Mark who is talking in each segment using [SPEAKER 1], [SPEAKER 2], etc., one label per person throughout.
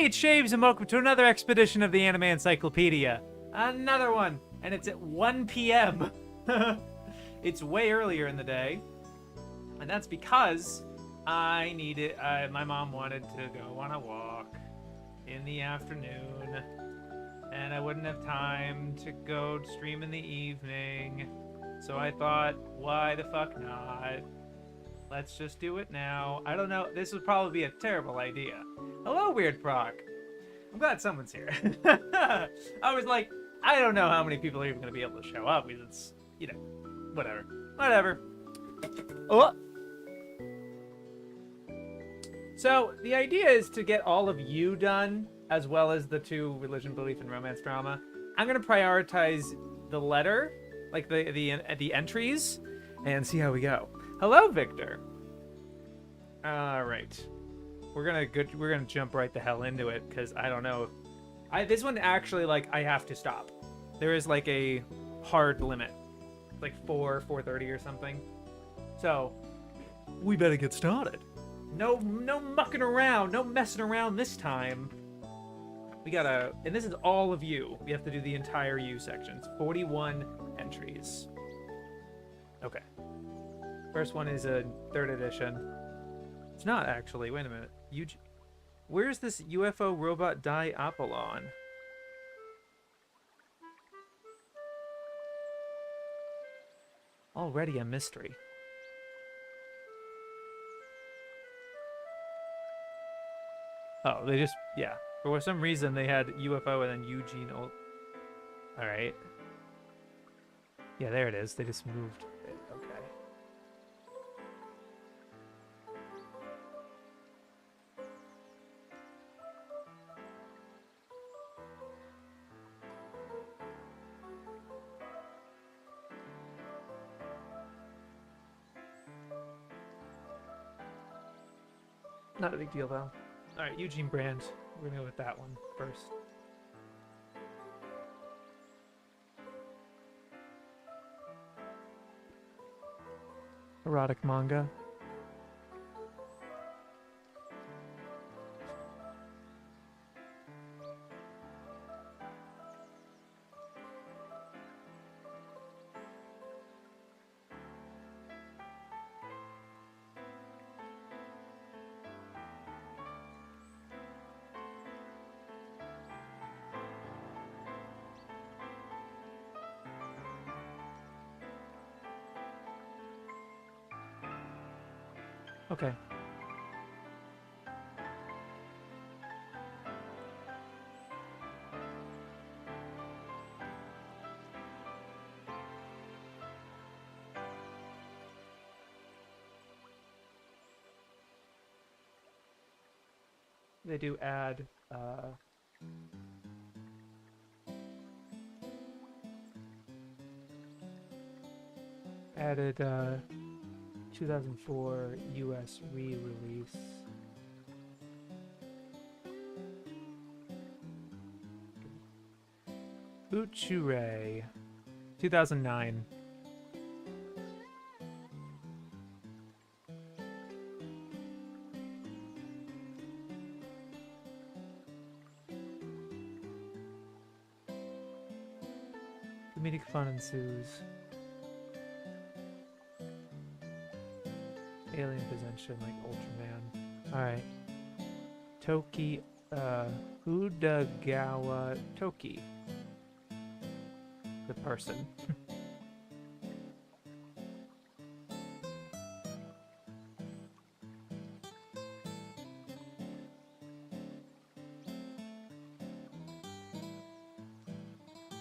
[SPEAKER 1] it's Shaves and welcome to another expedition of the Anime Encyclopedia. Another one, and it's at 1 p.m. It's way earlier in the day, and that's because my mom wanted to go on a walk in the afternoon, and I wouldn't have time to go stream in the evening, so I thought, why the fuck not? Let's just do it now. I don't know, this would probably be a terrible idea. Hello, Weird Proc. I'm glad someone's here. I was like, I don't know how many people are even going to be able to show up because it's, you know, whatever. Whatever. Oh. So, the idea is to get all of you done, as well as the two religion, belief, and romance drama. I'm going to prioritize the letter, like the entries, and see how we go. Hello, Victor. All right. We're gonna jump right the hell into it because I don't know. This one actually, like, I have to stop. There is like a hard limit, like 4:30 or something. So we better get started. No mucking around, no messing around this time. We gotta, and this is all of you. We have to do the entire you section. It's 41 entries. Okay. First one is a 3rd edition. It's not actually. Wait a minute. Where's this UFO robot Die Apollon? Already a mystery. Oh, they just, yeah. For some reason, they had UFO and then Eugene All right. Yeah, there it is. They just moved it. Okay. Not a big deal, though. Alright, Eugene Brand. We're gonna go with that one first. Erotic manga. Okay. They do add, added, 2004 US re-release. Uchure, 2009. Comedic fun ensues. Alien possession like Ultraman. Alright. Toki, Udagawa Toki. The person.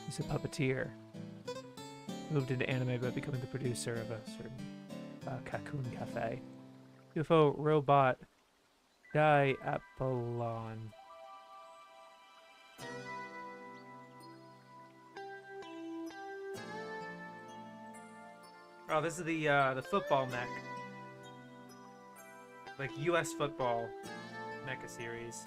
[SPEAKER 1] He's a puppeteer. Moved into anime by becoming the producer of a certain Cocoon Cafe. UFO robot Die Apollon. Oh, this is the football mech. Like US football mecha series.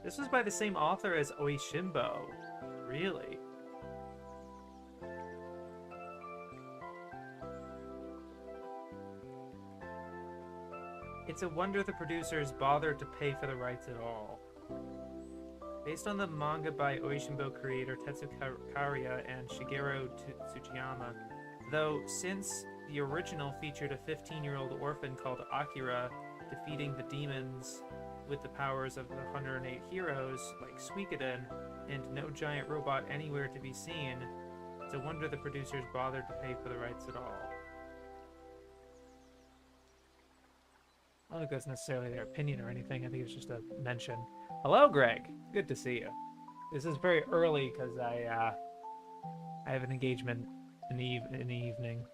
[SPEAKER 1] This was by the same author as Oishimbo. Really? It's a wonder the producers bothered to pay for the rights at all. Based on the manga by Oishimbo creator Tetsu Kariya and Shigeru Tsujiyama, though since the original featured a 15-year-old orphan called Akira defeating the demons with the powers of the 108 heroes like Suikoden, and no giant robot anywhere to be seen, it's a wonder the producers bothered to pay for the rights at all. I don't think that's necessarily their opinion or anything. I think it's just a mention. Hello, Greg. Good to see you. This is very early because I have an engagement in the evening.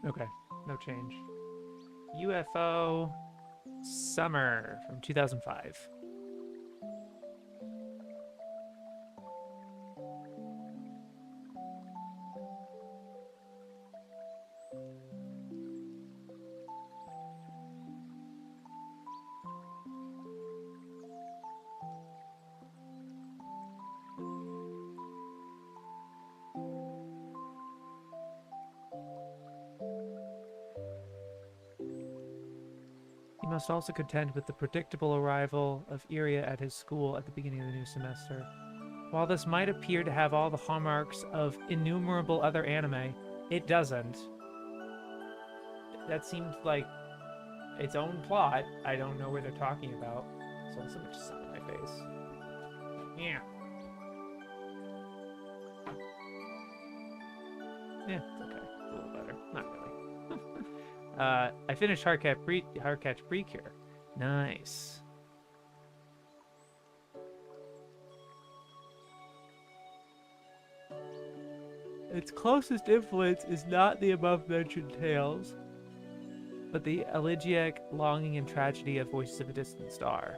[SPEAKER 1] Okay, no change. UFO Summer from 2005. He must also contend with the predictable arrival of Iria at his school at the beginning of the new semester. While this might appear to have all the hallmarks of innumerable other anime, it doesn't. That seemed like its own plot. I don't know what they're talking about. So much sun in my face. Yeah. Yeah, it's okay. It's a little better. Not really. I finished Hardcatch Precure. Nice. Its closest influence is not the above-mentioned tales, but the elegiac longing and tragedy of Voices of a Distant Star.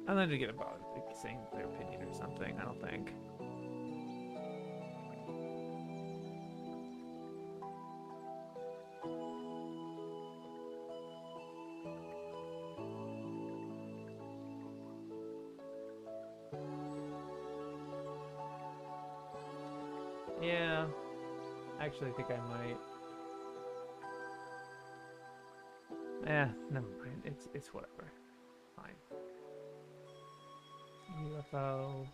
[SPEAKER 1] I'm not gonna get about like, saying their opinion or something, I don't think. Yeah, actually, I think I might. Never mind. It's whatever. Fine. UFO.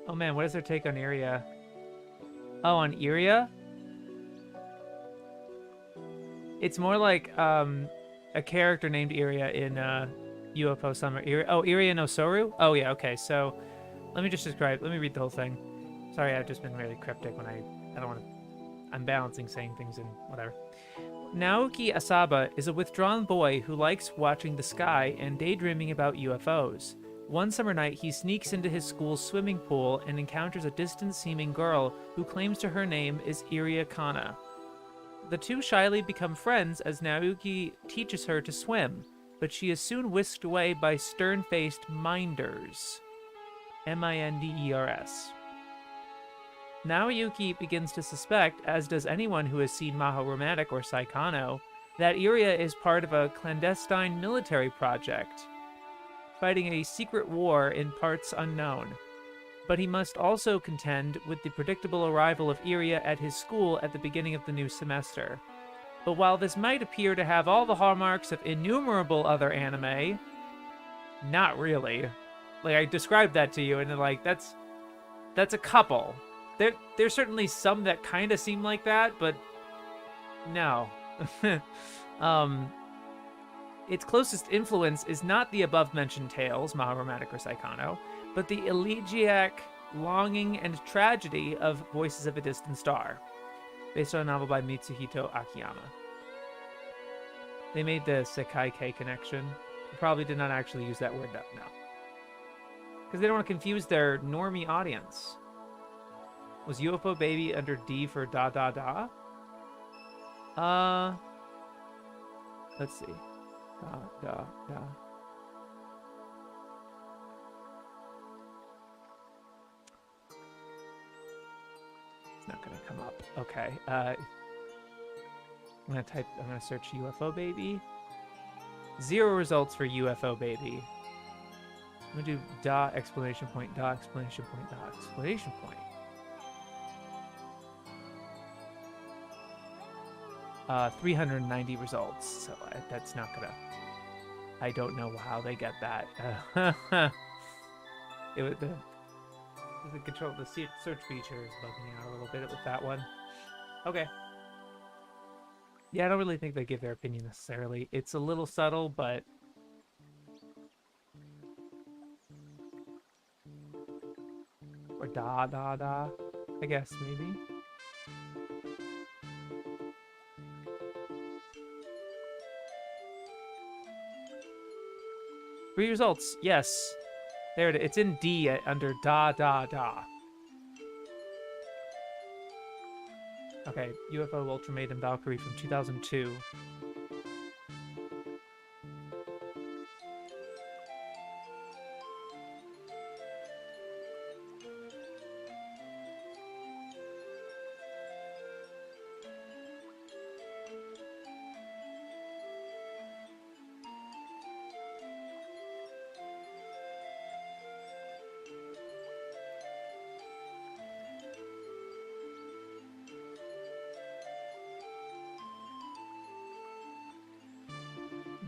[SPEAKER 1] Oh man, what is their take on Iria? Oh, on Iria? It's more like a character named Iria in UFO Summer. Iria no Soru? Oh yeah, okay. So let me just describe. Let me read the whole thing. Sorry, I've just been really cryptic when I don't want to... I'm balancing saying things and whatever. Naoki Asaba is a withdrawn boy who likes watching the sky and daydreaming about UFOs. One summer night, he sneaks into his school's swimming pool and encounters a distant-seeming girl who claims to her name is Iria Kana. The two shyly become friends as Naoki teaches her to swim, but she is soon whisked away by stern-faced minders. Minders. Naoyuki begins to suspect, as does anyone who has seen Maho Romantic or Saikano, that Iria is part of a clandestine military project, fighting a secret war in parts unknown. But he must also contend with the predictable arrival of Iria at his school at the beginning of the new semester. But while this might appear to have all the hallmarks of innumerable other anime, not really. Like, I described that to you, and like, that's a couple. There's certainly some that kind of seem like that, but no. Its closest influence is not the above-mentioned tales, Maho Romantic or Saikano, but the elegiac longing and tragedy of Voices of a Distant Star. Based on a novel by Mitsuhito Akiyama. They made the Sekai connection. They probably did not actually use that word, no. Because they don't want to confuse their normie audience. Was UFO Baby under D for da da da? Let's see. Da da da. It's not gonna come up. Okay. I'm gonna search UFO Baby. 0 results for UFO Baby. I'm gonna do da exclamation point, da exclamation point, da exclamation point. 390 results, so that's not gonna... I don't know how they get that. The control, the search feature is bugging me out a little bit with that one. Okay. Yeah, I don't really think they give their opinion necessarily. It's a little subtle, but... Or da da da, I guess, maybe. Three results, yes. There it is. It's in D under da da da. Okay, UFO Ultramaiden Valkyrie from 2002.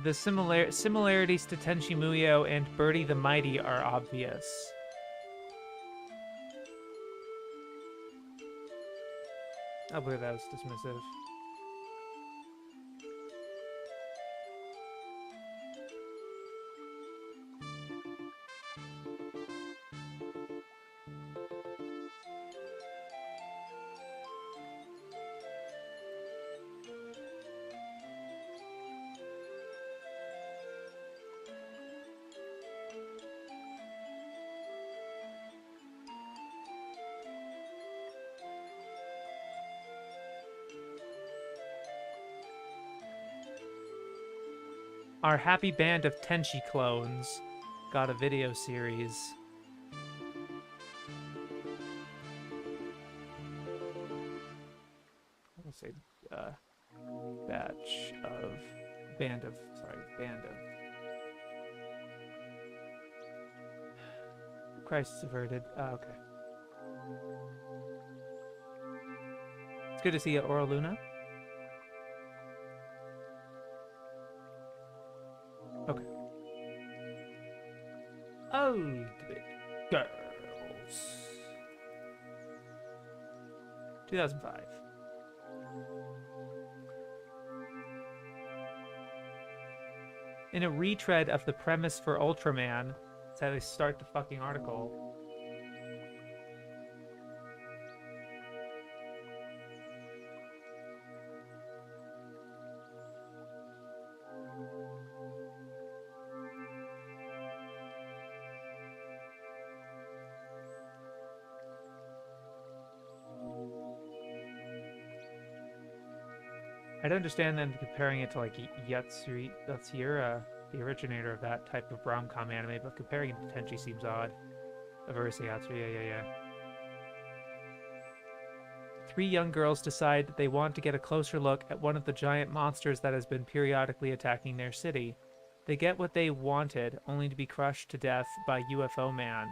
[SPEAKER 1] The similarities to Tenchi Muyo and Birdie the Mighty are obvious. I believe that was dismissive. Our happy band of Tenchi clones got a video series. I'll say band of Christ averted. Okay. It's good to see you, Aura Luna. Okay. Oh, girls. 2005. In a retread of the premise for Ultraman, that's how they start the fucking article. I'd understand them comparing it to like Yatsura, the originator of that type of rom-com anime, but comparing it to Tenchi seems odd. Averse Yatsura, yeah. 3 young girls decide that they want to get a closer look at one of the giant monsters that has been periodically attacking their city. They get what they wanted, only to be crushed to death by UFO Man,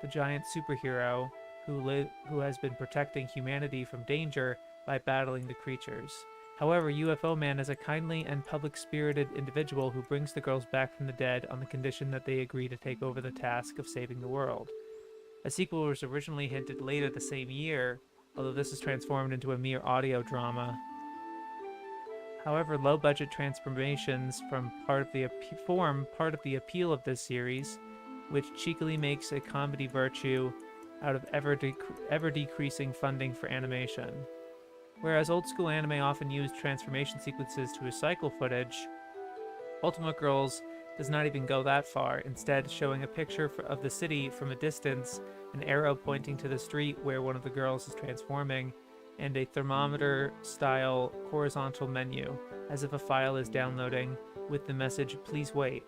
[SPEAKER 1] the giant superhero who has been protecting humanity from danger by battling the creatures. However, UFO Man is a kindly and public-spirited individual who brings the girls back from the dead on the condition that they agree to take over the task of saving the world. A sequel was originally hinted later the same year, although this is transformed into a mere audio drama. However, low-budget transformations form part of the appeal of this series, which cheekily makes a comedy virtue out of ever-decreasing funding for animation. Whereas old school anime often used transformation sequences to recycle footage, Ultimate Girls does not even go that far, instead showing a picture of the city from a distance, an arrow pointing to the street where one of the girls is transforming, and a thermometer-style horizontal menu, as if a file is downloading, with the message, "Please wait."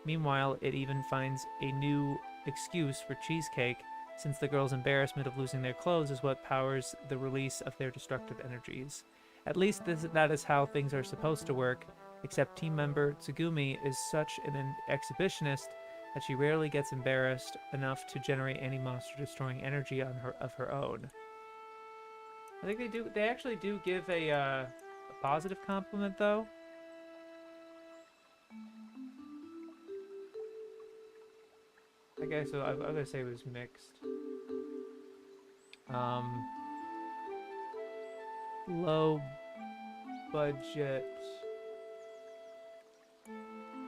[SPEAKER 1] Meanwhile, it even finds a new excuse for cheesecake, since the girls' embarrassment of losing their clothes is what powers the release of their destructive energies. At least that is how things are supposed to work, except team member Tsugumi is such an exhibitionist that she rarely gets embarrassed enough to generate any monster-destroying energy of her own. I think they actually do give a positive compliment, though. I guess so. I'm gonna say it was mixed. Low budget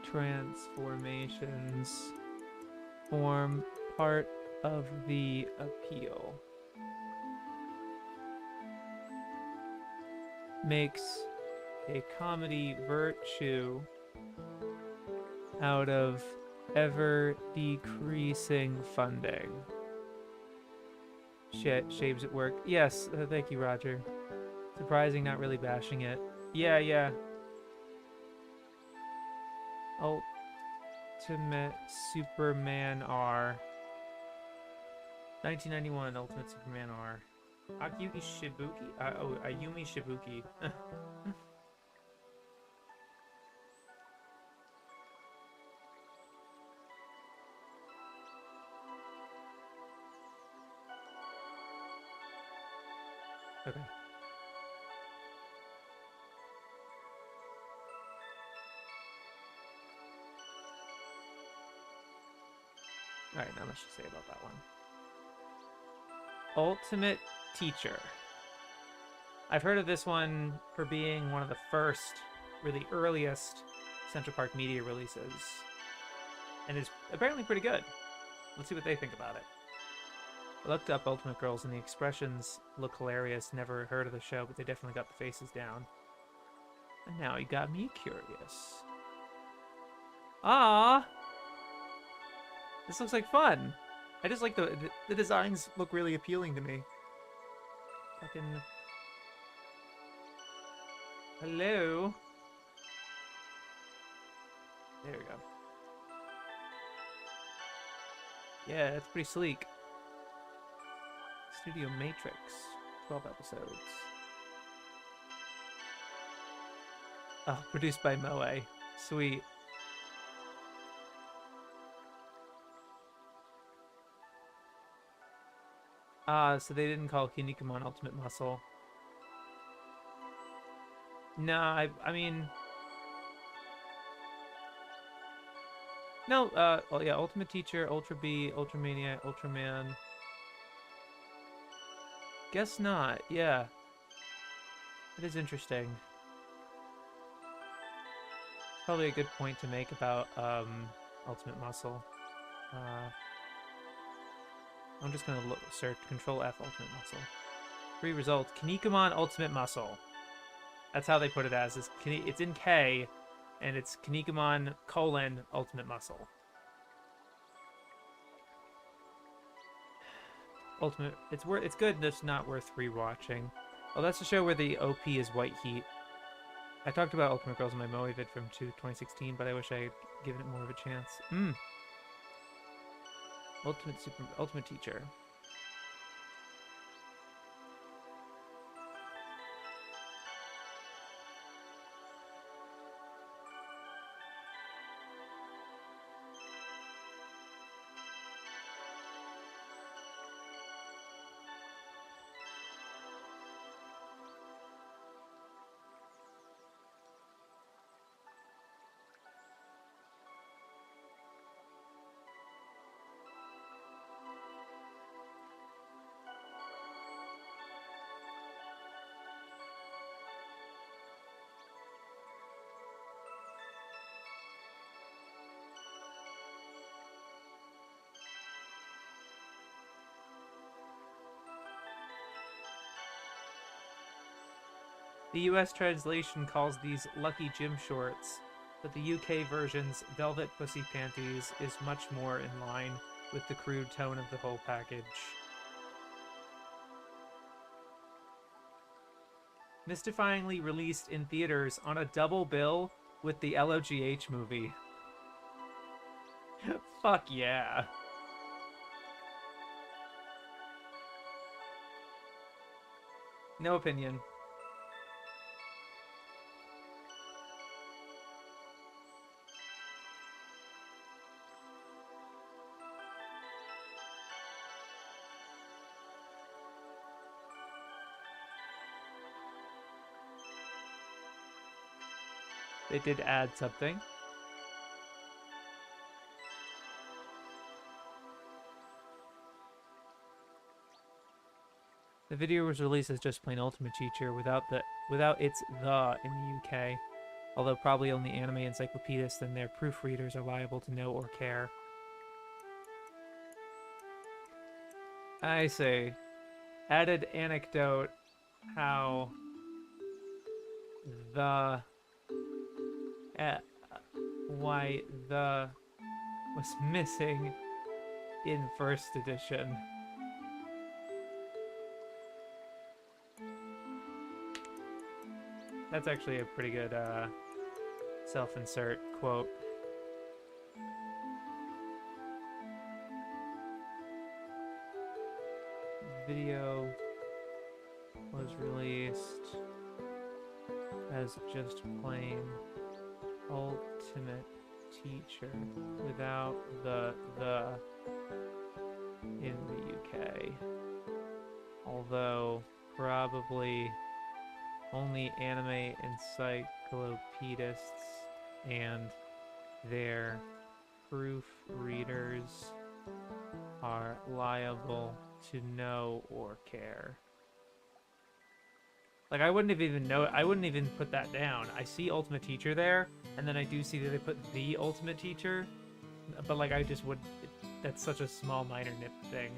[SPEAKER 1] transformations form part of the appeal. Makes a comedy virtue out of ever decreasing funding. Shit, shaves at work. Yes, thank you, Roger. Surprising, not really bashing it. Yeah. Ultimate Superman R. 1991 Ultimate Superman R. Akiyuki Shibuki? Ayumi Shibuki. Okay. Alright, not much to say about that one. Ultimate Teacher. I've heard of this one for being one of the first, really earliest Central Park Media releases. And is apparently pretty good. Let's see what they think about it. I looked up Ultimate Girls and the expressions look hilarious. Never heard of the show, but they definitely got the faces down. And now you got me curious. Ah, this looks like fun. I just like the designs look really appealing to me. Fucking hello. There we go. Yeah, it's pretty sleek. Studio Matrix, 12 episodes. Oh, produced by Moe. Sweet. So they didn't call Kinnikuman Ultimate Muscle. No, I mean... No, well, yeah, Ultimate Teacher, Ultra B, Ultramania, Ultraman. Guess not, yeah. It is interesting. Probably a good point to make about, Ultimate Muscle. I'm just gonna search Control F Ultimate Muscle. 3 results. Kinnikuman Ultimate Muscle. That's how they put it as. It's in K, and it's Kinnikuman : Ultimate Muscle. Ultimate. It's good. That's not worth rewatching. Oh, that's the show where the OP is White Heat. I talked about Ultimate Girls in my Moe vid from 2016, but I wish I had given it more of a chance. Ultimate Teacher. The US translation calls these lucky gym shorts, but the UK version's velvet pussy panties is much more in line with the crude tone of the whole package. Mystifyingly released in theaters on a double bill with the LOGH movie. Fuck yeah. No opinion. They did add something. The video was released as just plain Ultimate Teacher without its "the" in the UK, although probably only anime encyclopedists and their proofreaders are liable to know or care. I see. Added anecdote how the why the was missing in first edition. That's actually a pretty good self-insert quote. Video was released as just plain Ultimate Teacher without the in the UK, although probably only anime encyclopedists and their proofreaders are liable to know or care. Like, I wouldn't even put that down. I see Ultimate Teacher there, and then I do see that they put the Ultimate Teacher, but like, I just would, that's such a small minor nip thing.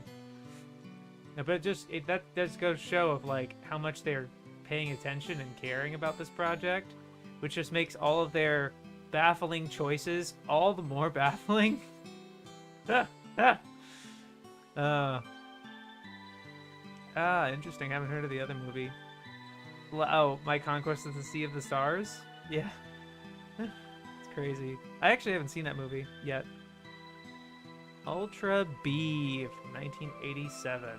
[SPEAKER 1] But that does go show of like how much they're paying attention and caring about this project, which just makes all of their baffling choices all the more baffling. Interesting. Haven't heard of the other movie. Oh, My Conquest of the Sea of the Stars? Yeah. It's crazy. I actually haven't seen that movie yet. Ultra B from 1987.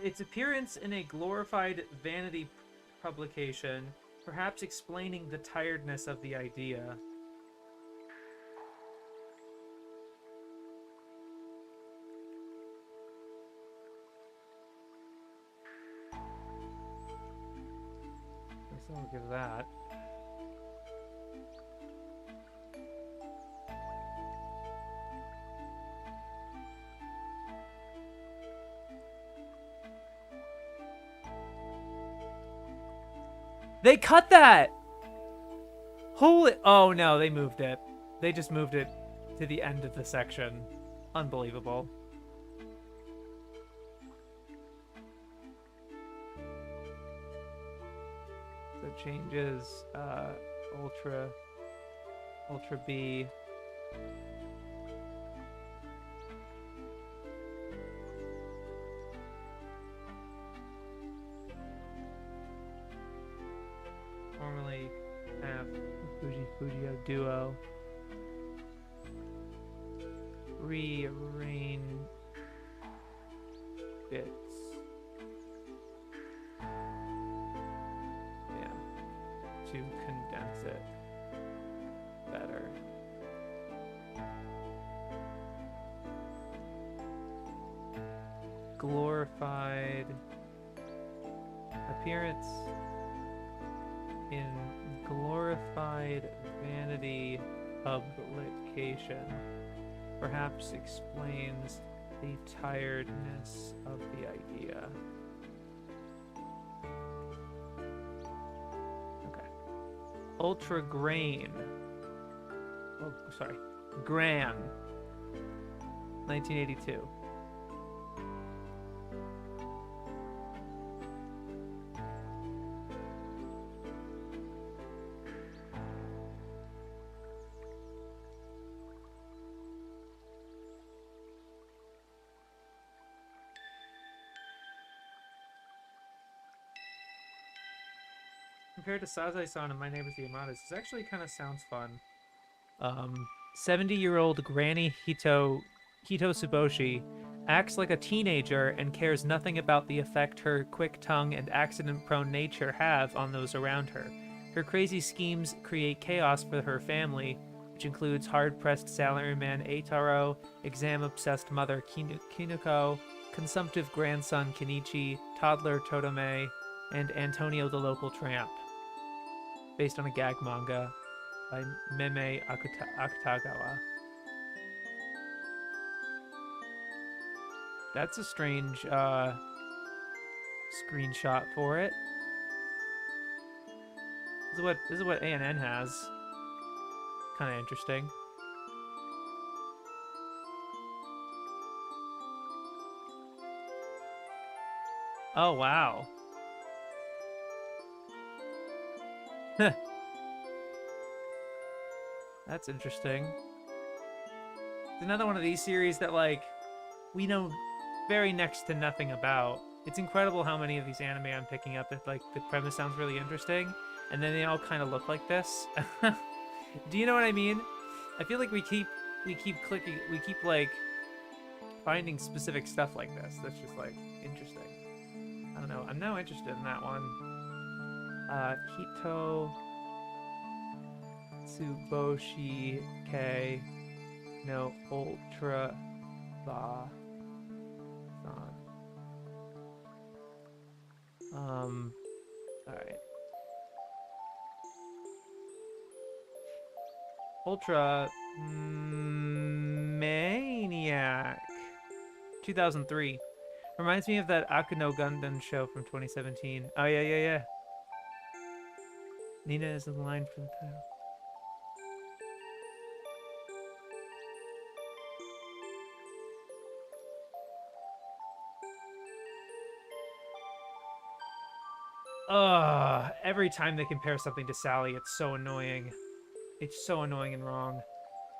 [SPEAKER 1] Its appearance in a glorified vanity publication, perhaps explaining the tiredness of the idea. Guess I'll give that. They cut that! Holy... Oh, no, they moved it. They just moved it to the end of the section. Unbelievable. So it changes Ultra B. Formerly have Fujio Duo. Rearrange bits. Yeah. To condense it better. Glorified Appearance in glorified vanity publication perhaps explains the tiredness of the idea. Okay. Ultra Grain. Oh, sorry. Gran. 1982. Compared to Sazai-san and My Neighbors the Yamadas, this actually kind of sounds fun. 70-year-old Granny Hito Tsuboshi acts like a teenager and cares nothing about the effect her quick tongue and accident-prone nature have on those around her. Her crazy schemes create chaos for her family, which includes hard-pressed salaryman Eitaro, exam-obsessed mother Kinuko, consumptive grandson Kenichi, toddler Totome, and Antonio the local tramp, based on a gag manga by Meme Akutagawa. That's a strange screenshot for it. This is what ANN has. Kind of interesting. Oh wow. That's interesting. It's another one of these series that, like, we know very next to nothing about. It's incredible how many of these anime I'm picking up that, like, the premise sounds really interesting, and then they all kind of look like this. Do you know what I mean? I feel like we keep clicking, we keep, like, finding specific stuff like this that's just, like, interesting. I don't know. I'm now interested in that one. Hito Tsuboshi K no Ultra Ba San. Alright. Ultra Maniac 2003. Reminds me of that Akuno Gundam show from 2017. Oh yeah. Nina is in line for the title. Every time they compare something to Sally, it's so annoying. It's so annoying and wrong.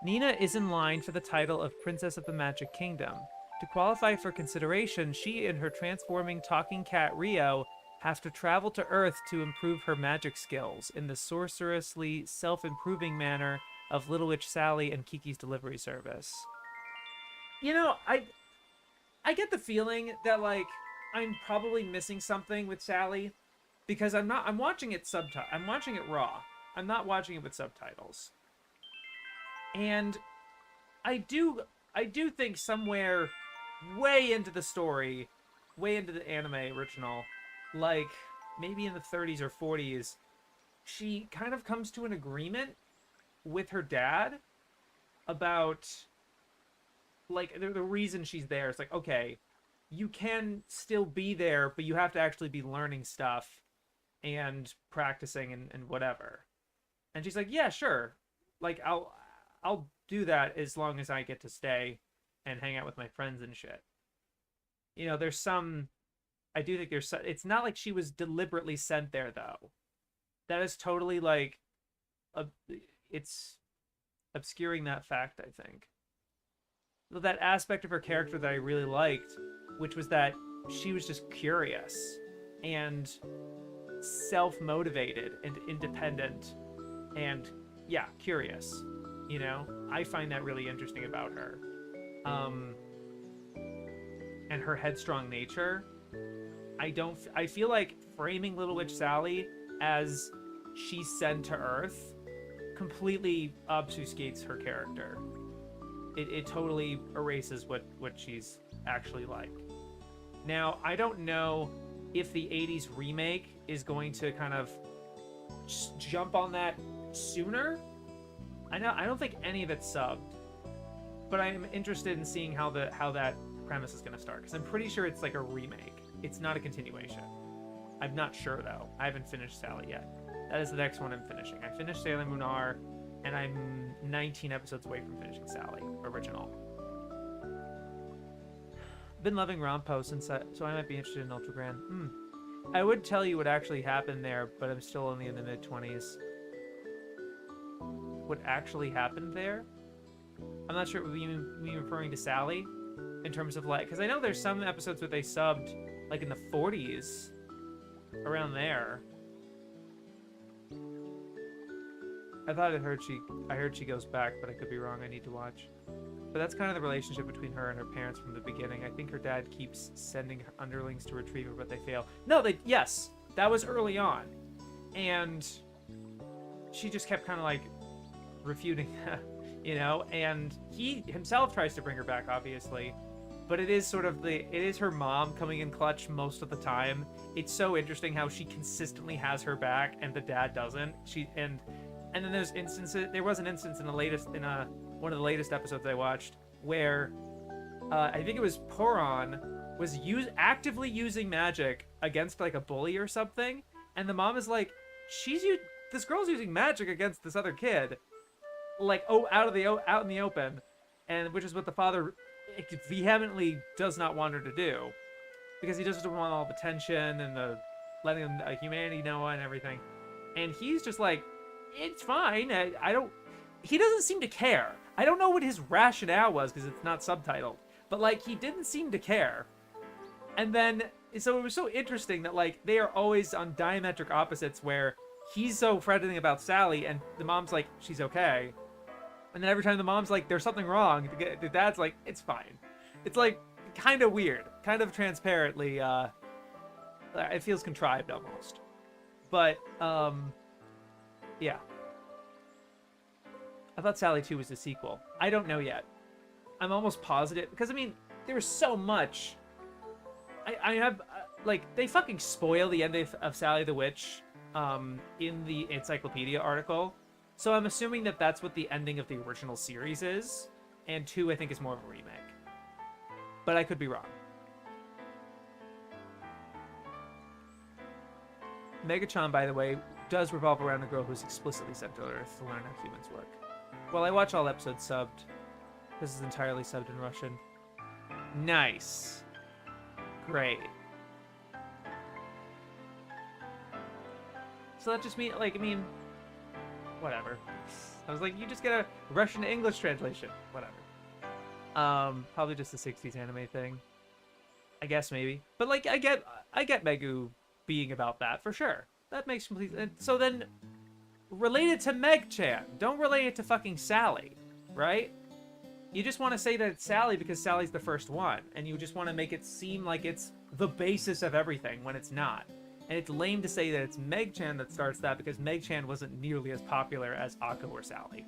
[SPEAKER 1] Nina is in line for the title of Princess of the Magic Kingdom. To qualify for consideration, she and her transforming talking cat Rio have to travel to Earth to improve her magic skills in the sorcerously self-improving manner of Little Witch Sally and Kiki's Delivery Service. You know, I get the feeling that, like, I'm probably missing something with Sally, because I'm watching it I'm watching it raw. I'm not watching it with subtitles. And I do think somewhere way into the story, way into the anime original, like maybe in the 30s or 40s, she kind of comes to an agreement with her dad about, like, the reason she's there. It's like, okay, you can still be there, but you have to actually be learning stuff and practicing and whatever. And she's like, yeah, sure. Like, I'll do that as long as I get to stay and hang out with my friends and shit. You know, I do think it's not like she was deliberately sent there, though. That is totally, like, it's obscuring that fact, I think. That aspect of her character that I really liked, which was that she was just curious and self-motivated and independent and, yeah, curious. You know, I find that really interesting about her. And her headstrong nature. I feel like framing Little Witch Sally as she's sent to Earth completely obfuscates her character. It totally erases what she's actually like. Now, I don't know if the 80s remake is going to kind of jump on that sooner. I don't think any of it's subbed, but I'm interested in seeing how that premise is going to start, because I'm pretty sure it's like a remake. It's not a continuation. I'm not sure though. I haven't finished Sally yet. That is the next one I'm finishing. I finished Sailor Moon R, and I'm 19 episodes away from finishing Sally original. Been loving Rompo since so I might be interested in Ultra Grand. I would tell you what actually happened there, but I'm still only in the mid-20s. What actually happened there? I'm not sure it would be me referring to Sally in terms of like, because I know there's some episodes where they subbed like in the 40s, around there. I heard she goes back, but I could be wrong. I need to watch. But that's kind of the relationship between her and her parents from the beginning. I think her dad keeps sending her underlings to retrieve her, but they fail. No, yes, that was early on. And she just kept kind of like refuting that, you know? And he himself tries to bring her back, obviously. But it is sort of it is her mom coming in clutch most of the time. It's so interesting how she consistently has her back and the dad doesn't. And then there was an instance in one of the latest episodes I watched where I think it was Poron was actively using magic against like a bully or something, and the mom is like, this girl's using magic against this other kid, like out in the open, and which is what the father vehemently does not want her to do, because he doesn't want all the tension and the letting humanity know and everything, and he's just like, it's fine. He doesn't seem to care. I don't know what his rationale was because it's not subtitled, but like he didn't seem to care. And then, so it was so interesting that like they are always on diametric opposites, where he's so fretting about Sally and the mom's like, she's okay. And then every time the mom's like, there's something wrong, the dad's like, it's fine. It's like kind of weird, kind of transparently, it feels contrived almost. But, yeah. I thought Sally 2 was a sequel. I don't know yet. I'm almost positive, because I mean, there was so much. I have like, they fucking spoil the end of Sally the Witch in the Encyclopedia article. So I'm assuming that that's what the ending of the original series is, and 2 I think is more of a remake. But I could be wrong. Megachan, by the way, does revolve around a girl who's explicitly sent to Earth to learn how humans work. Well, I watch all episodes subbed. This is entirely subbed in Russian. Nice. Great. So that just means, like, I mean, whatever. I was like, you just get a Russian to English translation. Whatever. Probably just a 60s anime thing. I guess maybe. But like, I get Megu being about that for sure. That makes complete sense. So then, relate it to Meg-chan. Don't relate it to fucking Sally, right? You just want to say that it's Sally because Sally's the first one, and you just want to make it seem like it's the basis of everything when it's not. And it's lame to say that it's Meg-chan that starts that, because Meg-chan wasn't nearly as popular as Akko or Sally.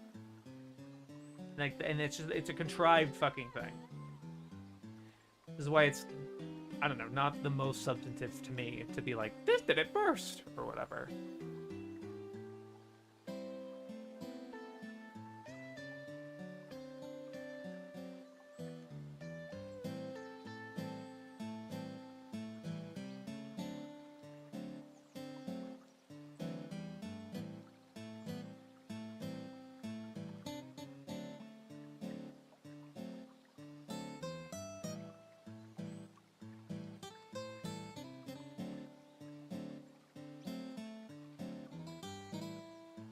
[SPEAKER 1] And it's a contrived fucking thing. This is why it's, I don't know, not the most substantive to me to be like, this did it first, or whatever.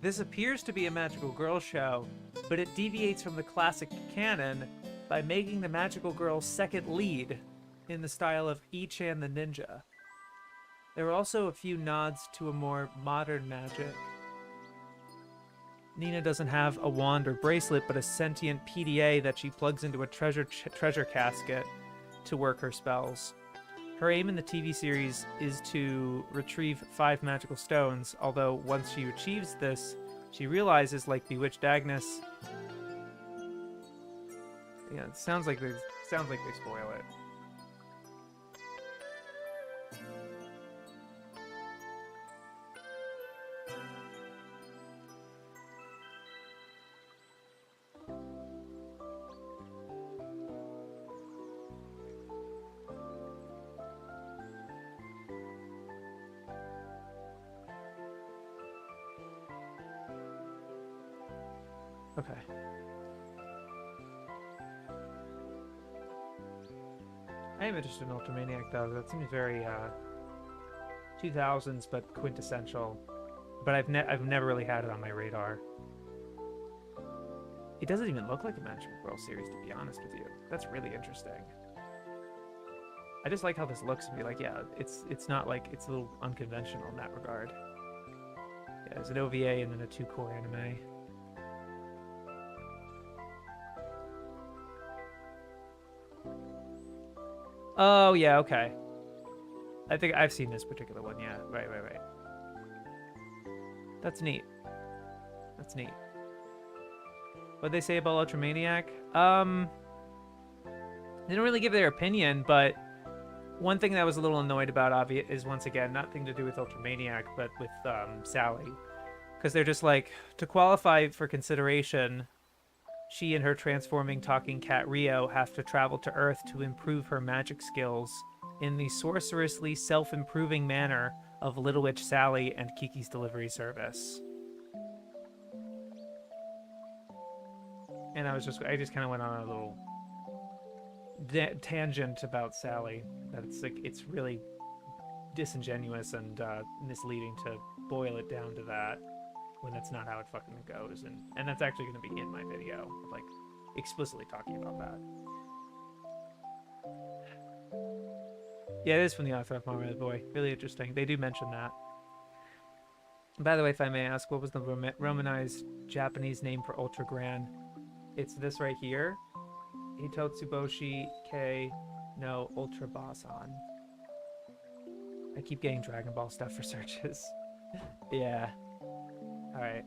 [SPEAKER 1] This appears to be a magical girl show, but it deviates from the classic canon by making the magical girl second lead in the style of I-chan the Ninja. There are also a few nods to a more modern magic. Nina doesn't have a wand or bracelet, but a sentient PDA that she plugs into a treasure casket to work her spells. Her aim in the TV series is to retrieve 5 magical stones, although once she achieves this, she realizes, like bewitched Agnes... Yeah, it sounds like they spoil it. Okay. I am interested in Ultramaniac though. That seems very 2000s but quintessential. But I've never really had it on my radar. It doesn't even look like a Magic World series, to be honest with you. That's really interesting. I just like how this looks and be like, yeah, it's not like it's a little unconventional in that regard. Yeah, there's an OVA and then a 2-core anime. Oh yeah, okay. I think I've seen this particular one. Yeah, right. That's neat. That's neat. What'd they say about Ultramaniac? They didn't really give their opinion, but one thing that I was a little annoyed about, Avi, is once again nothing to do with Ultramaniac, but with Sally, because they're just like, to qualify for consideration, she and her transforming talking cat Rio have to travel to Earth to improve her magic skills in the sorcerously self-improving manner of Little Witch Sally and Kiki's Delivery Service. And I just kind of went on a little tangent about Sally. That it's really disingenuous and misleading to boil it down to that when that's not how it fucking goes. And that's actually going to be in my video, like explicitly talking about that. Yeah, it is from the author of Mario the Boy. Really interesting. They do mention that. By the way, if I may ask, what was the Romanized Japanese name for Ultra Gran? It's this right here. Hitotsuboshi K no Ultra Boson. I keep getting Dragon Ball stuff for searches. Yeah. Alright.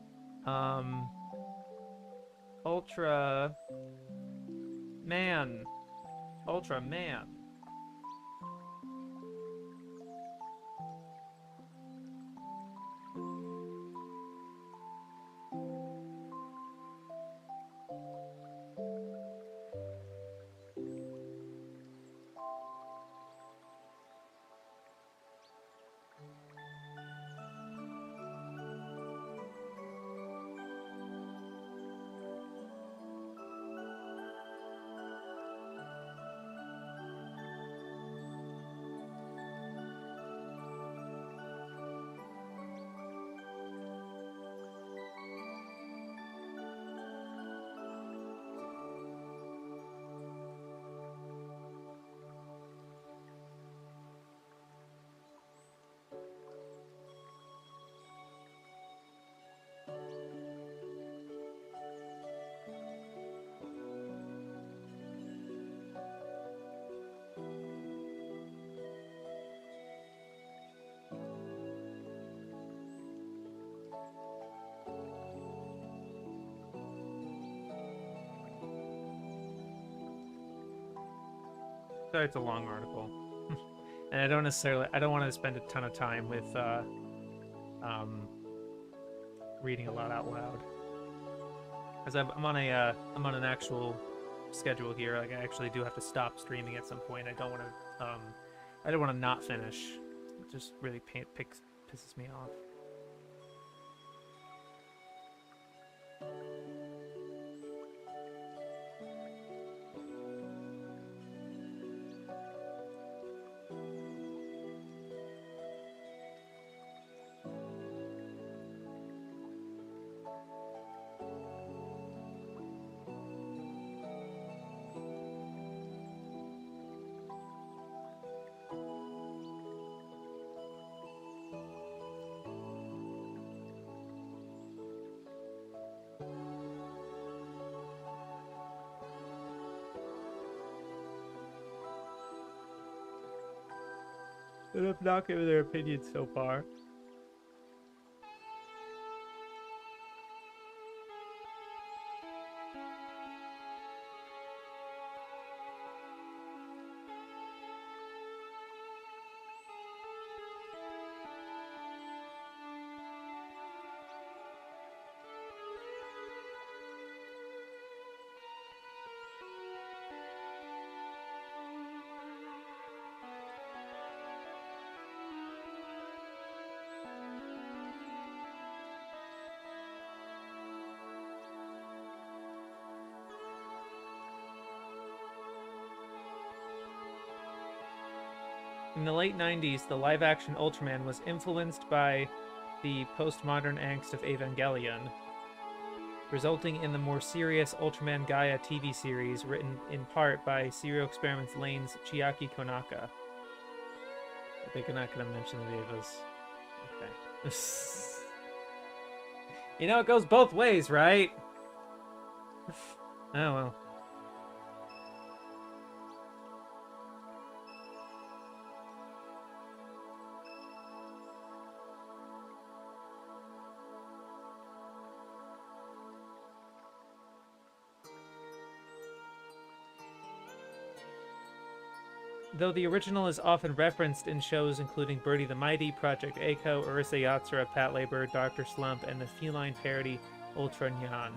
[SPEAKER 1] Ultra Man. Ultra Man. Sorry, it's a long article. And I don't want to spend a ton of time with reading a lot out loud, because I'm on an actual schedule here. Like I actually do have to stop streaming at some point. I don't want to not finish. It just really pisses me off. They have not given their opinions so far. In the late 90s, the live-action Ultraman was influenced by the postmodern angst of Evangelion, resulting in the more serious Ultraman Gaia TV series written in part by Serial Experiments Lane's Chiaki Konaka. I think I'm not going to mention the Evas. Okay. You know, it goes both ways, right? Oh, well. Though the original is often referenced in shows including Birdie the Mighty, Project Echo, Ursa Yatsura, Pat Labor, Dr. Slump, and the feline parody Ultra Nyan.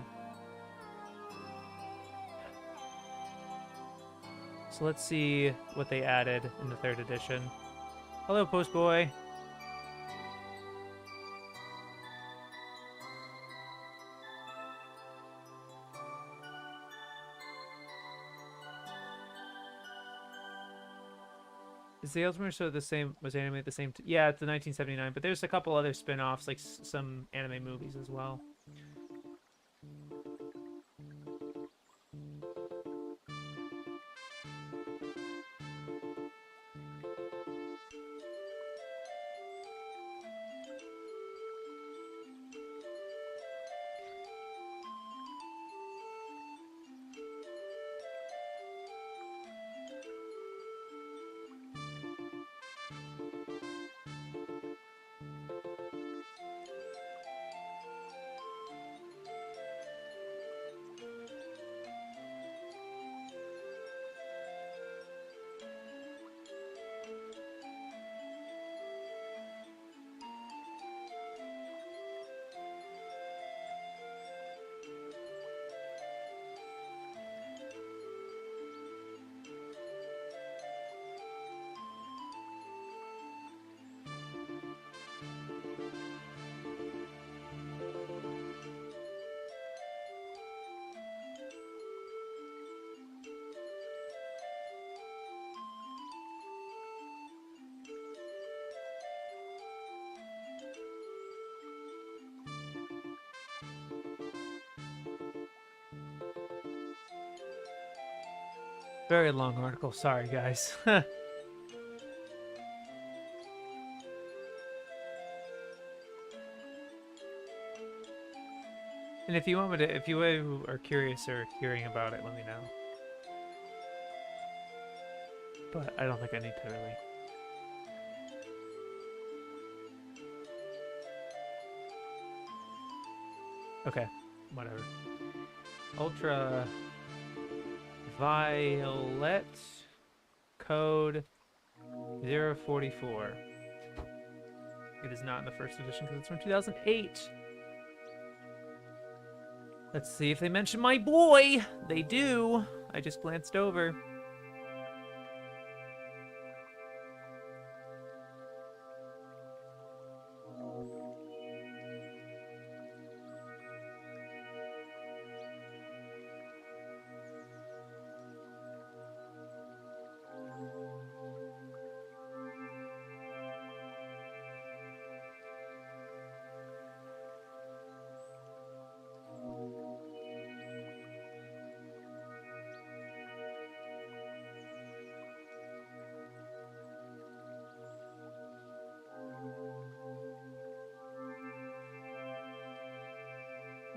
[SPEAKER 1] So let's see what they added in the 3rd edition. Hello, Postboy. Is the Ultimate Show the same? Was animated the same? Yeah, it's the 1979. But there's a couple other spin-offs, like some anime movies as well. Very long article. Sorry, guys. And if you want me to, if you are curious or hearing about it, let me know. But I don't think I need to really. Okay, whatever. Ultra Violet code 044. It is not in the 1st edition because it's from 2008. Let's see if they mention my boy. They do. I just glanced over.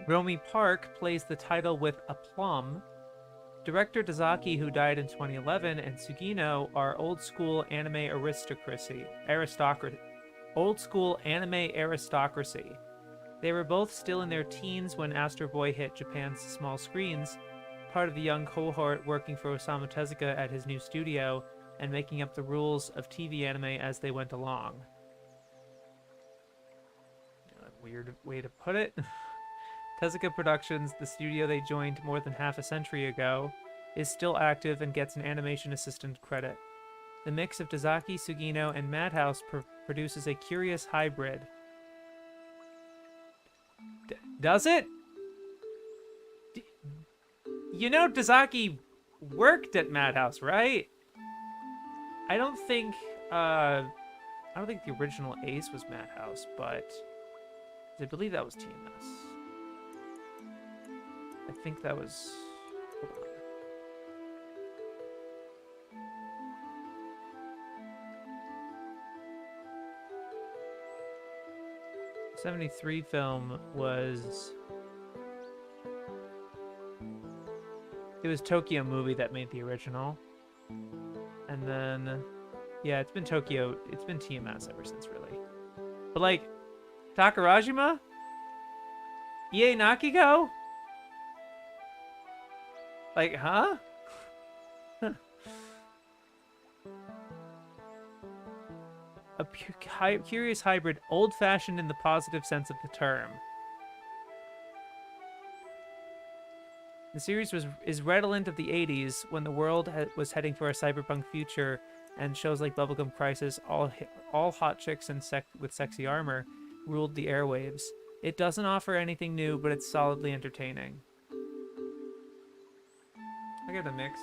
[SPEAKER 1] Romy Park plays the title with aplomb. Director Dazaki, who died in 2011, and Sugino are old school anime aristocracy. Old school anime aristocracy. They were both still in their teens when Astro Boy hit Japan's small screens, part of the young cohort working for Osamu Tezuka at his new studio and making up the rules of TV anime as they went along. Weird way to put it. Tezuka Productions, the studio they joined more than half a century ago, is still active and gets an animation assistant credit. The mix of Dazaki, Sugino, and Madhouse produces a curious hybrid. Does it? You know Dazaki worked at Madhouse, right? I don't think I don't think the original Ace was Madhouse, but I believe that was TMS. I think that was. Hold on. 73 film was. It was Tokyo Movie that made the original. And then, yeah, it's been Tokyo. It's been TMS ever since, really. But, like, Takarajima? Ie Nakiko? Like, huh? A curious hybrid, old-fashioned in the positive sense of the term. The series is redolent of the 80s when the world was heading for a cyberpunk future, and shows like Bubblegum Crisis, all hot chicks and with sexy armor, ruled the airwaves. It doesn't offer anything new, but it's solidly entertaining. I get a mix.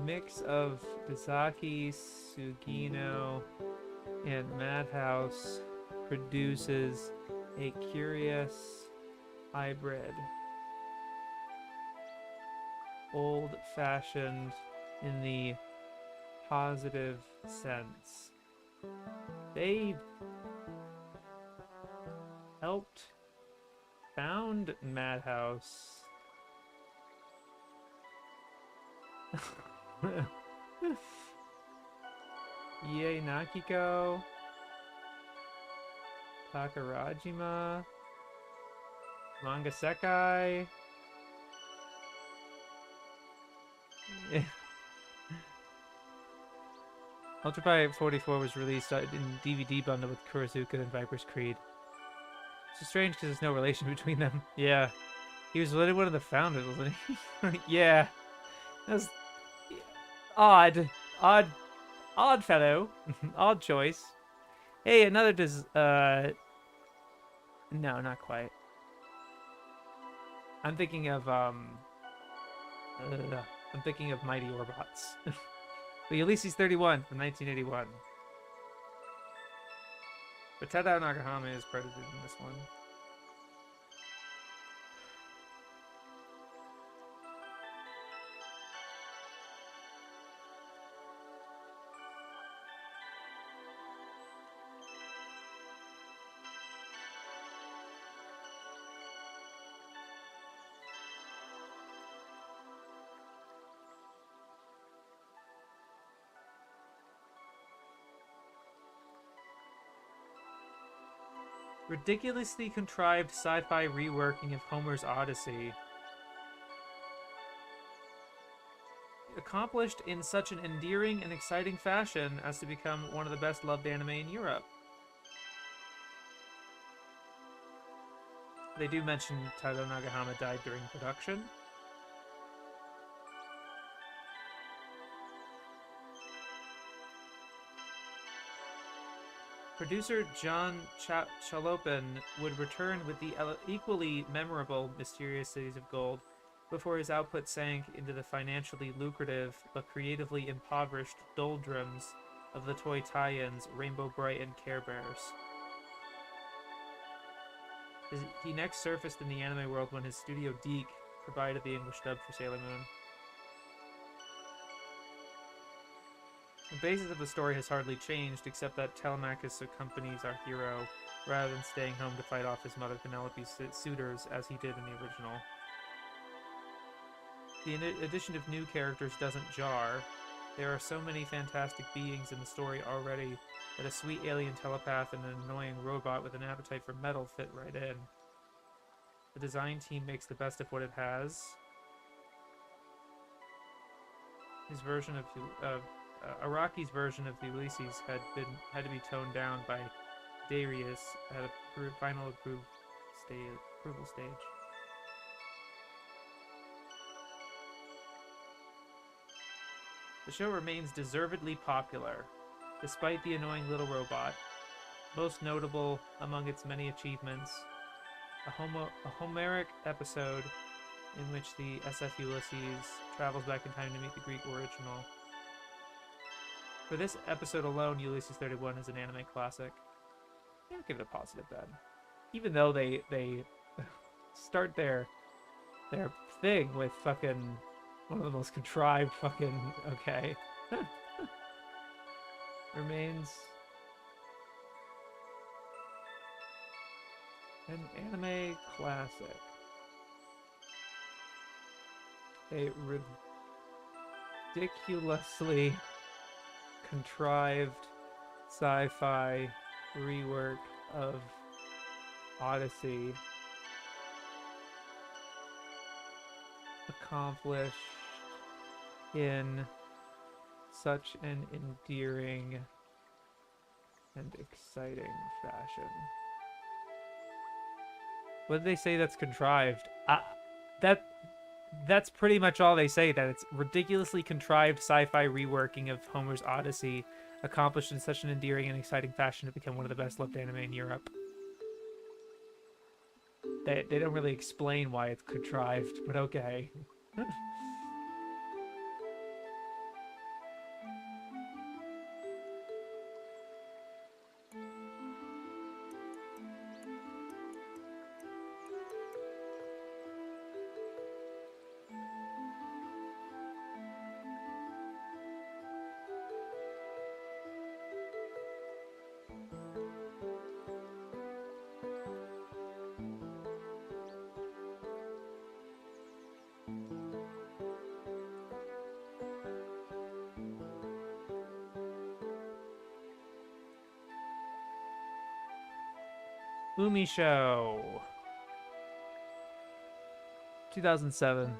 [SPEAKER 1] Mix of Dazaki, Sugino, and Madhouse produces a curious hybrid. Old-fashioned in the positive sense. They helped found Madhouse. Ie Nakiko, Takarajima, Manga Sekai. Ultra Pie 44 was released in DVD bundle with Kurosuke and Viper's Creed. It's strange because there's no relation between them. Yeah. He was literally one of the founders, wasn't he? Yeah. That was odd. Odd fellow. Odd choice. Hey, another no, not quite. I'm thinking of Mighty Orbots. But Ulysses 31 from 1981. But Tadao Nakahama is credited in this one. Ridiculously contrived sci-fi reworking of Homer's Odyssey. Accomplished in such an endearing and exciting fashion as to become one of the best loved anime in Europe. They do mention Tadao Nakahama died during production. Producer John Chalopin would return with the equally memorable Mysterious Cities of Gold before his output sank into the financially lucrative but creatively impoverished doldrums of the toy tie-ins Rainbow Bright and Care Bears. He next surfaced in the anime world when his studio Deke provided the English dub for Sailor Moon. The basis of the story has hardly changed, except that Telemachus accompanies our hero, rather than staying home to fight off his mother Penelope's suitors, as he did in the original. The addition of new characters doesn't jar. There are so many fantastic beings in the story already that a sweet alien telepath and an annoying robot with an appetite for metal fit right in. The design team makes the best of what it has. His version of Araki's version of Ulysses had to be toned down by Darius at a final approved approval stage. The show remains deservedly popular, despite the annoying little robot. Most notable among its many achievements, a Homeric episode in which the SF Ulysses travels back in time to meet the Greek original. For this episode alone, Ulysses 31 is an anime classic. Yeah, I'll give it a positive then. Even though they start their thing with fucking one of the most contrived fucking okay. Remains an anime classic. A ridiculously contrived sci-fi rework of Odyssey, accomplished in such an endearing and exciting fashion. What did they say that's contrived? That's pretty much all they say, that it's ridiculously contrived sci-fi reworking of Homer's Odyssey, accomplished in such an endearing and exciting fashion to become one of the best loved anime in Europe. They don't really explain why it's contrived, but okay. Umi Show. 2007.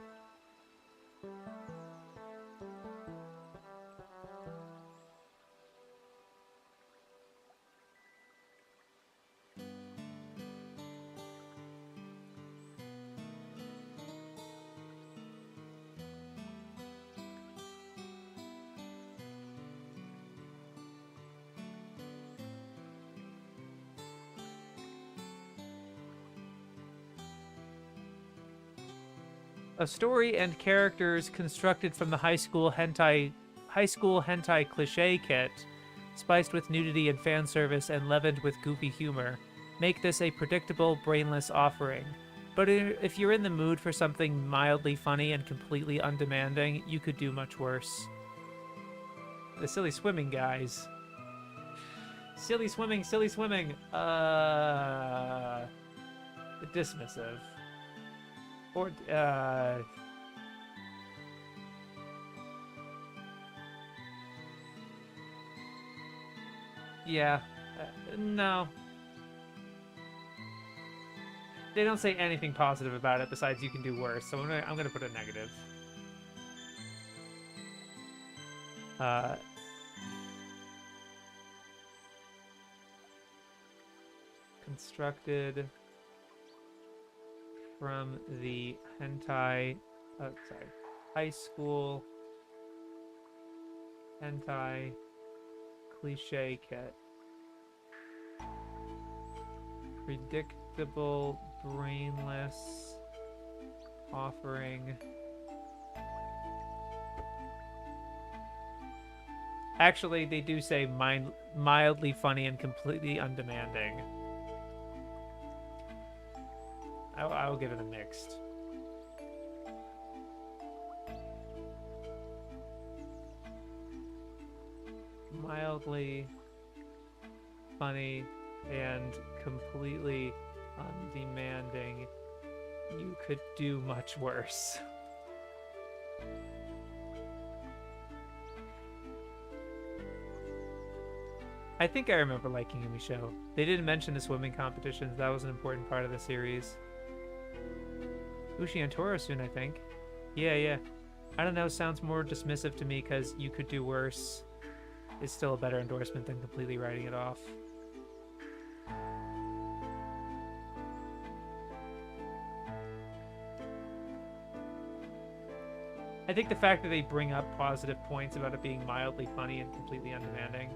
[SPEAKER 1] A story and characters constructed from the high school hentai cliche kit, spiced with nudity and fan service and leavened with goofy humor, make this a predictable, brainless offering. But if you're in the mood for something mildly funny and completely undemanding, you could do much worse. The silly swimming guys. Silly swimming, silly swimming. Dismissive. Or, yeah. No. They don't say anything positive about it besides you can do worse, so I'm gonna put a negative. Constructed from the high school hentai cliche kit. Predictable, brainless offering. Actually, they do say mildly funny and completely undemanding. I will give it a mixed. Mildly funny and completely undemanding. You could do much worse. I think I remember liking Umi Show. They didn't mention the swimming competitions. That was an important part of the series. Ushi and Toro soon, I think. Yeah. I don't know, sounds more dismissive to me because you could do worse. It's still a better endorsement than completely writing it off. I think the fact that they bring up positive points about it being mildly funny and completely undemanding.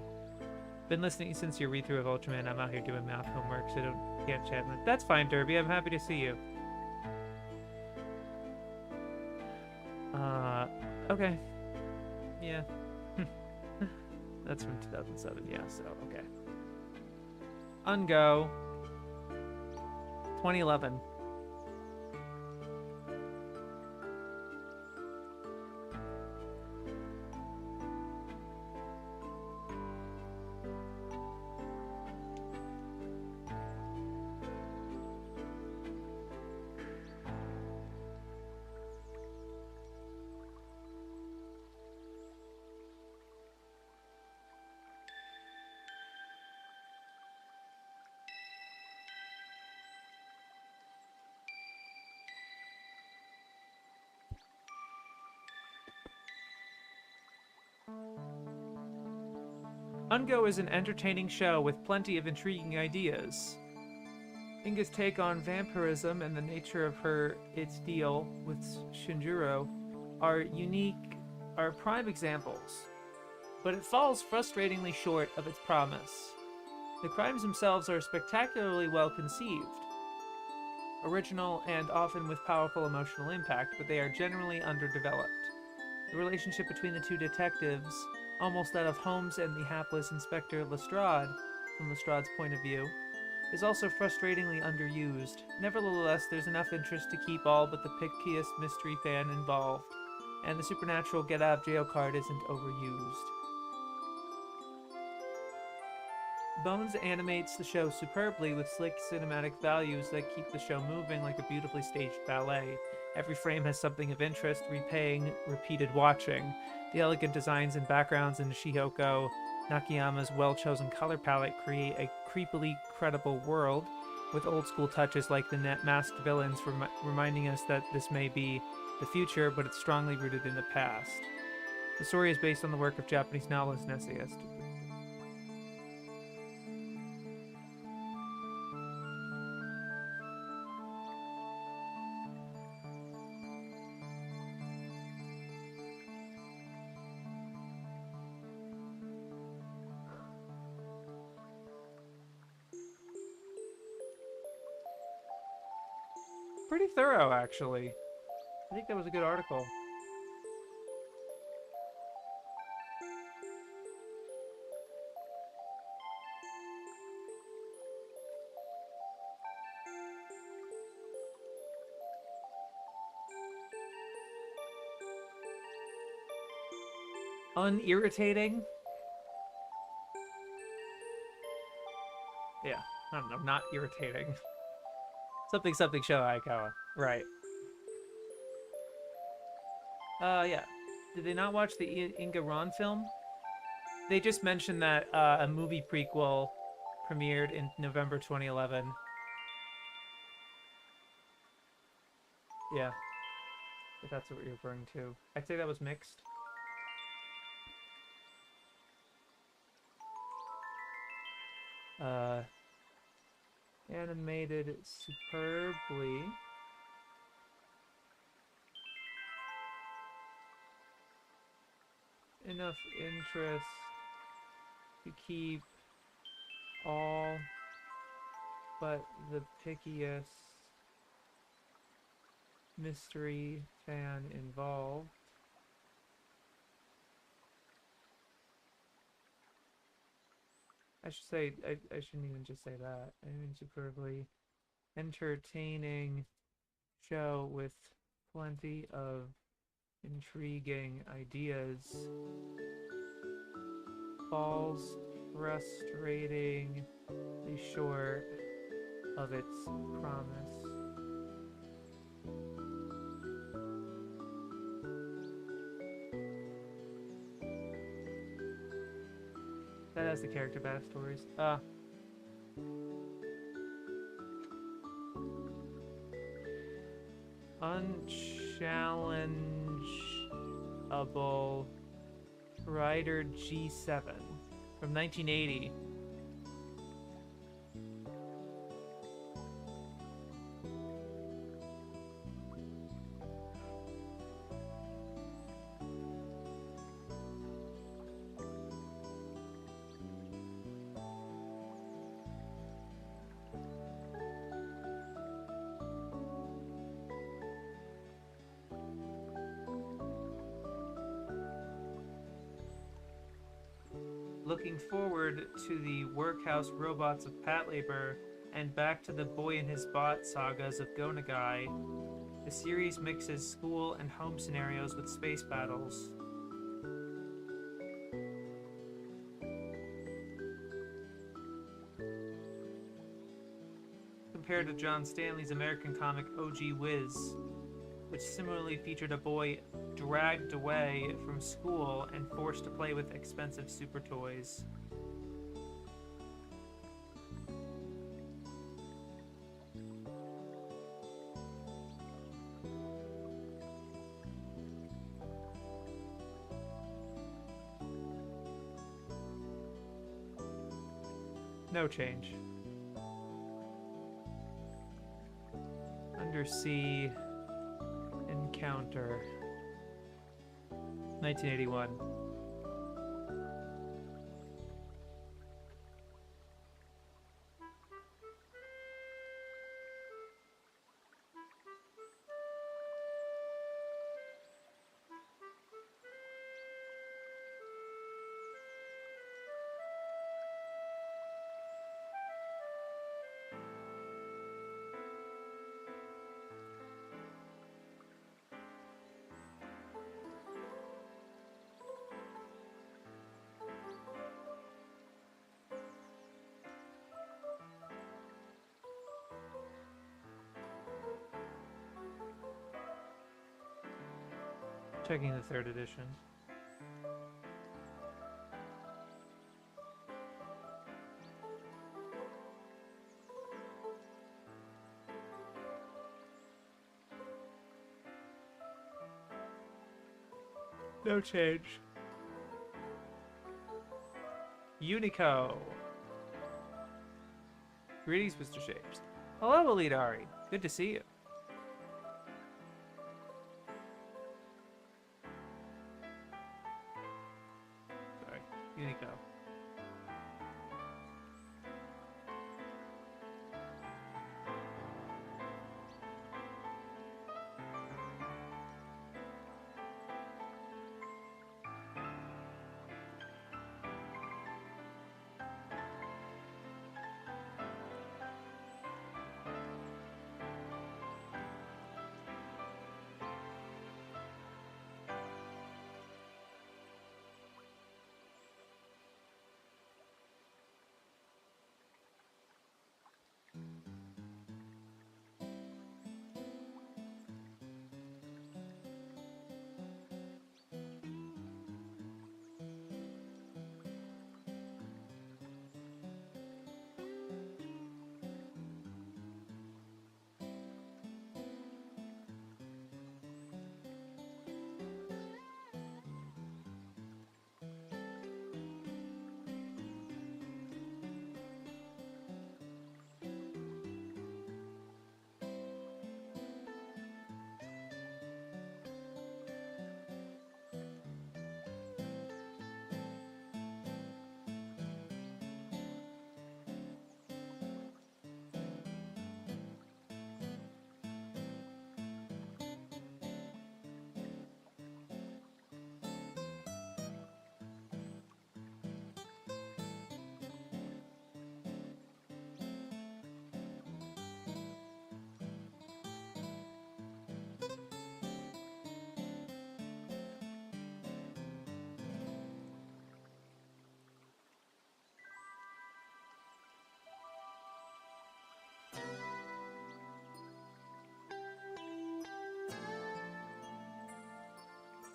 [SPEAKER 1] Been listening since your read-through of Ultraman. I'm out here doing math homework, so can't chat. That's fine, Derby. I'm happy to see you. Okay. Yeah. That's from 2007, yeah, so, okay. Ungo. 2011. Ungo is an entertaining show with plenty of intriguing ideas. Inga's take on vampirism and the nature of its deal with Shinjuro are prime examples, but it falls frustratingly short of its promise. The crimes themselves are spectacularly well conceived, original, and often with powerful emotional impact, but they are generally underdeveloped. The relationship between the two detectives, almost that of Holmes and the hapless Inspector Lestrade, from Lestrade's point of view, is also frustratingly underused. Nevertheless, there's enough interest to keep all but the pickiest mystery fan involved, and the supernatural get-out-of-jail card isn't overused. Bones animates the show superbly with slick cinematic values that keep the show moving like a beautifully staged ballet. Every frame has something of interest, repaying repeated watching. The elegant designs and backgrounds in Shihoko Nakayama's well-chosen color palette create a creepily credible world, with old-school touches like the masked villains reminding us that this may be the future, but it's strongly rooted in the past. The story is based on the work of Japanese novelist and essayist. Pretty thorough, actually. I think that was a good article. Unirritating? Yeah, I don't know, not irritating. Something show Aikawa. Right. Yeah. Did they not watch the Inga Ron film? They just mentioned that a movie prequel premiered in November 2011. Yeah. If that's what you're referring to. I'd say that was mixed. Animated superbly. Enough interest to keep all but the pickiest mystery fan involved. I should say, I shouldn't even just say that. I mean, superbly entertaining show with plenty of intriguing ideas. Falls frustratingly short of its promise. That has the character backstories. Unchallengeable Rider G7 from 1980. looking forward to the workhouse robots of Patlabor and back to the boy and his bot sagas of Go Nagai, the series mixes school and home scenarios with space battles. Compared to John Stanley's American comic O.G. Whiz, which similarly featured a boy dragged away from school and forced to play with expensive super toys. No change. Undersea Encounter. 1981. Checking the 3rd edition. No change. Unico. Greetings, Mr. Shapes. Hello, Elite Ari. Good to see you. Sorry, Unico.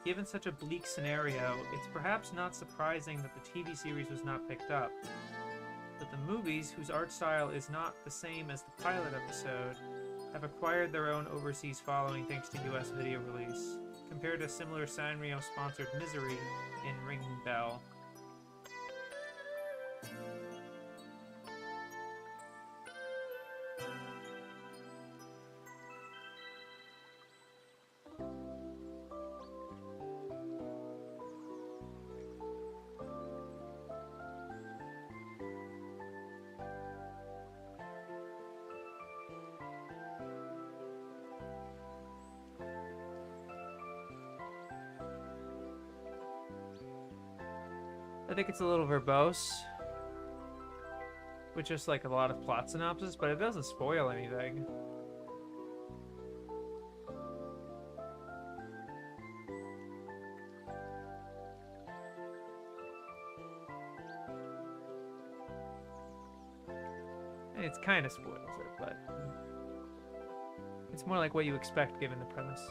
[SPEAKER 1] Given such a bleak scenario, it's perhaps not surprising that the TV series was not picked up. But the movies, whose art style is not the same as the pilot episode, have acquired their own overseas following thanks to US video release, compared to similar Sanrio-sponsored Misery in Ringing Bell. I think it's a little verbose, with just like a lot of plot synopsis, but it doesn't spoil anything. It's kind of spoils it, but it's more like what you expect given the premise.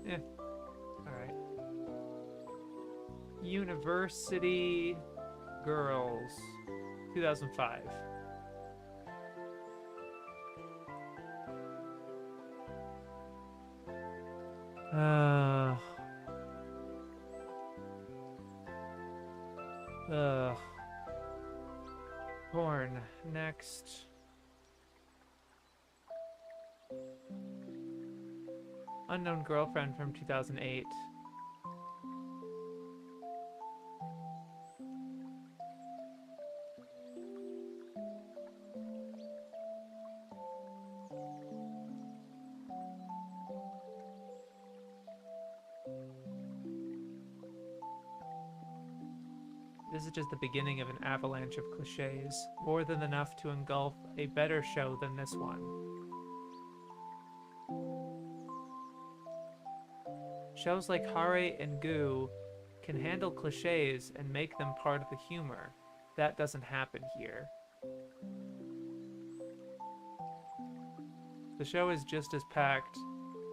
[SPEAKER 1] Yeah. Alright. University Girls, 2005. Porn. Next. Unknown Girlfriend from 2008. This is just the beginning of an avalanche of cliches, more than enough to engulf a better show than this one. Shows like Hare and Goo can handle cliches and make them part of the humor. That doesn't happen here. The show is just as packed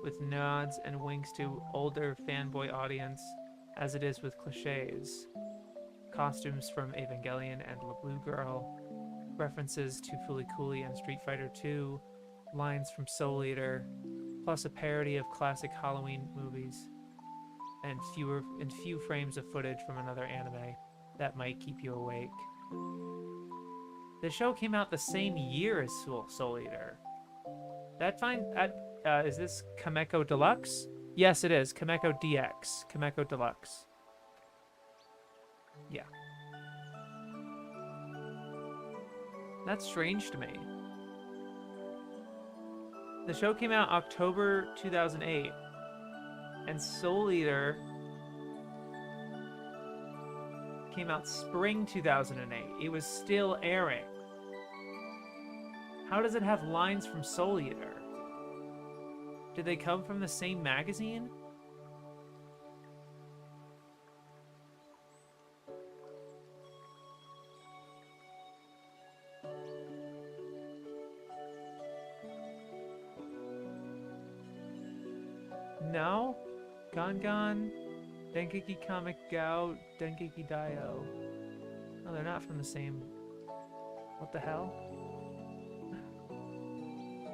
[SPEAKER 1] with nods and winks to older fanboy audience as it is with cliches. Costumes from Evangelion and La Blue Girl, references to Fooly Cooly and Street Fighter 2, lines from Soul Eater, plus a parody of classic Halloween movies, and few frames of footage from another anime that might keep you awake. The show came out the same year as Soul Eater. Is this Kameko Deluxe? Yes, it is. Kameko DX. Kameko Deluxe. Yeah. That's strange to me. The show came out October 2008, and Soul Eater came out spring 2008. It was still airing. How does it have lines from Soul Eater? Did they come from the same magazine? No? Gangan, Dengeki Comic Gao, Dengeki Dio. No, they're not from the same... What the hell?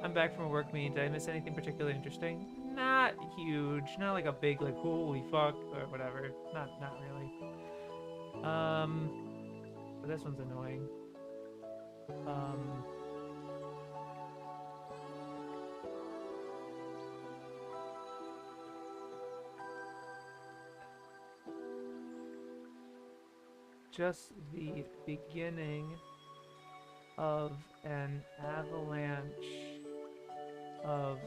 [SPEAKER 1] I'm back from a work meeting. Did I miss anything particularly interesting? Not huge. Not like a big, like, holy fuck, or whatever. Not really. But this one's annoying. Just the beginning of an avalanche of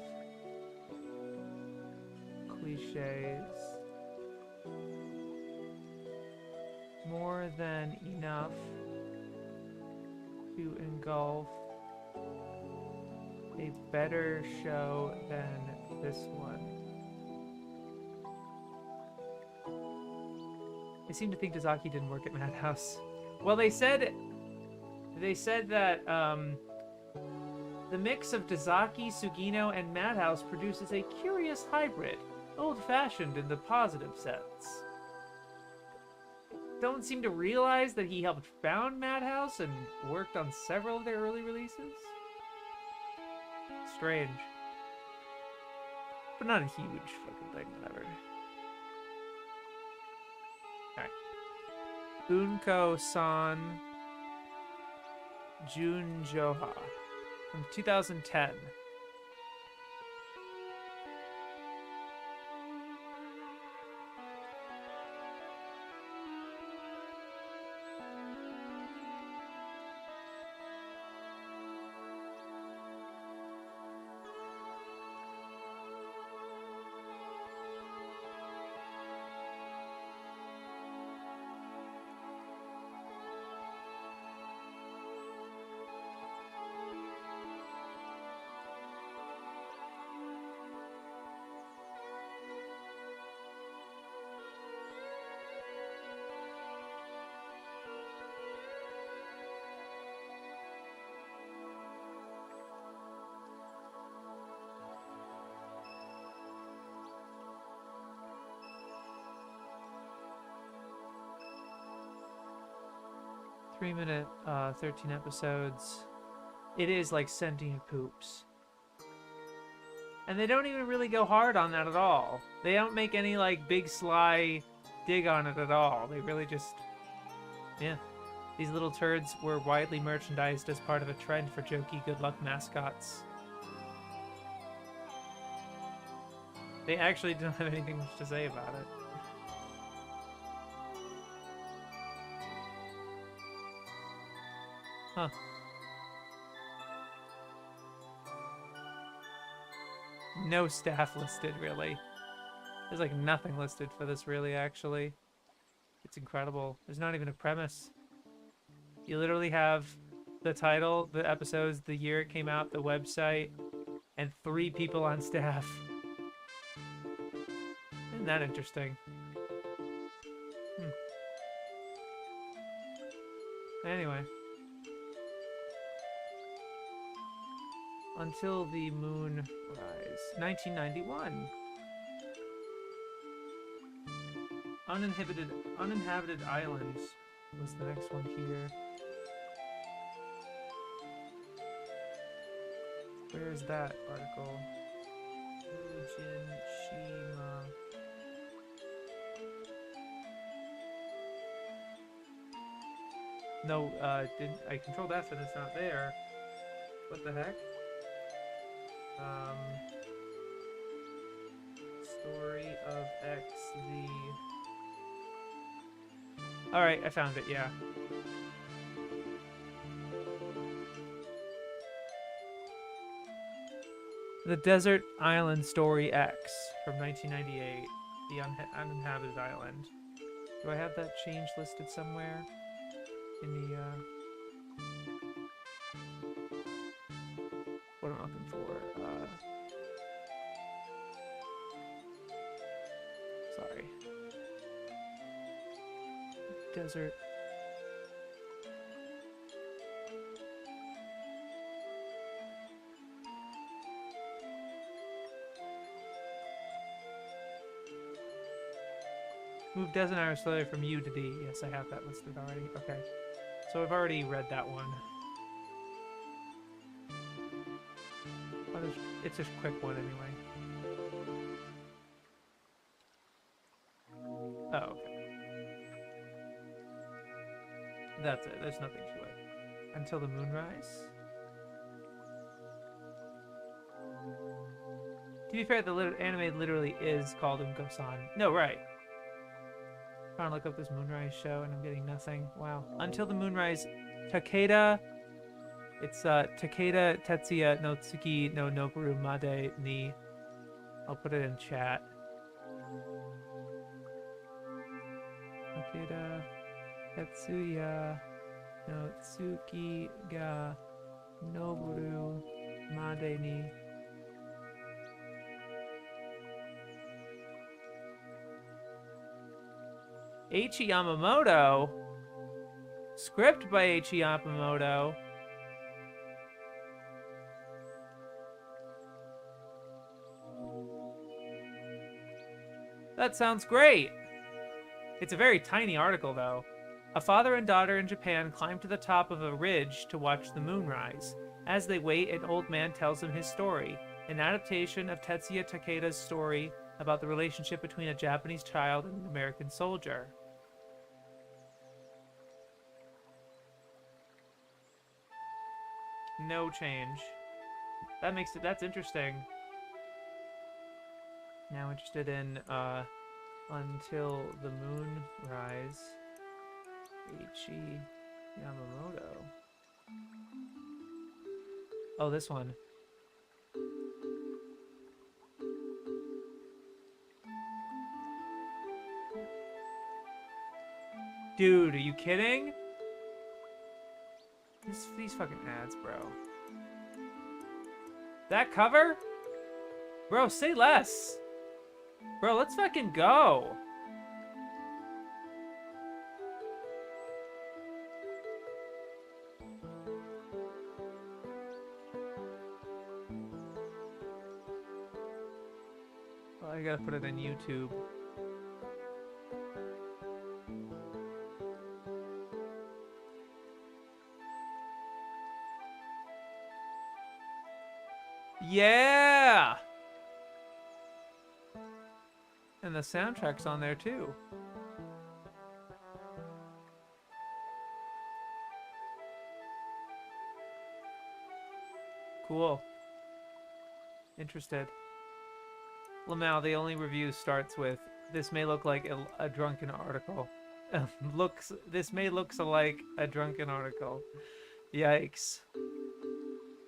[SPEAKER 1] cliches. More than enough to engulf a better show than this one. I seem to think Dazaki didn't work at Madhouse. Well, they said that the mix of Dazaki, Sugino, and Madhouse produces a curious hybrid, old-fashioned in the positive sense. Don't seem to realize that he helped found Madhouse and worked on several of their early releases. Strange. But not a huge fucking thing, whatever. Alright. Bunko-san Junjoha from 2010. 3-minute, 13 episodes. It is like sentient poops. And they don't even really go hard on that at all. They don't make any like big sly dig on it at all. They really just, yeah. These little turds were widely merchandised as part of a trend for jokey good luck mascots. They actually don't have anything much to say about it. Huh. No staff listed, really. There's like nothing listed for this, really, actually. It's incredible. There's not even a premise. You literally have the title, the episodes, the year it came out, the website, and 3 people on staff. Isn't that interesting? Anyway. Until the Moon Rise. 1991. Uninhabited Islands was the next one here. Where is that article? Ujin Shima. No, I controlled F and it's not there. What the heck? Story of X, Alright, I found it, yeah. The Desert Island Story X from 1998. The Uninhabited Island. Do I have that change listed somewhere? In the, what am I looking for? Sorry. Desert. Move Desert Island slowly from U to D. Yes, I have that listed already. Okay. So I've already read that one. It's a quick one anyway. Oh, okay. That's it. There's nothing to it. Until the Moonrise. To be fair, the anime literally is called Unko-san. No, right. Trying to look up this Moonrise show and I'm getting nothing. Wow. Until the Moonrise, Takeda. It's Takeda Tetsuya no Tsuki no Noboru Made ni. I'll put it in chat. Takeda Tetsuya no Tsuki ga Noboru Made ni. Eiichi Yamamoto. Script by Eiichi Yamamoto. That sounds great. It's a very tiny article, though. A father and daughter in Japan climb to the top of a ridge to watch the moon rise. As they wait, an old man tells them his story, an adaptation of Tetsuya Takeda's story about the relationship between a Japanese child and an American soldier. No change. That makes it, that's interesting. Now interested in, Until the Moon Rise. Eiichi Yamamoto. Oh, this one. Dude, are you kidding? These fucking ads, bro. That cover? Bro, say less. Bro, let's fucking go. Well, I gotta put it on YouTube. Yeah! And the soundtrack's on there too. Cool. Interested. Lamau, the only review starts with, "This may look like a drunken article." This may looks like a drunken article. Yikes.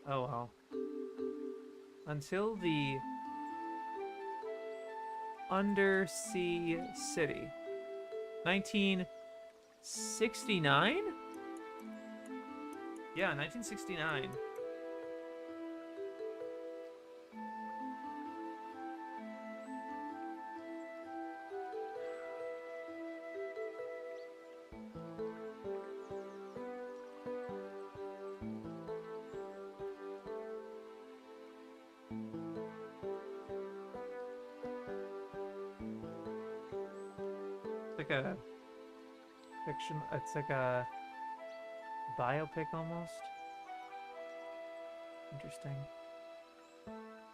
[SPEAKER 1] Oh well. Until the Undersea City. 1969? Yeah, 1969. It's like a fiction. It's like a biopic almost. Interesting.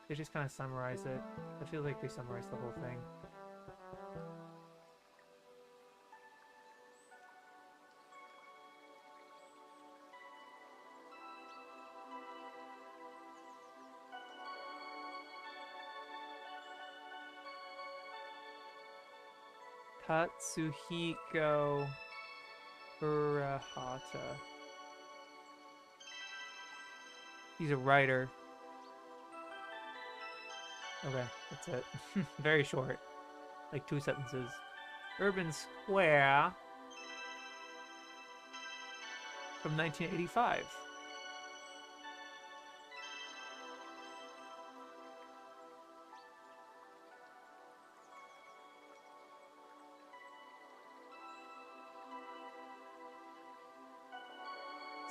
[SPEAKER 1] They just kind of summarize it. I feel like they summarize the whole thing. Katsuhiko Urahata. He's a writer. Okay, that's it. Very short. Like 2 sentences. Urban Square from 1985.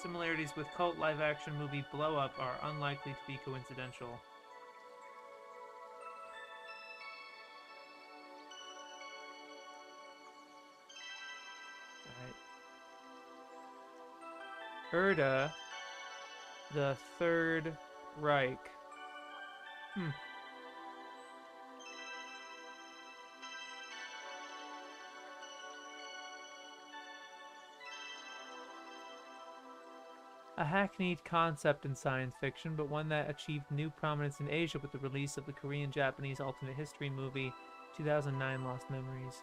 [SPEAKER 1] Similarities with cult live-action movie Blow Up are unlikely to be coincidental. Right. Erda, the Third Reich. A hackneyed concept in science fiction, but one that achieved new prominence in Asia with the release of the Korean-Japanese alternate history movie 2009 Lost Memories.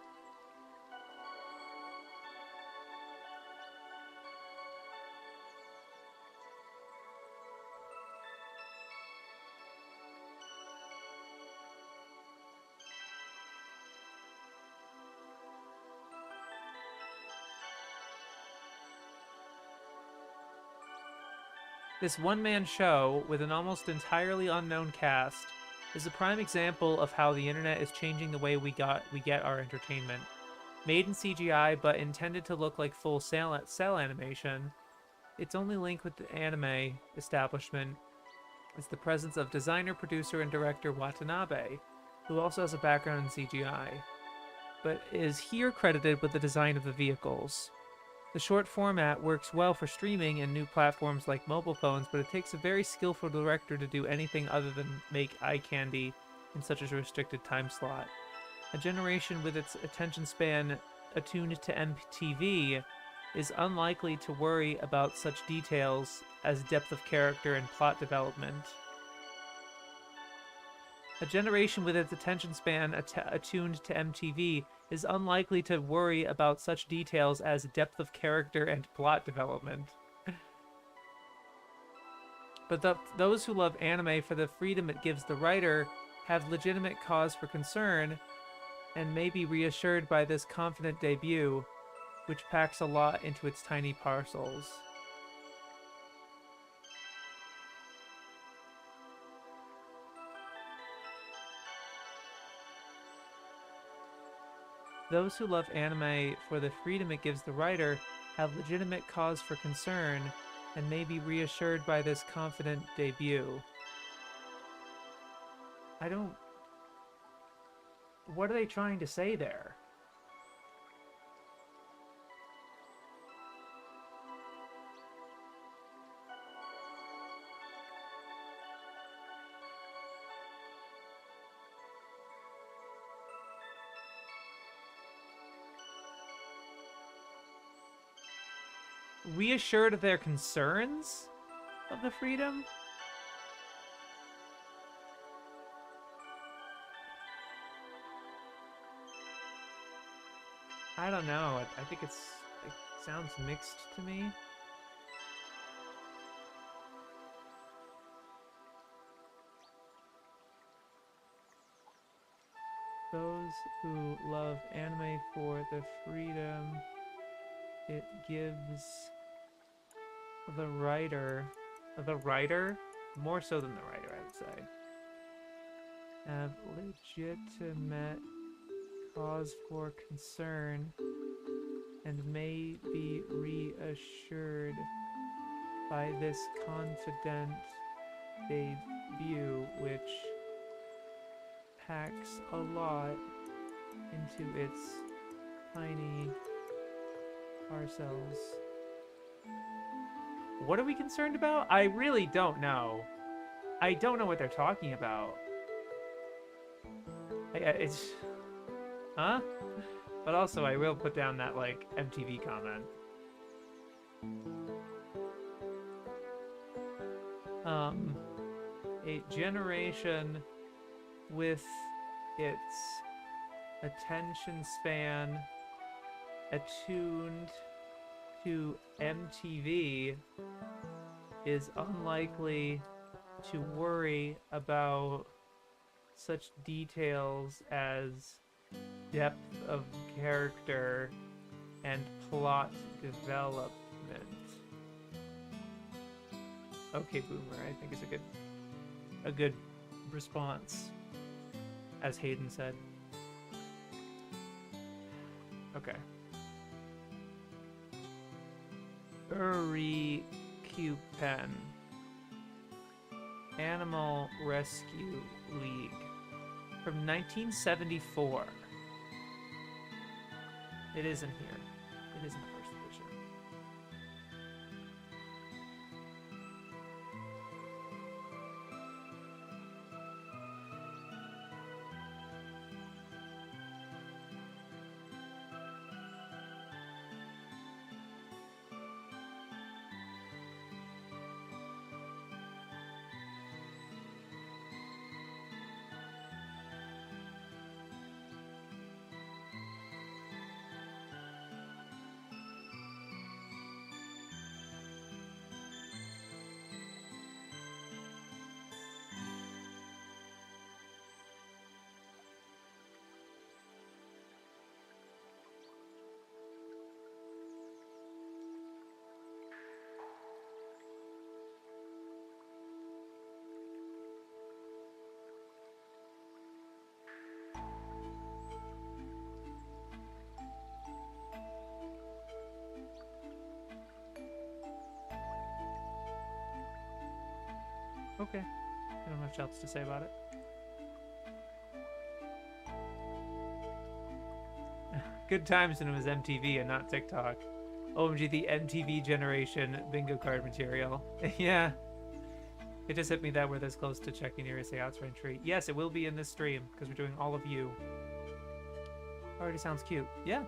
[SPEAKER 1] This one-man show, with an almost entirely unknown cast, is a prime example of how the internet is changing the way we get our entertainment. Made in CGI, but intended to look like full cell animation, its only link with the anime establishment is the presence of designer, producer, and director Watanabe, who also has a background in CGI, but is here credited with the design of the vehicles. The short format works well for streaming and new platforms like mobile phones, but it takes a very skillful director to do anything other than make eye candy in such a restricted time slot. A generation with its attention span attuned to MTV is unlikely to worry about such details as depth of character and plot development. A generation with its attention span attuned to MTV is unlikely to worry about such details as depth of character and plot development. But those who love anime for the freedom it gives the writer have legitimate cause for concern and may be reassured by this confident debut, which packs a lot into its tiny parcels. Those who love anime for the freedom it gives the writer have legitimate cause for concern and may be reassured by this confident debut. I don't... What are they trying to say there? reassured of their concerns of the freedom. I don't know. I think it sounds mixed to me. Those who love anime for the freedom it gives the writer, more so than the writer, I would say, have legitimate cause for concern and may be reassured by this confident debut, which packs a lot into its tiny parcels. What are we concerned about? I really don't know. I don't know what they're talking about. It's... Huh? But also, I will put down that, like, MTV comment. A generation with its attention span attuned to MTV is unlikely to worry about such details as depth of character and plot development. Okay, Boomer, I think is a good response, as Hayden said. Okay. Uri Pen. Animal Rescue League. From 1974. It isn't here. It isn't the first edition. Okay. I don't have much else to say about it. Good times when it was MTV and not TikTok. OMG, the MTV generation bingo card material. Yeah. It just hit me that we're this close to checking your Sayatsu entry. Yes, it will be in this stream, because we're doing all of you. Already sounds cute. Yeah.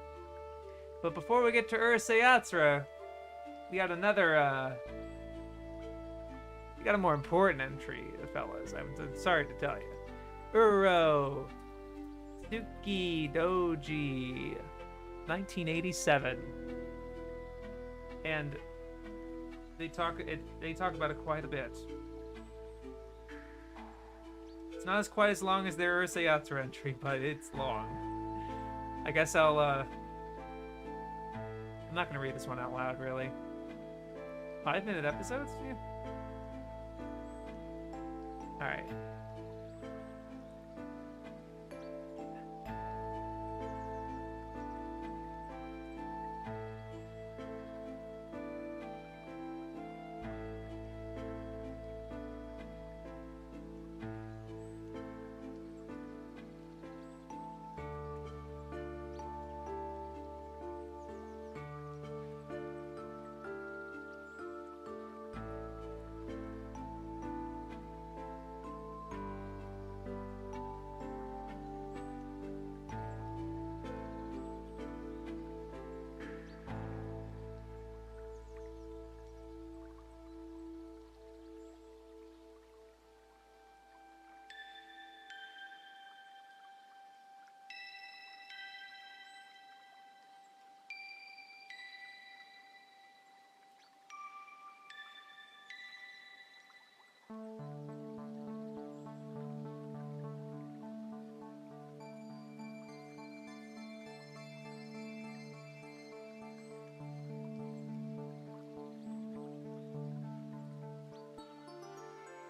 [SPEAKER 1] But before we get to Sayatsu, we got another, we got a more important entry, fellas. I'm sorry to tell you. Uro Tsuki Doji, 1987. And they talk about it quite a bit. It's not as quite as long as their Sayatsu entry, but it's long. I guess I'm not gonna read this one out loud, really. 5-minute episodes? Yeah. Alright.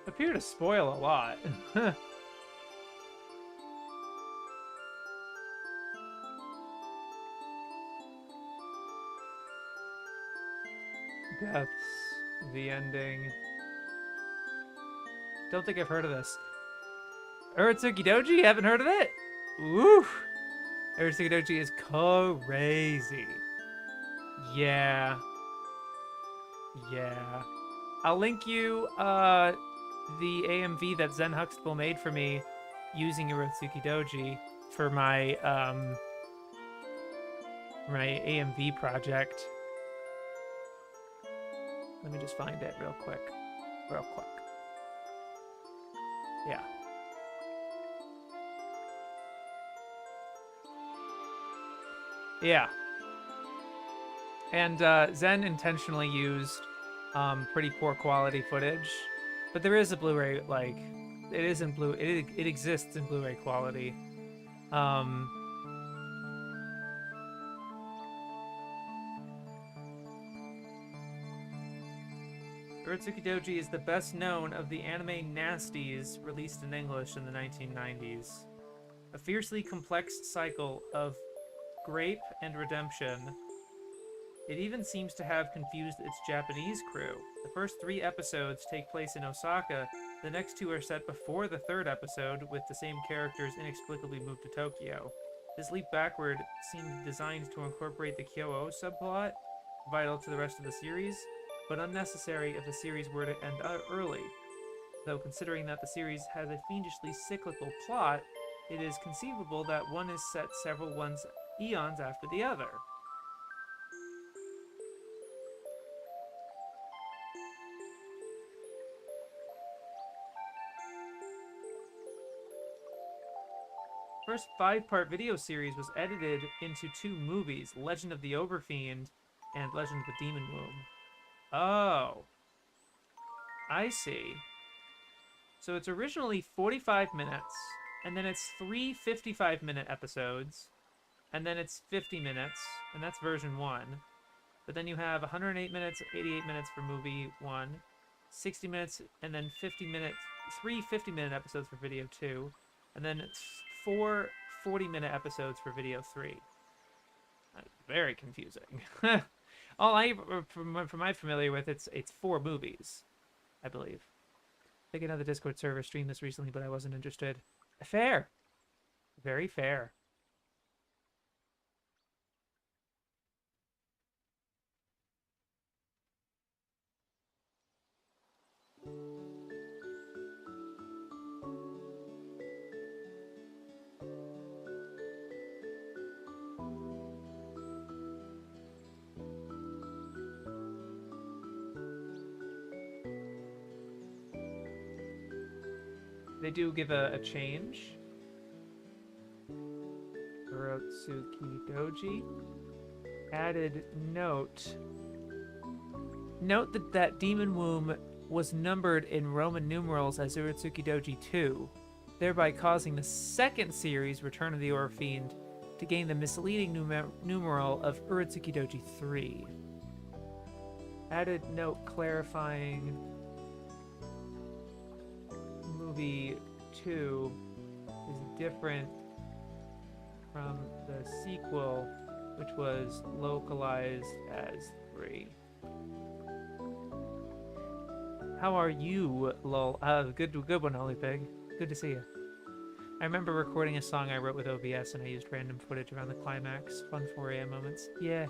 [SPEAKER 1] Appear to spoil a lot. Deaths. The ending. Don't think I've heard of this. Uratsuki Doji? Haven't heard of it? Woo! Uratsuki Doji is crazy. Yeah. Yeah. I'll link you the AMV that Zen Huxtable made for me using Uratsuki Doji for my AMV project. Let me just find it real quick. Yeah. Yeah. And Zen intentionally used pretty poor quality footage, but there is a Blu-ray, like, it is in it exists in Blu-ray quality. Uratsuki Doji is the best known of the anime nasties released in English in the 1990s. A fiercely complex cycle of grape and redemption. It even seems to have confused its Japanese crew. The first 3 episodes take place in Osaka. The next 2 are set before the 3rd episode, with the same characters inexplicably moved to Tokyo. This leap backward seemed designed to incorporate the Kyo-O subplot, vital to the rest of the series, but unnecessary if the series were to end early. Though considering that the series has a fiendishly cyclical plot, it is conceivable that one is set several eons after the other. First 5-part video series was edited into 2 movies, Legend of the Overfiend and Legend of the Demon Womb. Oh. I see. So it's originally 45 minutes, and then it's 3 55-minute episodes, and then it's 50 minutes, and that's version 1. But then you have 108 minutes, 88 minutes for movie 1, 60 minutes, and then 50 minutes, 3 50-minute episodes for video 2, and then it's 4 40-minute episodes for video 3. That's very confusing. From my familiar with, it's 4 movies, I believe. I think another Discord server streamed this recently, but I wasn't interested. Fair. Very fair. They do give a change. Urotsuki Doji. Added note. Note that Demon Womb was numbered in Roman numerals as Urotsuki Doji 2, thereby causing the 2nd series, Return of the Overfiend, to gain the misleading numeral of Urotsuki Doji 3. Added note clarifying movie 2 is different from the sequel, which was localized as 3. How are you, lol? Good one, Holy Pig. Good to see you. I remember recording a song I wrote with OBS, and I used random footage around the climax. Fun 4 AM moments. Yeah.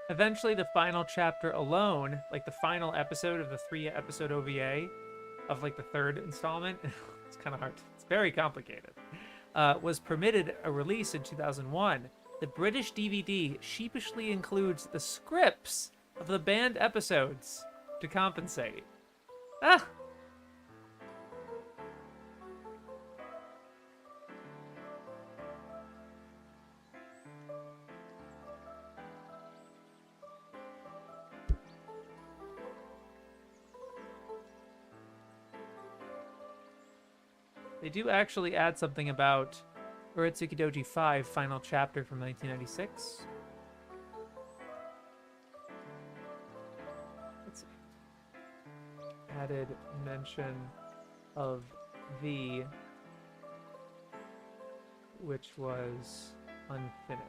[SPEAKER 1] Eventually, the final chapter alone, like the final episode of the 3-episode OVA of like the 3rd installment, it's kind of hard. It's very complicated. Was permitted a release in 2001. The British DVD sheepishly includes the scripts of the banned episodes to compensate. Ah! They do actually add something about Uratsuki Doji 5 final chapter from 1996. Let's see. Added mention of V, which was unfinished.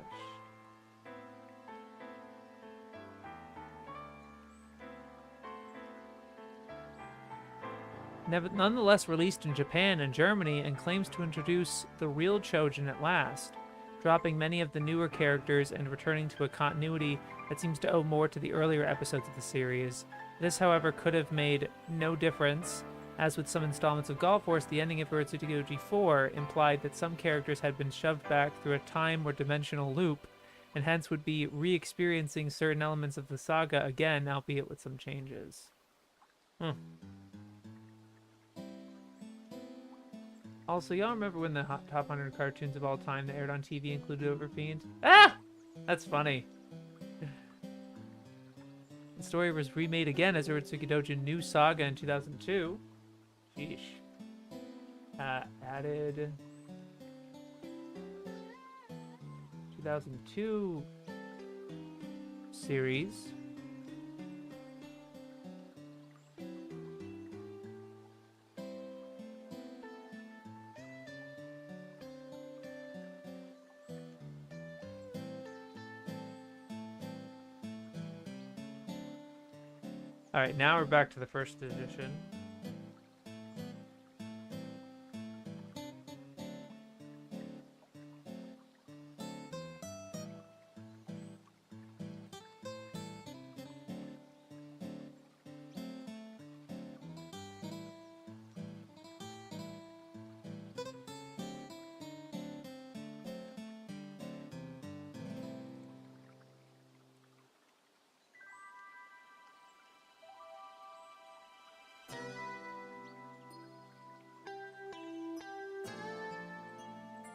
[SPEAKER 1] Nonetheless released in Japan and Germany, and claims to introduce the real Chojin at last, dropping many of the newer characters and returning to a continuity that seems to owe more to the earlier episodes of the series. This, however, could have made no difference, as with some installments of Golf Force, the ending of Uratsuki Doji 4 implied that some characters had been shoved back through a time or dimensional loop, and hence would be re-experiencing certain elements of the saga again, albeit with some changes. Also, y'all remember when the top 100 cartoons of all time that aired on TV included Overfiend? Ah! That's funny. The story was remade again as Uratsuki Doji New Saga in 2002. Sheesh. Added 2002 series. All right, now we're back to the first edition.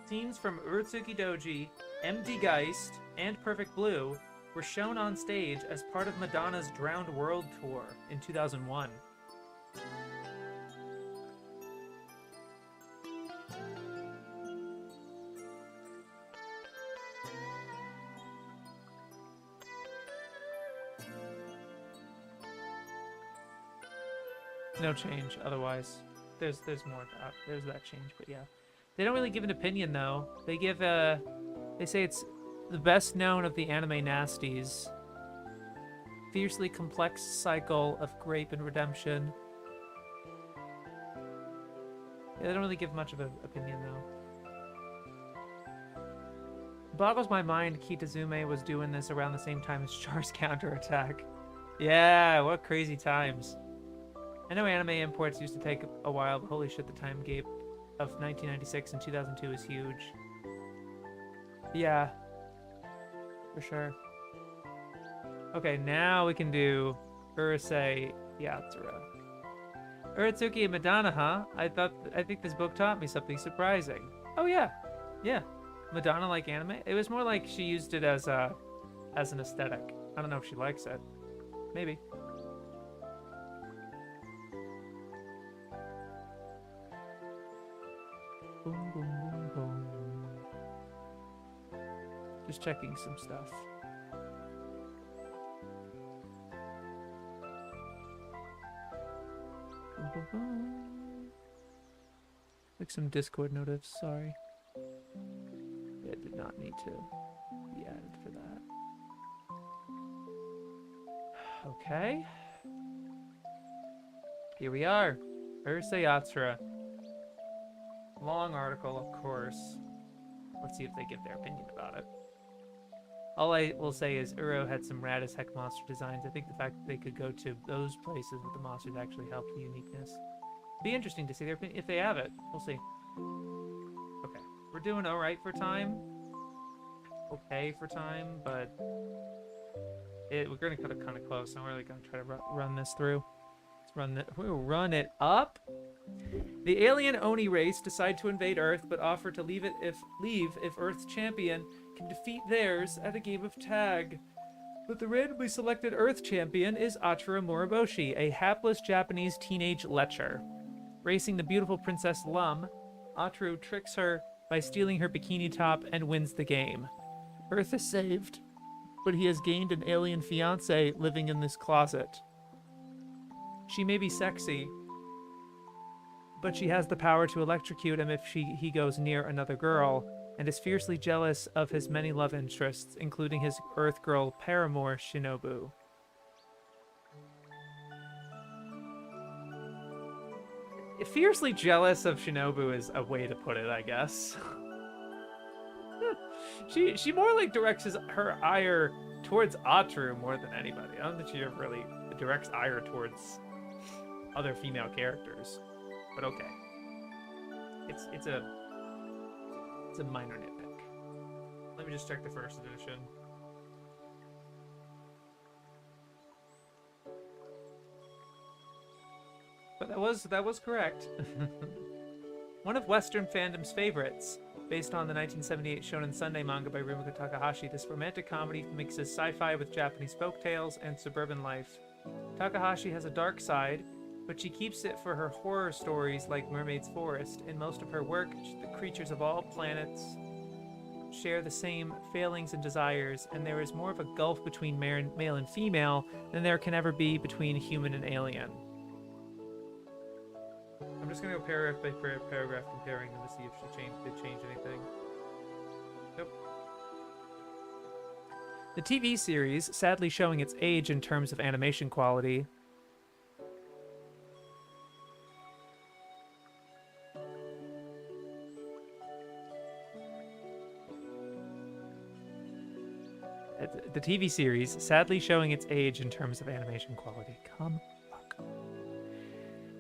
[SPEAKER 1] Scenes from Uratsuki Doji, MD Geist, and Perfect Blue were shown on stage as part of Madonna's Drowned World Tour in 2001. No change otherwise. There's more that. There's that change, but yeah. They don't really give an opinion, though. They give they say it's the best known of the anime nasties. Fiercely complex cycle of grape and redemption. Yeah, they don't really give much of an opinion, though. Boggles my mind Kitazume was doing this around the same time as Char's counterattack. Yeah, what crazy times. I know anime imports used to take a while, but holy shit, the time gap of 1996 and 2002 is huge. Yeah, for sure. Okay, now we can do Urusei Yatsura. Uratsuki and Madonna, huh? I think this book taught me something surprising. Oh yeah, yeah. Madonna like anime? It was more like she used it as an aesthetic. I don't know if she likes it. Maybe. Boom, boom, boom, boom. Just checking some stuff. Boom, boom, boom. Like some Discord notifs, sorry. It did not need to be added for that. Okay. Here we are. Urusei Yatsura. Long article, of course. Let's see if they give their opinion about it. All I will say is Uro had some rad as heck monster designs. I think the fact that they could go to those places with the monsters actually helped the uniqueness. Be interesting to see if they have it. We'll see. Okay, we're doing all right for time. Okay for time, but we're gonna cut it kind of close. I'm really gonna try to run this through. We'll run it up. The alien Oni race decide to invade Earth, but offer to leave if Earth's champion can defeat theirs at a game of tag. But the randomly selected Earth champion is Achiro Moriboshi, a hapless Japanese teenage lecher. Racing the beautiful Princess Lum, Achiro tricks her by stealing her bikini top and wins the game. Earth is saved, but he has gained an alien fiancé living in this closet. She may be sexy, but she has the power to electrocute him if he goes near another girl, and is fiercely jealous of his many love interests, including his Earth girl paramour, Shinobu. Fiercely jealous of Shinobu is a way to put it, I guess. She more like directs her ire towards Atru more than anybody. I don't think she ever really directs ire towards other female characters. But okay. It's a minor nitpick. Let me just check the first edition. But that was correct. One of Western fandom's favorites, based on the 1978 Shonen Sunday manga by Rumiko Takahashi, this romantic comedy mixes sci-fi with Japanese folktales and suburban life. Takahashi has a dark side, but she keeps it for her horror stories like Mermaid's Forest. In most of her work, the creatures of all planets share the same failings and desires, and there is more of a gulf between male and female than there can ever be between human and alien. I'm just going to go paragraph by paragraph comparing them to see if they changed anything. Nope. The TV series, sadly showing its age in terms of animation quality,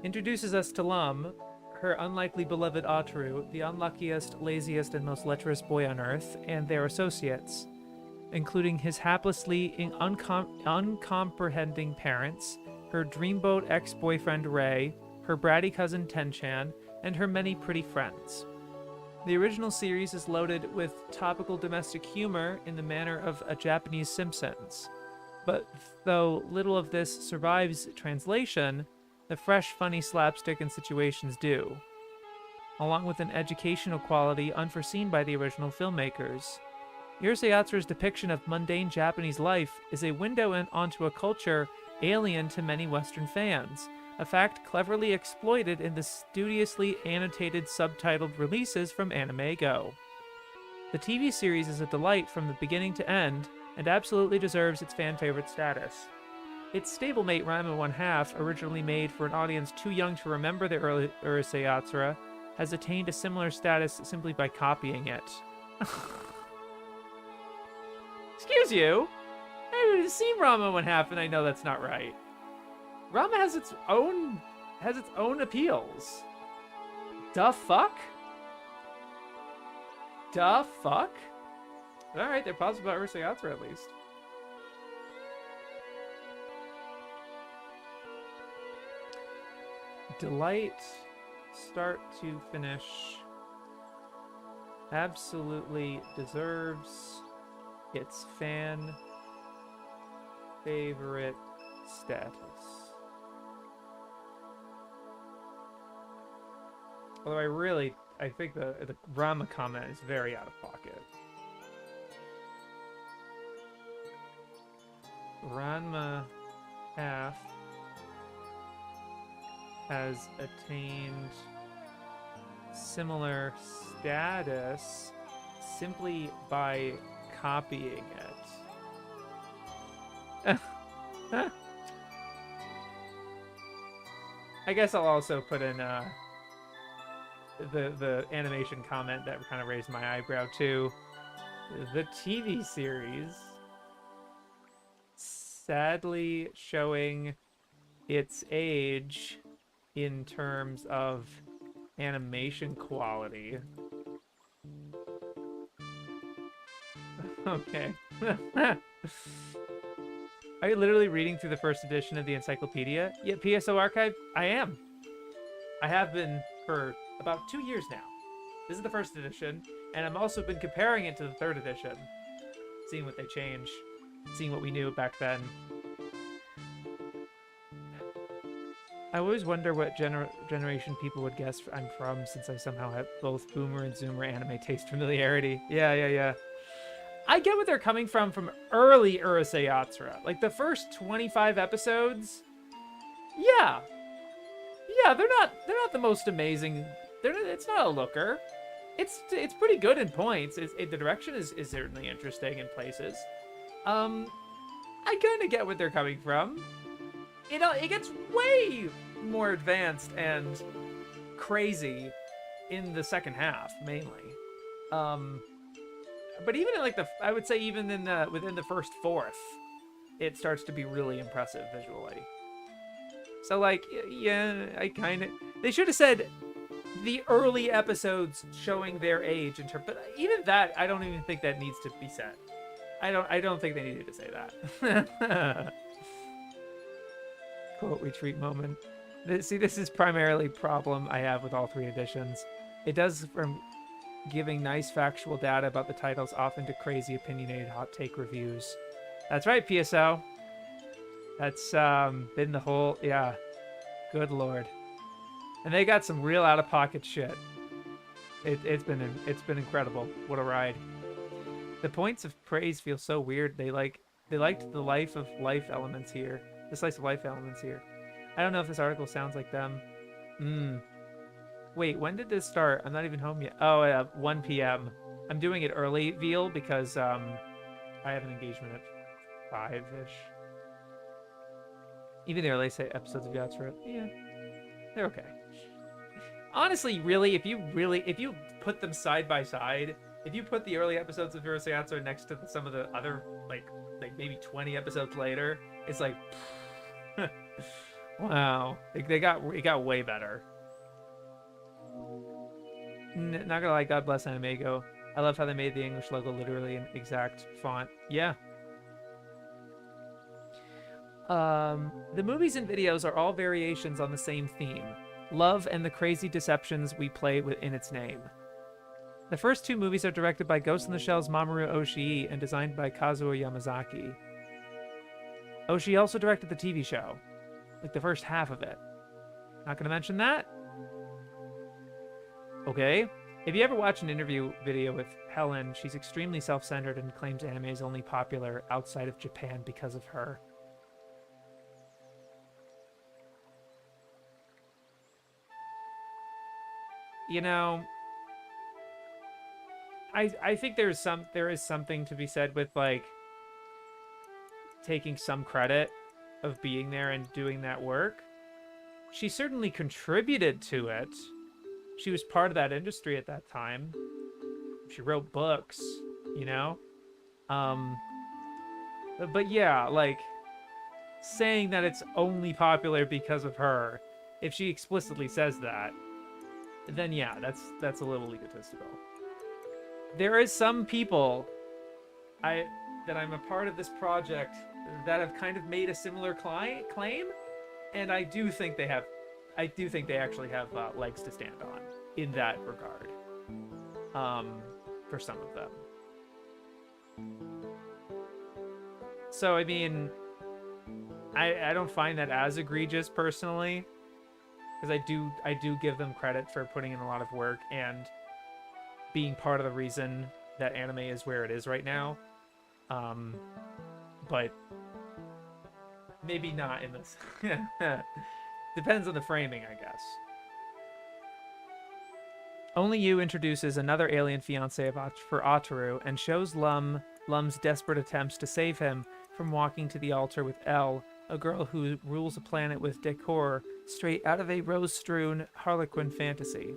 [SPEAKER 1] introduces us to Lum, her unlikely beloved Atru, the unluckiest, laziest, and most lecherous boy on Earth, and their associates, including his haplessly uncomprehending parents, her dreamboat ex-boyfriend Ray, her bratty cousin Tenchan, and her many pretty friends. The original series is loaded with topical domestic humor in the manner of a Japanese Simpsons. But though little of this survives translation, the fresh, funny slapstick and situations do, along with an educational quality unforeseen by the original filmmakers. Urusei Yatsura's depiction of mundane Japanese life is a window onto a culture alien to many Western fans, a fact cleverly exploited in the studiously annotated subtitled releases from Anime Go. The TV series is a delight from the beginning to end, and absolutely deserves its fan-favorite status. Its stablemate Ranma 1/2, originally made for an audience too young to remember the early Urusei Yatsura, has attained a similar status simply by copying it. Excuse you? I've seen Ranma 1/2 and I know that's not right. Ranma has its own appeals. Da fuck? Da fuck? Alright, they're positive about Urusei Yatsura at least. Delight, start to finish, absolutely deserves its fan favorite status. Although I think the Ranma comment is very out of pocket. Ranma half has attained similar status simply by copying it. I guess I'll also put in the animation comment that kind of raised my eyebrow too. The TV series sadly showing its age in terms of animation quality. Okay. Are you literally reading through the first edition of the Encyclopedia? Yeah, PSO Archive? I am. I have been for about 2 years now. This is the first edition, and I've also been comparing it to the third edition, seeing what they change, seeing what we knew back then. I always wonder what generation people would guess I'm from, since I somehow have both boomer and zoomer anime taste familiarity. Yeah. I get what they're coming from early Urusei Yatsura. Like the first 25 episodes. Yeah. Yeah, they're not the most amazing. It's not a looker. It's pretty good in points. The direction is certainly interesting in places. I kind of get what they're coming from. It gets way more advanced and crazy in the second half, mainly. But even in like I would say even in within the first fourth, it starts to be really impressive visually. So like, yeah, they should have said the early episodes showing their age in terms, but even that, I don't even think that needs to be said. I don't think they needed to say that. Quote retreat moment. See, this is primarily problem I have with all 3 editions. It does from giving nice factual data about the titles often to crazy opinionated hot take reviews. That's right, PSO. That's been the whole, yeah. Good lord. And they got some real out-of-pocket shit. It's been incredible. What a ride. The points of praise feel so weird. They liked the life elements here. The slice of life elements here. I don't know if this article sounds like them. Wait, when did this start? I'm not even home yet. Oh, 1 p.m. I'm doing it early, Veal, because I have an engagement at 5-ish. Even the early episodes of Yatsura, yeah, they're okay. Honestly, really, if you put them side by side, if you put the early episodes of Urusei Yatsura next to some of the other, like maybe 20 episodes later, it's like, wow, it got way better. Not gonna lie, God bless Animego. I love how they made the English logo literally an exact font. Yeah. The movies and videos are all variations on the same theme. Love and the crazy deceptions we play within its name. The first 2 movies are directed by Ghost in the Shell's Mamoru Oshii and designed by Kazuo Yamazaki. Oshii also directed the TV show. Like the first half of it. Not gonna mention that? Okay. If you ever watch an interview video with Helen, she's extremely self-centered and claims anime is only popular outside of Japan because of her. You know, I think there is something to be said with like taking some credit of being there and doing that work. She certainly contributed to it. She was part of that industry at that time. She wrote books, you know? But yeah, like saying that it's only popular because of her, if she explicitly says that, then yeah, that's a little egotistical. There is some people that I'm a part of this project that have kind of made a similar claim, and I do think they actually have legs to stand on in that regard. For some of them. So I mean, I don't find that as egregious personally, because I do give them credit for putting in a lot of work and being part of the reason that anime is where it is right now. But maybe not in this. Depends on the framing, I guess. Only You introduces another alien fiancé for Ataru and shows Lum's desperate attempts to save him from walking to the altar with Elle, a girl who rules a planet with decor straight out of a rose-strewn Harlequin fantasy.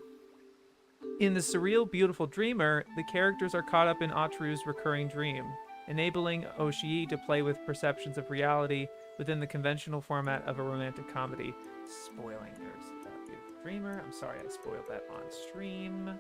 [SPEAKER 1] In The Surreal Beautiful Dreamer, the characters are caught up in Ataru's recurring dream. enabling Oshii to play with perceptions of reality within the conventional format of a romantic comedy. Spoiling there's Beautiful Dreamer. I'm sorry I spoiled that on stream.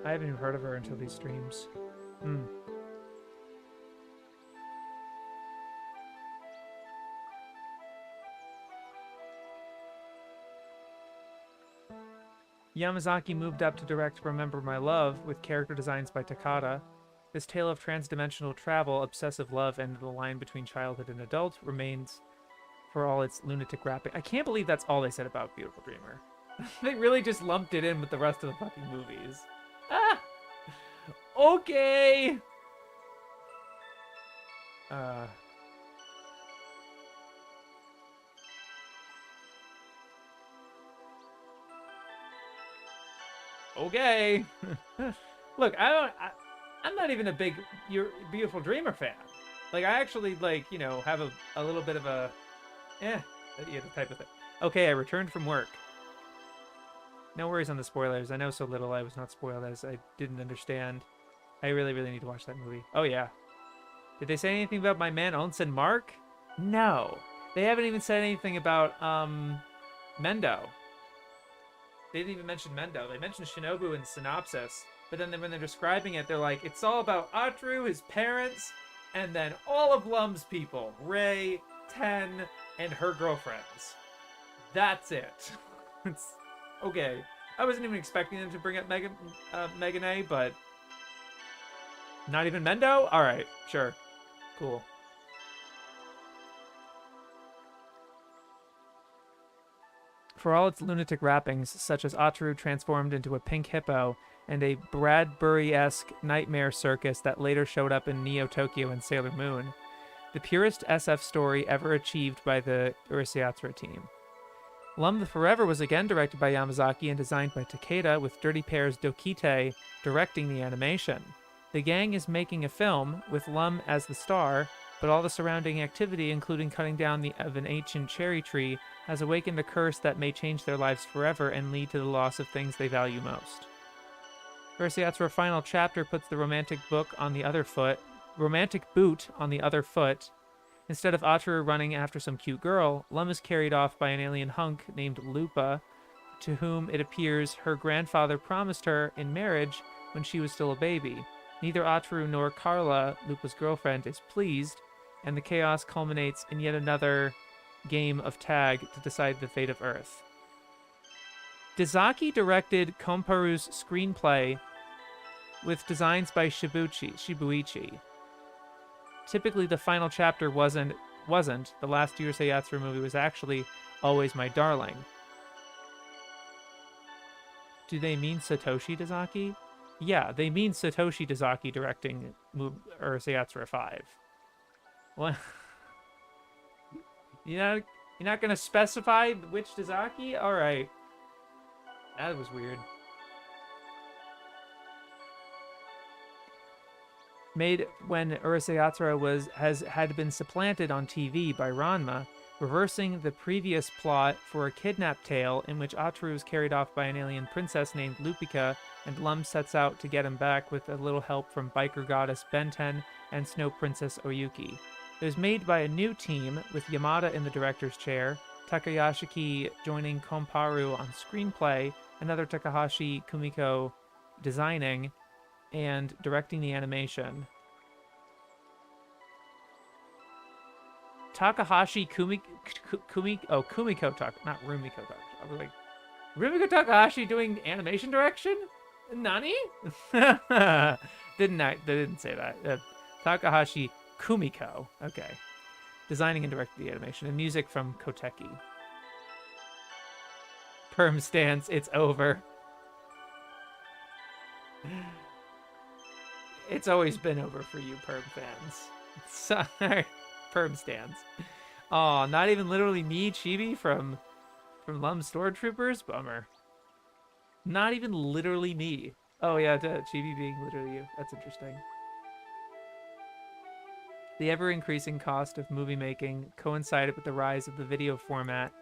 [SPEAKER 1] I haven't even heard of her until these streams. Yamazaki moved up to direct Remember My Love with character designs by Takada. This tale of transdimensional travel, obsessive love, and the line between childhood and adult remains for all its lunatic rapping. I can't believe that's all they said about Beautiful Dreamer. They really just lumped it in with the rest of the fucking movies. Ah! Okay! Okay. Look, I'm not even a big Beautiful Dreamer fan. Like, I actually, like, you know, have a little bit of a, the type of thing. Okay, I returned from work. No worries on the spoilers. I know so little I was not spoiled as I didn't understand. I really, really need to watch that movie. Oh, yeah. Did they say anything about my man Onsen Mark? No. They haven't even said anything about, Mendo. They didn't even mention Mendo. They mentioned Shinobu in synopsis, but then when they're describing it, they're like, it's all about Atru, his parents, and then all of Lum's people. Rei, Ten, and her girlfriends. That's it. It's okay. I wasn't even expecting them to bring up Megane, but not even Mendo? Alright, sure. Cool. For all its lunatic wrappings, such as Ataru transformed into a pink hippo and a Bradbury-esque nightmare circus that later showed up in Neo Tokyo and Sailor Moon, the purest SF story ever achieved by the Urusei team. Lum the Forever was again directed by Yamazaki and designed by Takeda, with Dirty Pair's Dokite directing the animation. The gang is making a film, with Lum as the star, but all the surrounding activity, including cutting down of an ancient cherry tree, has awakened a curse that may change their lives forever and lead to the loss of things they value most. Urusei final chapter puts the romantic boot on the other foot. Instead of Ataru running after some cute girl, Lum is carried off by an alien hunk named Lupa, to whom it appears her grandfather promised her in marriage when she was still a baby. Neither Ataru nor Carla, Lupa's girlfriend, is pleased, and the chaos culminates in yet another game of tag to decide the fate of Earth. Dezaki directed Komparu's screenplay with designs by Shibuichi. Typically, the final chapter wasn't. The last Urusei Yatsura movie was actually Always My Darling. Do they mean Satoshi Dezaki? Yeah, they mean Satoshi Dezaki directing Urusei Yatsura 5. What? You're not gonna specify which Dezaki? All right. That was weird. Made when Urusei Yatsura had been supplanted on TV by Ranma, reversing the previous plot for a kidnap tale in which Ataru is carried off by an alien princess named Lupika, and Lum sets out to get him back with a little help from biker goddess Benten and snow princess Oyuki. It was made by a new team, with Yamada in the director's chair, Takayashiki joining Komparu on screenplay, another Takahashi Kumiko designing and directing the animation. Takahashi Kumiko not Rumiko Takahashi. I was like, Rumiko Takahashi doing animation direction? Nani? They didn't say that. Takahashi Kumiko. Okay. Designing and directing the animation, and music from Koteki. Perm stance, it's over. It's always been over for you, Perm fans. Sorry, Perm stands. Aw, not even literally me, Chibi, from Lum Stormtroopers? Bummer. Not even literally me. Oh yeah, Chibi being literally you. That's interesting. The ever-increasing cost of movie making coincided with the rise of the video format.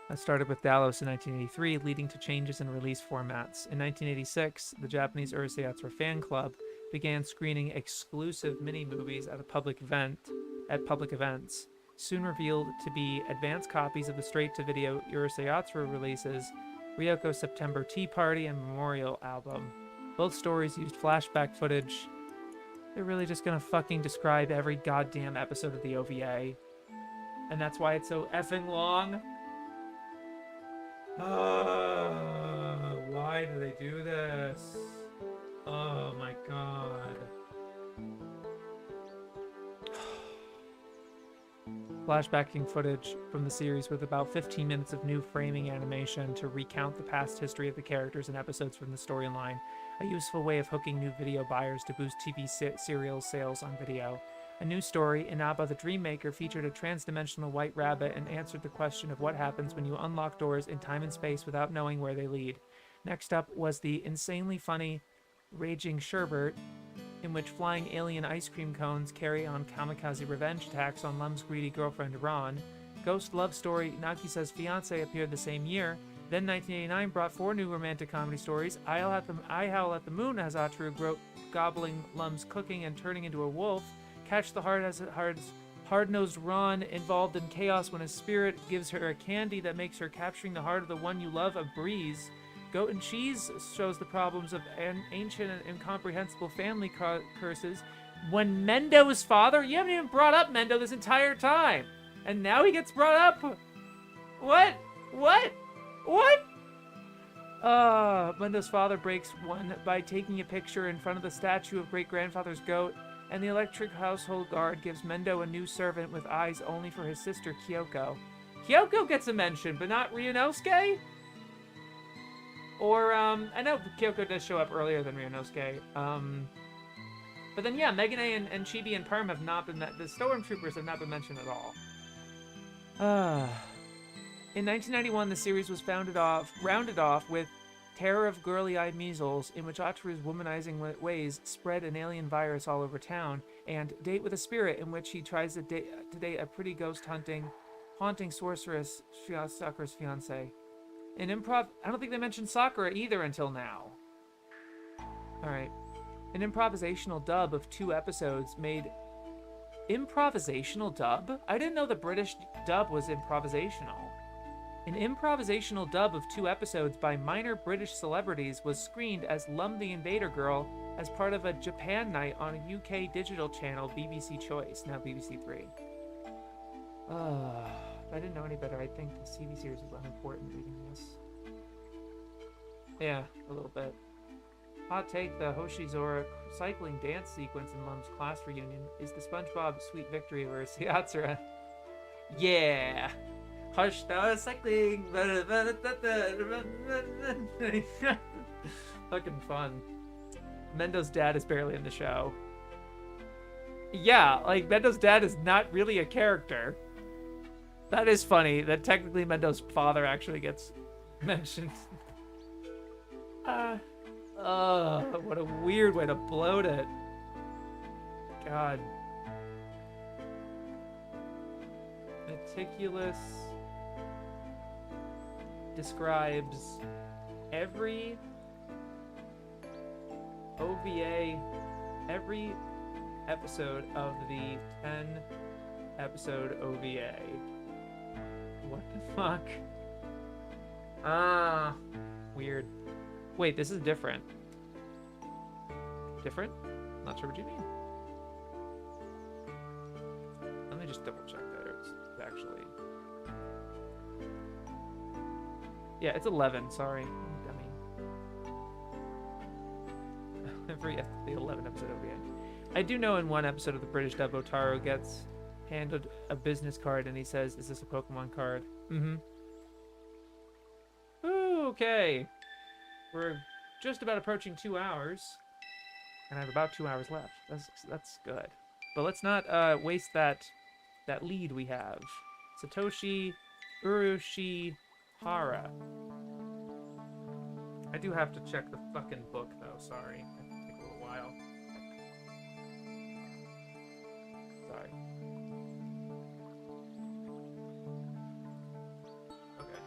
[SPEAKER 1] That started with Dallos in 1983, leading to changes in release formats. In 1986, the Japanese Urusei Yatsura fan club began screening exclusive mini-movies at public events, soon revealed to be advanced copies of the straight-to-video Urusei Yatsura releases, Ryoko's September Tea Party and Memorial album. Both stories used flashback footage. They're really just gonna fucking describe every goddamn episode of the OVA. And that's why it's so effing long. Why do they do this? Oh my god. Flashbacking footage from the series with about 15 minutes of new framing animation to recount the past history of the characters and episodes from the storyline. A useful way of hooking new video buyers to boost TV serial sales on video. A new story, Inaba the Dreammaker, featured a trans-dimensional white rabbit and answered the question of what happens when you unlock doors in time and space without knowing where they lead. Next up was the insanely funny Raging Sherbert, in which flying alien ice cream cones carry on kamikaze revenge attacks on Lum's greedy girlfriend Ron. Ghost love story Nagisa's Fiancé appeared the same year. Then 1989 brought 4 new romantic comedy stories. I Howl at the Moon has Ataru gobbling Lum's cooking and turning into a wolf. Catch the Heart has hard-nosed Ron involved in chaos when his spirit gives her a candy that makes her capturing the heart of the one you love a breeze. Goat and Cheese shows the problems of ancient and incomprehensible family curses. When Mendo's father... You haven't even brought up Mendo this entire time. And now he gets brought up? What? What? What? Mendo's father breaks one by taking a picture in front of the statue of great-grandfather's goat, and the electric household guard gives Mendo a new servant with eyes only for his sister Kyoko. Kyoko gets a mention, but not Ryunosuke? Or, I know Kyoko does show up earlier than Ryunosuke. But then, yeah, Megane and Chibi and Perm have not been... The Stormtroopers have not been mentioned at all. In 1991, the series was rounded off with Terror of Girly-Eyed Measles, in which Ataru's womanizing ways spread an alien virus all over town, and Date with a Spirit, in which he tries to date a pretty haunting sorceress, Sakura's fiancé. In improv, I don't think they mentioned Sakura either until now. Alright. An improvisational dub of 2 episodes made... Improvisational dub? I didn't know the British dub was improvisational. An improvisational dub of 2 episodes by minor British celebrities was screened as Lum the Invader Girl as part of a Japan night on a UK digital channel, BBC Choice, now BBC 3. If I didn't know any better, I'd think the TV series was unimportant reading this. Yeah, a little bit. Hot take, the Hoshizora cycling dance sequence in Lum's class reunion is the SpongeBob Sweet Victory over Yatsura. Yeah! Hush, that was cycling! Fucking fun. Mendo's dad is barely in the show. Yeah, like, Mendo's dad is not really a character. That is funny, that technically Mendo's father actually gets mentioned. What a weird way to bloat it. God. Meticulous describes every OVA, every episode of the 10-episode OVA. What the fuck? Weird. Wait, this is different. Different? Not sure what you mean. Let me just double check that. It's actually... Yeah, it's 11, sorry. Dummy. The 11 episode OVA. I do know in one episode of the British dub, Otaru gets handed a business card and he says, "Is this a Pokemon card?" Mm-hmm. Ooh, okay. We're just about approaching 2 hours. And I have about 2 hours left. That's good. But let's not waste that lead we have. Satoshi Urushihara. I do have to check the fucking book, though. Sorry. It can take a little while. Sorry. Okay.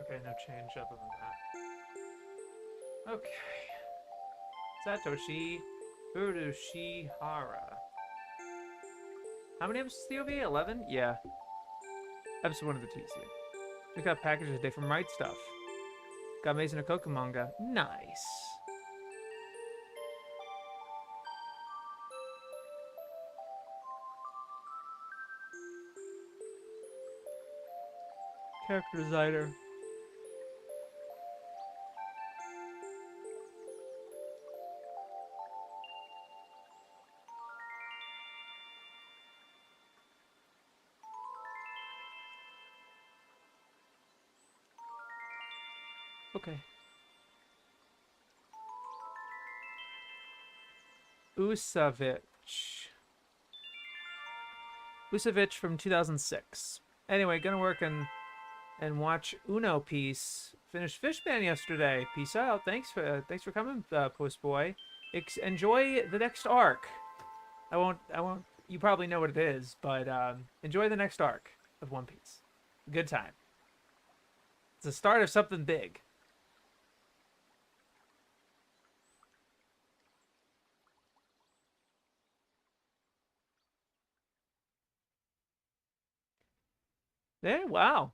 [SPEAKER 1] Okay, no change other than that. Okay. Satoshi Urushihara. How many episodes the OVA? 11? Yeah. Episode 1 of the TV series. We got packages today from Right Stuff. Got Mason Okoku manga. Nice. Character designer. Okay. Usavich from 2006. Anyway, gonna work and watch Uno Piece. Finished Fishman yesterday. Peace out. Thanks for coming, Post Boy. Enjoy the next arc. I won't. You probably know what it is, but enjoy the next arc of One Piece. Good time. It's the start of something big. There, wow.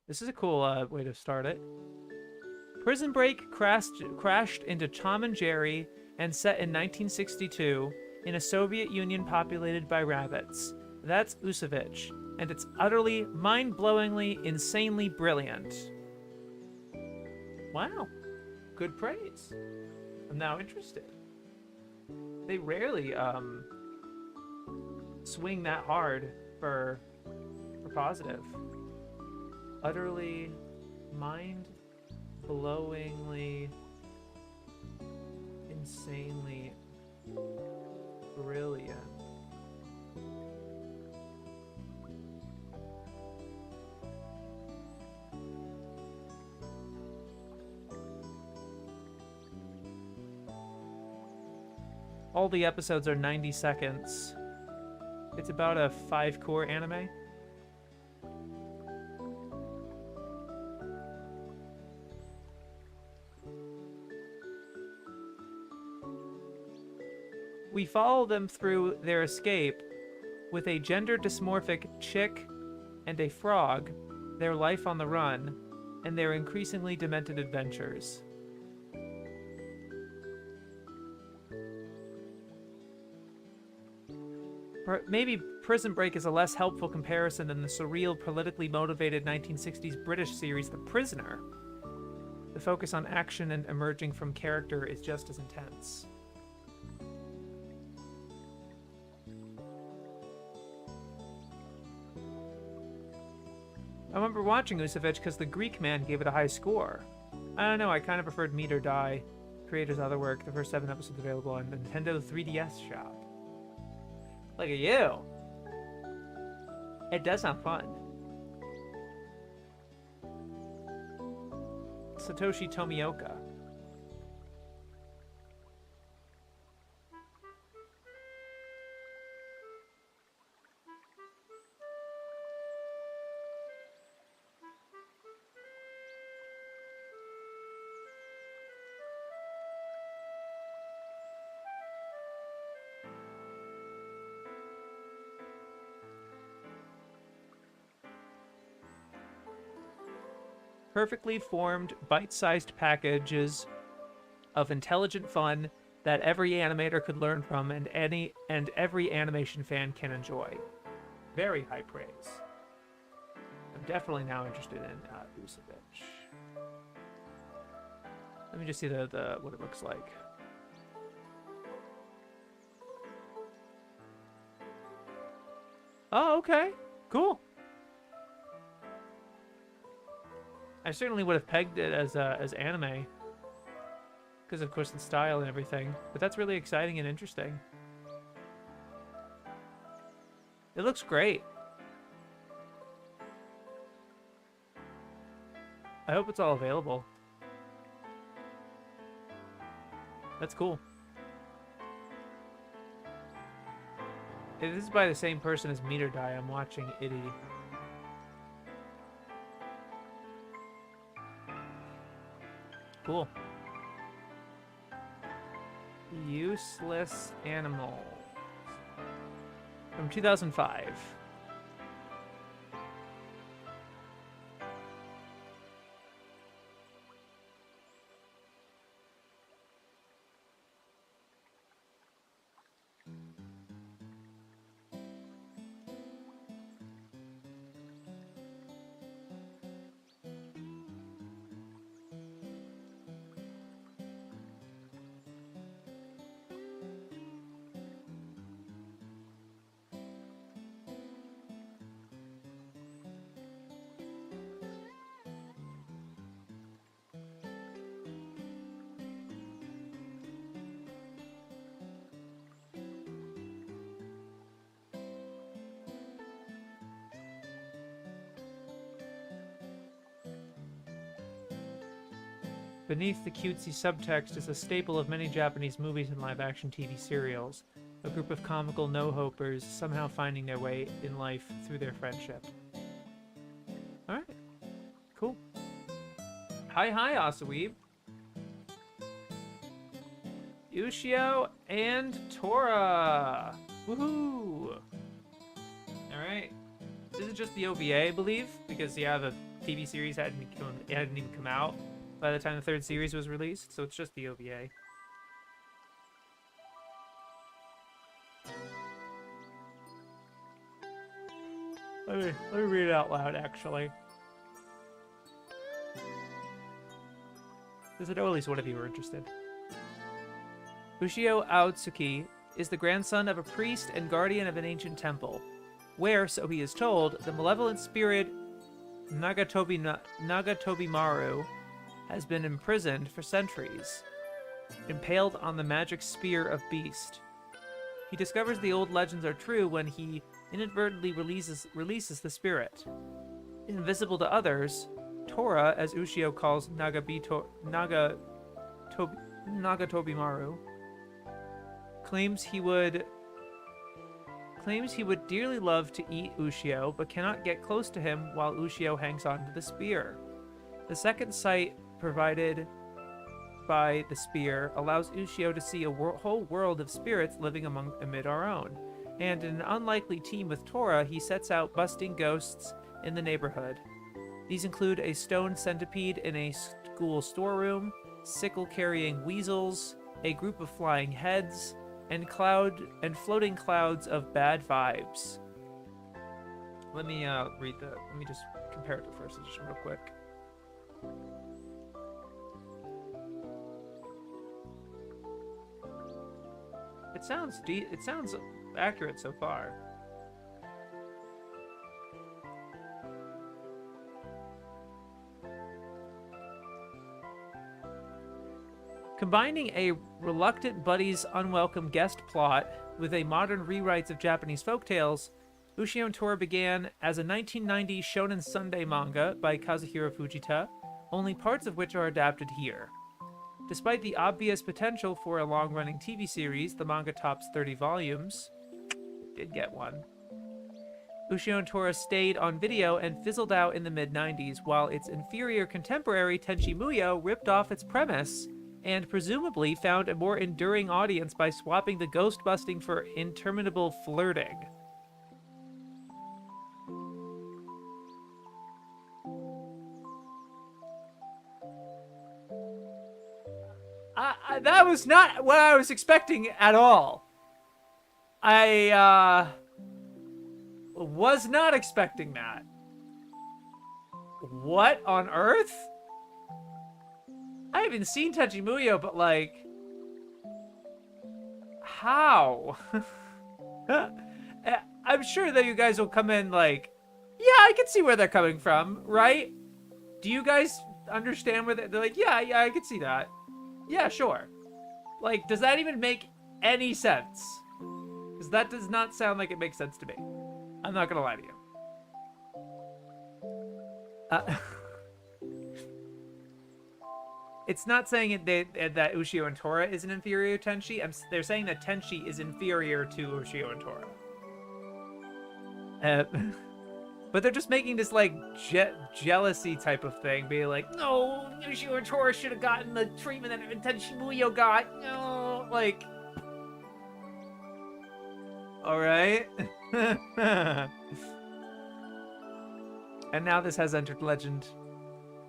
[SPEAKER 1] This is a cool way to start it. Prison Break crashed into Tom and Jerry and set in 1962 in a Soviet Union populated by rabbits. That's Usavich, and it's utterly, mind-blowingly, insanely brilliant. Wow. Good praise. I'm now interested. They rarely swing that hard for positive. Utterly, mind-blowingly, insanely brilliant. All the episodes are 90 seconds. It's about a 5-core anime. We follow them through their escape with a gender dysmorphic chick and a frog, their life on the run, and their increasingly demented adventures. Maybe Prison Break is a less helpful comparison than the surreal, politically motivated 1960s British series The Prisoner. The focus on action and emerging from character is just as intense. I remember watching Usavich because the Greek man gave it a high score. I don't know, I kind of preferred Meet or Die. creator's other work. The first 7 episodes available on the Nintendo 3DS shop. Look at you. It does sound fun. Satoshi Tomioka. Perfectly formed, bite-sized packages of intelligent fun that every animator could learn from and every animation fan can enjoy. Very high praise. I'm definitely now interested in Usavich. Let me just see the what it looks like. Oh, okay. Cool. I certainly would have pegged it as anime, because of course the style and everything. But that's really exciting and interesting. It looks great. I hope it's all available. That's cool. This is by the same person as Meter Die. I'm watching Itty. Cool. Useless Animals. From 2005. Beneath the cutesy subtext is a staple of many Japanese movies and live-action TV serials. A group of comical no-hopers somehow finding their way in life through their friendship. Alright. Cool. Hi, Asaweeb. Ushio and Tora. Woohoo! Alright. This is just the OVA, I believe, because, yeah, the TV series hadn't even come out by the time the 3rd series was released, so it's just the OVA. Let me read it out loud, actually. Because I know at least one of you are interested. Ushio Aotsuki is the grandson of a priest and guardian of an ancient temple, where, so he is told, the malevolent spirit Nagatobi-maru has been imprisoned for centuries, impaled on the magic spear of Beast. He discovers the old legends are true when he inadvertently releases the spirit. Invisible to others, Tora, as Ushio calls Nagatobi-maru, claims he would dearly love to eat Ushio, but cannot get close to him while Ushio hangs on to the spear. The second sight provided by the spear allows Ushio to see a whole world of spirits living amid our own. And in an unlikely team with Tora, he sets out busting ghosts in the neighborhood. These include a stone centipede in a school storeroom, sickle-carrying weasels, a group of flying heads, and floating clouds of bad vibes. Let me just compare it to the first edition real quick. It sounds accurate so far. Combining a reluctant buddy's unwelcome guest plot with a modern rewrites of Japanese folktales, Ushio and Tora began as a 1990 Shonen Sunday manga by Kazuhiro Fujita, only parts of which are adapted here. Despite the obvious potential for a long-running TV series, the manga tops 30 volumes. It did get one. Ushio and Tora stayed on video and fizzled out in the mid-90s, while its inferior contemporary Tenchi Muyo ripped off its premise and presumably found a more enduring audience by swapping the ghost busting for interminable flirting. That was not what I was expecting at all. I was not expecting that. What on earth? I haven't seen Tenchi Muyo, but like, how? I'm sure that you guys will come in like, yeah, I can see where they're coming from, right? Do you guys understand where they're like, yeah, I can see that. Yeah, sure. Like, does that even make any sense? Because that does not sound like it makes sense to me. I'm not gonna lie to you. It's not saying that Ushio and Tora is an inferior Tenchi. They're saying that Tenchi is inferior to Ushio and Tora. But they're just making this, like, jealousy type of thing. Being like, no, Ushio and Tora should have gotten the treatment that Tenchi Muyo got. No, like... Alright. And now this has entered legend.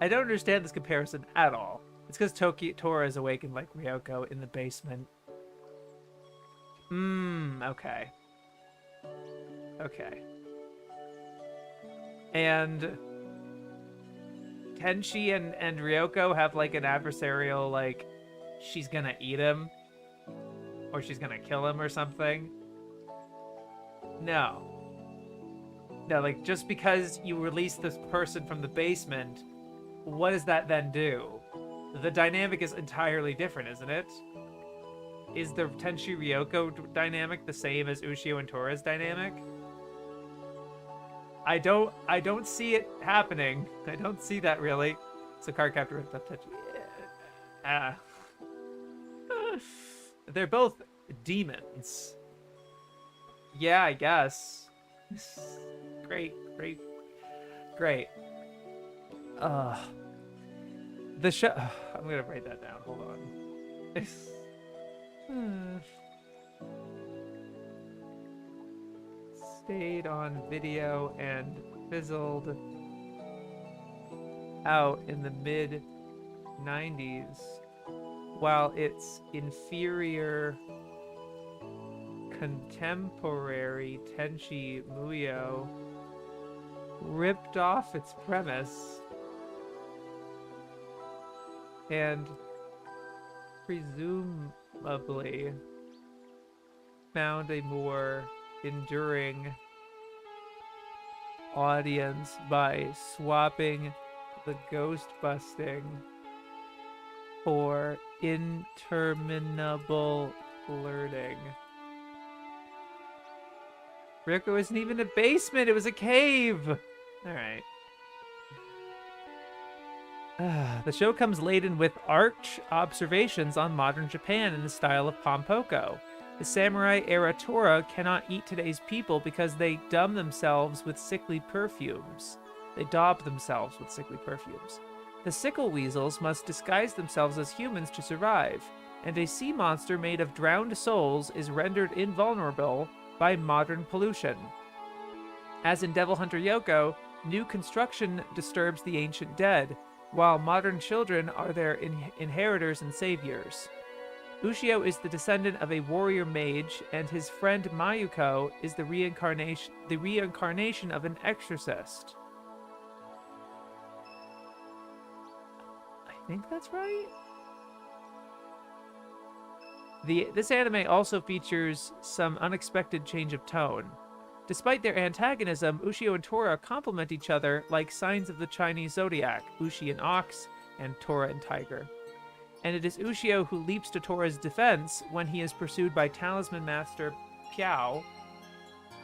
[SPEAKER 1] I don't understand this comparison at all. It's because Tora is awakened like Ryoko in the basement. Okay. Okay. And Tenchi and Ryoko have like an adversarial, like, she's gonna eat him or she's gonna kill him or something. No, like, just because you release this person from the basement, what does that then do? The dynamic is entirely different, isn't it? Is the Tenchi Ryoko dynamic the same as Ushio and Tora's dynamic? I don't see it happening. I don't see that really. So Cardcaptor ripped up Tenchi. Yeah. They're both demons. Yeah, I guess. Great. The show... I'm gonna write that down. Hold on. Stayed on video and fizzled out in the mid-90s, while its inferior contemporary Tenchi Muyo ripped off its premise and presumably found a more enduring audience by swapping the ghost busting for interminable flirting. Ryoko isn't even a basement, it was a cave! Alright. The show comes laden with arch observations on modern Japan in the style of Pompoko. The samurai-era Tora cannot eat today's people because they dumb themselves with sickly perfumes. They daub themselves with sickly perfumes. The sickle weasels must disguise themselves as humans to survive, and a sea monster made of drowned souls is rendered invulnerable by modern pollution. As in Devil Hunter Yoko, new construction disturbs the ancient dead, while modern children are their inheritors and saviors. Ushio is the descendant of a warrior mage, and his friend Mayuko is the reincarnation of an exorcist. I think that's right. This anime also features some unexpected change of tone. Despite their antagonism, Ushio and Tora complement each other like signs of the Chinese zodiac, Ushi and Ox, and Tora and Tiger. and it is Ushio who leaps to Tora's defense when he is pursued by Talisman Master Piao,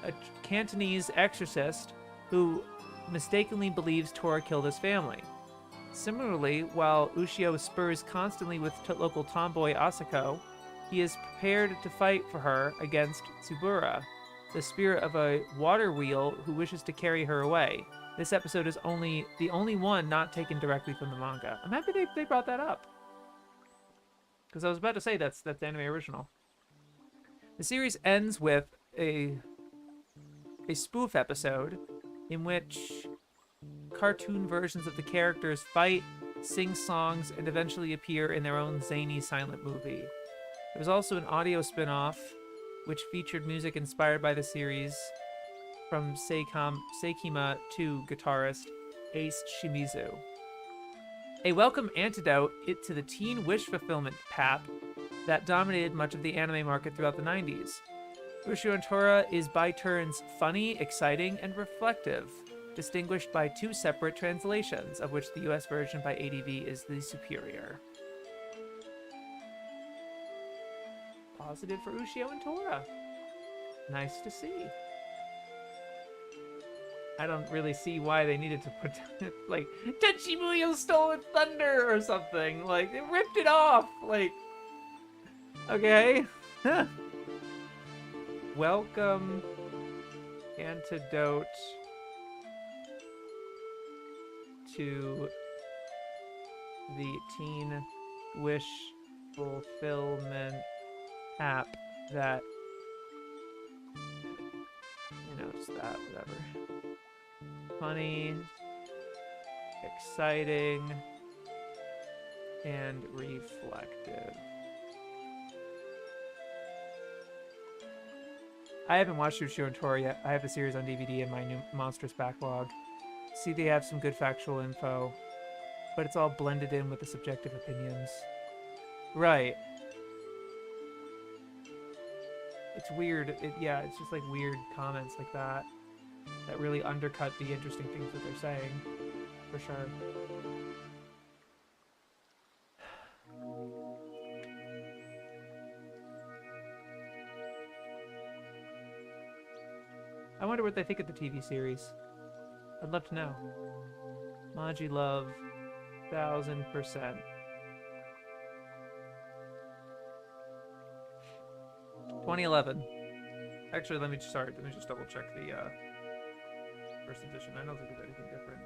[SPEAKER 1] a Cantonese exorcist who mistakenly believes Tora killed his family. Similarly, while Ushio spurs constantly with local tomboy Asako, he is prepared to fight for her against Tsubura, the spirit of a water wheel who wishes to carry her away. This episode is the only one not taken directly from the manga. I'm happy they brought that up, because I was about to say that's the anime original. The series ends with a spoof episode in which cartoon versions of the characters fight, sing songs, and eventually appear in their own zany silent movie. There was also an audio spin-off which featured music inspired by the series from Seikima 2 guitarist Ace Shimizu. A welcome antidote to the teen wish fulfillment pap that dominated much of the anime market throughout the 90s. Ushio and Tora is by turns funny, exciting, and reflective, distinguished by two separate translations, of which the US version by ADV is the superior. Positive for Ushio and Tora. Nice to see. I don't really see why they needed to put like Tenchimuyo Stolen Thunder or something. Like, they ripped it off. Like, okay. Welcome antidote to the teen wish fulfillment app that, just that, whatever. Funny, exciting, and reflective. I haven't watched Ushio and Tora yet. I have the series on DVD in my new monstrous backlog. See, they have some good factual info, but it's all blended in with the subjective opinions. Right. It's weird. It's just like weird comments like that really undercut the interesting things that they're saying, for sure. I wonder what they think of the TV series. I'd love to know. Maji love, 1000%. 2011. Actually, let me just double check the first edition. I don't think it's anything different.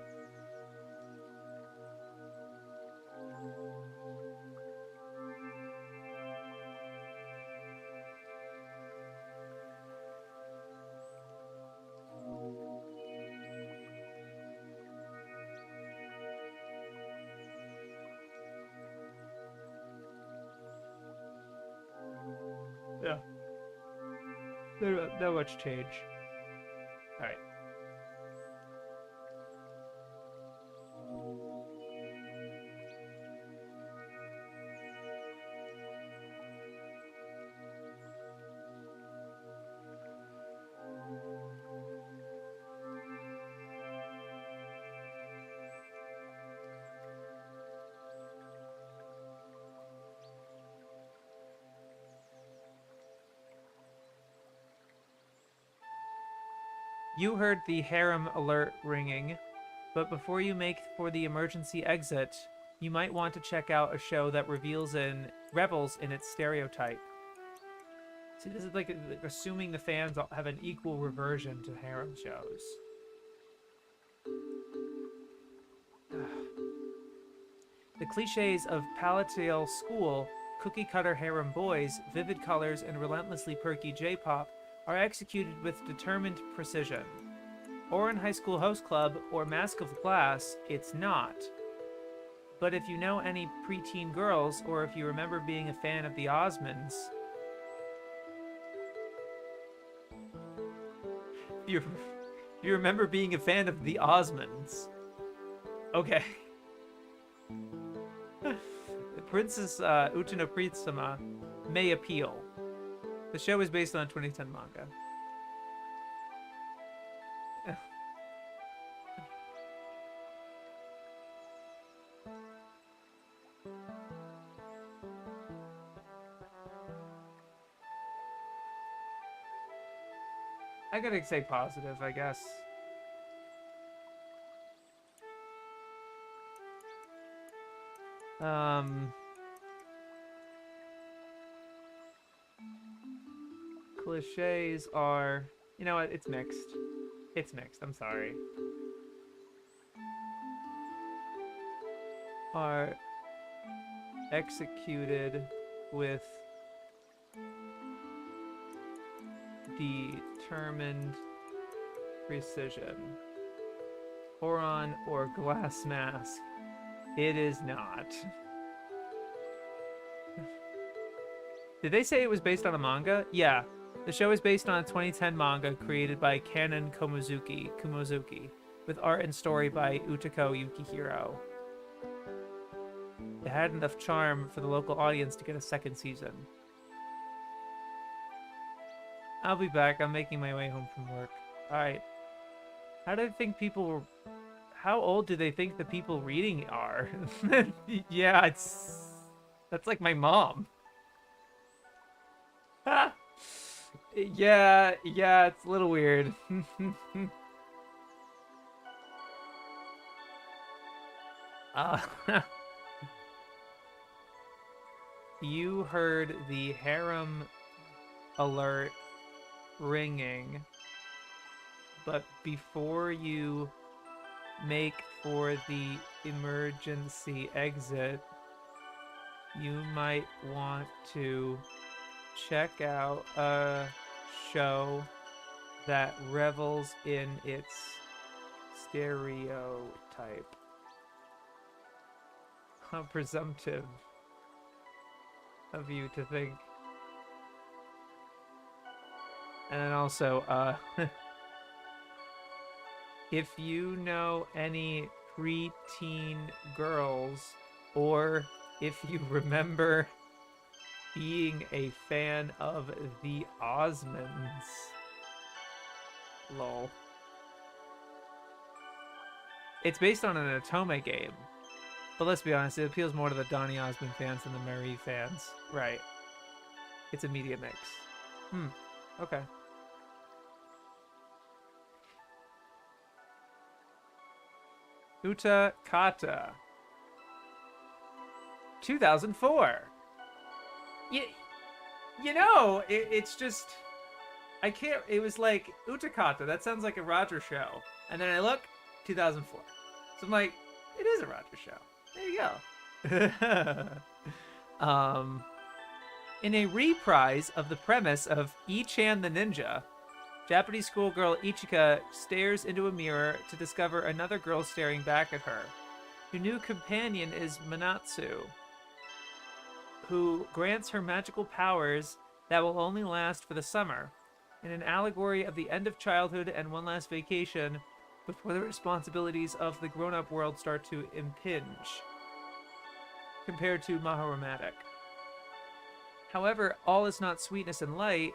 [SPEAKER 1] Yeah. Not much change. Alright. You heard the harem alert ringing, but before you make for the emergency exit, you might want to check out a show that revels in its stereotype. See, this is like assuming the fans have an equal reversion to harem shows. The cliches of palatial school, cookie-cutter harem boys, vivid colors, and relentlessly perky J-pop are executed with determined precision. Or in High School Host Club or Mask of Glass, it's not. But if you know any preteen girls, or if you remember being a fan of the Osmonds, you remember being a fan of the Osmonds, okay. Princess Utano Pritsama may appeal. The show is based on a 2010 manga. I gotta say positive, I guess. Um, cliches are, you know what? It's mixed. It's mixed. I'm sorry. Are executed with determined precision. Boron or glass mask. It is not. Did they say it was based on a manga? Yeah. The show is based on a 2010 manga created by Kanon Kumozuki, with art and story by Utako Yukihiro. It had enough charm for the local audience to get a second season. I'll be back. I'm making my way home from work. Alright. How do they think people were... How old do they think the people reading are? Yeah, it's... That's like my mom. Yeah, it's a little weird. uh, you heard the harem alert ringing, but before you make for the emergency exit, you might want to check out a show that revels in its stereotype. How presumptive of you to think. And then also, if you know any preteen girls, or if you remember being a fan of the Osmonds, lol. It's based on an Otome game, but let's be honest, it appeals more to the Donny Osmond fans than the Marie fans. Right. It's a media mix. Okay. Uta Kata. 2004. You know, it's just... I can't... It was like, Utakata, that sounds like a Roger show. And then I look, 2004. So I'm like, it is a Roger show. There you go. In a reprise of the premise of Ichan the Ninja, Japanese schoolgirl Ichika stares into a mirror to discover another girl staring back at her. Her new companion is Manatsu, who grants her magical powers that will only last for the summer, in an allegory of the end of childhood and one last vacation before the responsibilities of the grown-up world start to impinge, compared to Mahoramatic. However, all is not sweetness and light,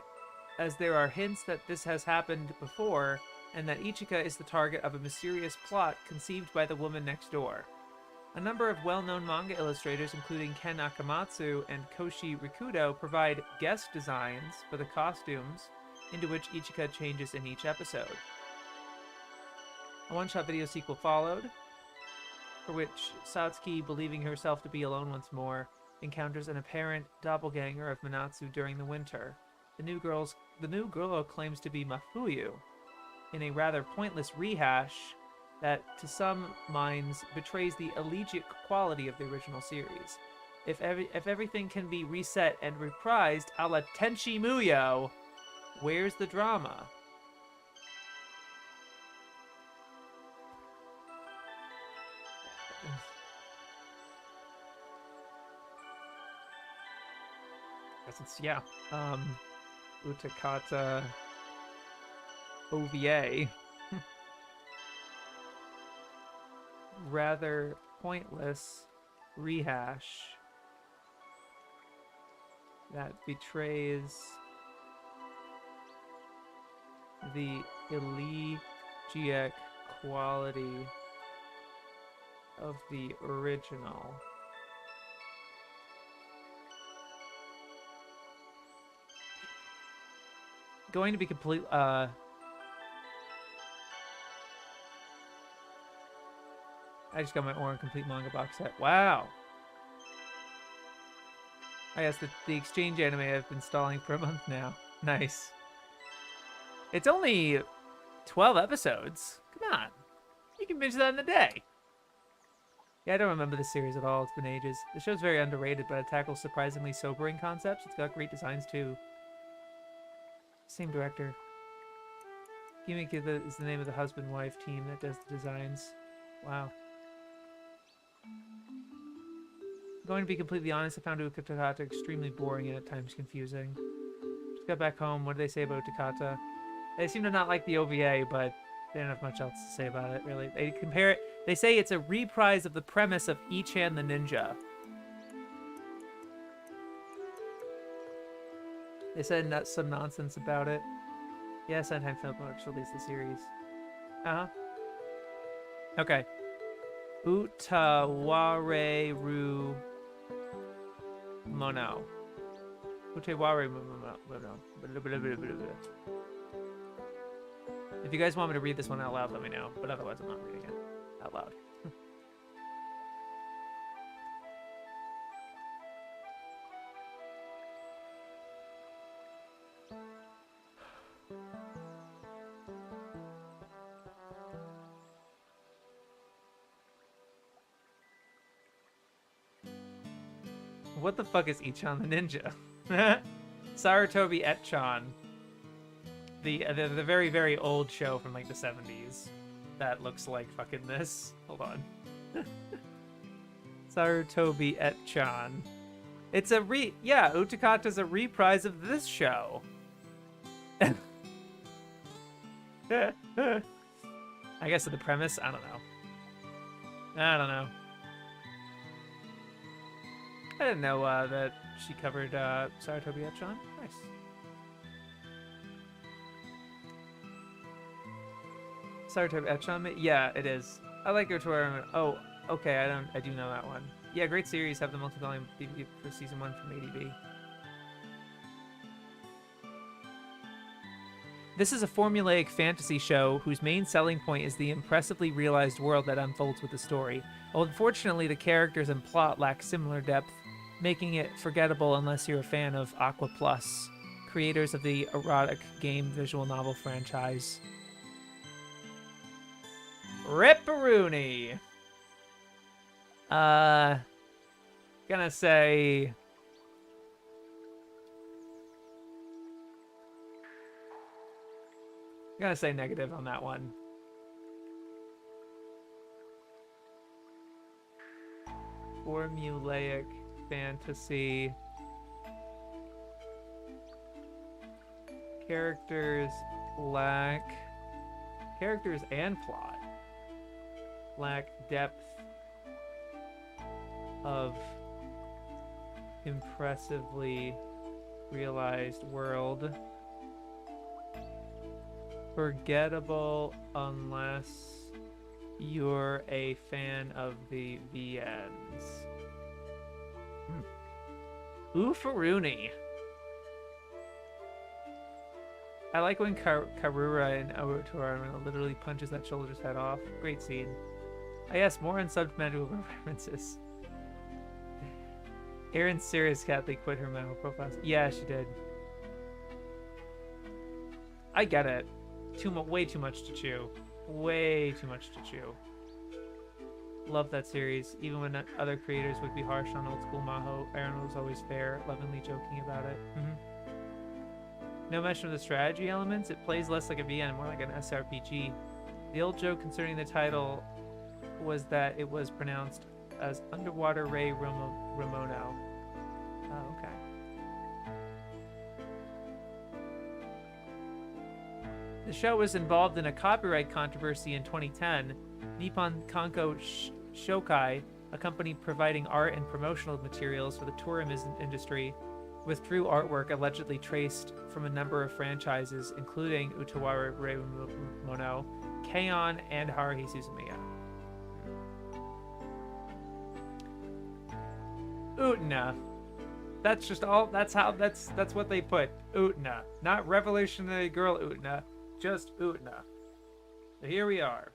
[SPEAKER 1] as there are hints that this has happened before, and that Ichika is the target of a mysterious plot conceived by the woman next door. A number of well-known manga illustrators, including Ken Akamatsu and Koshi Rikudo, provide guest designs for the costumes, into which Ichika changes in each episode. A one-shot video sequel followed, for which Satsuki, believing herself to be alone once more, encounters an apparent doppelganger of Manatsu during the winter. The new girl claims to be Mafuyu, in a rather pointless rehash that, to some minds, betrays the elegiac quality of the original series. If everything can be reset and reprised a la Tenchi Muyo, where's the drama? Yeah. Utakata OVA. Rather pointless rehash that betrays the elegiac quality of the original. Going to be I just got my Oran Complete manga box set. Wow. I guess the exchange anime I've been stalling for a month now. Nice. It's only 12 episodes. Come on. You can binge that in a day. Yeah, I don't remember this series at all. It's been ages. The show's very underrated, but it tackles surprisingly sobering concepts. It's got great designs, too. Same director. Gimmick is the name of the husband-wife team that does the designs. Wow. Going to be completely honest, I found Utakata extremely boring and at times confusing. Just got back home. What did they say about Utakata? They seem to not like the OVA, but they don't have much else to say about it, really. They compare it. They say it's a reprise of the premise of Ichan the Ninja. They said some nonsense about it. Yeah, Sentai Filmworks released the series. Uh-huh. Okay. Utawareru Mono. Utawareru Mono. If you guys want me to read this one out loud, let me know. But otherwise, I'm not reading it out loud. What the fuck is Ichan the Ninja? Sarutobi Etchan. The very, very old show from like the 70s that looks like fucking this. Hold on. Sarutobi Etchan. It's a yeah, Utakata's a reprise of this show. I guess the premise, I don't know. I didn't know that she covered Sarutobi Etchan. Nice. Sarutobi Etchan? Yeah, it is. I like her to where oh, okay, I do know that one. Yeah, great series. Have the multi-volume DVD for season 1 from ADB. This is a formulaic fantasy show whose main selling point is the impressively realized world that unfolds with the story. Unfortunately, the characters and plot lack similar depth, making it forgettable unless you're a fan of Aqua Plus, creators of the erotic game visual novel franchise. Ripperoonie! Gonna say... negative on that one. Formulaic fantasy. Characters and plot lack depth of impressively realized world. Forgettable unless you're a fan of the VNs. Oofaroonie. I like when Karura in Ourotoran literally punches that soldier's head off. Great scene. Yes, more unsubbed manual references. Aaron Sirius Catholic quit her manual profile. Yeah, she did. I get it. Way too much to chew. Way too much to chew. Love that series. Even when other creators would be harsh on old school Maho, Aaron was always fair, lovingly joking about it. No mention of the strategy elements. It plays less like a VN and more like an SRPG. The old joke concerning the title was that it was pronounced as Underwater Ray Ramono. Oh, okay. The show was involved in a copyright controversy in 2010. Nippon Kanko Shokai, a company providing art and promotional materials for the tourism industry, withdrew artwork allegedly traced from a number of franchises, including Utawara Mono, K-On!, and Haruhi Suzumiya. Utena. That's just all. That's what they put. Utena. Not Revolutionary Girl Utena. Just Utena. So here we are.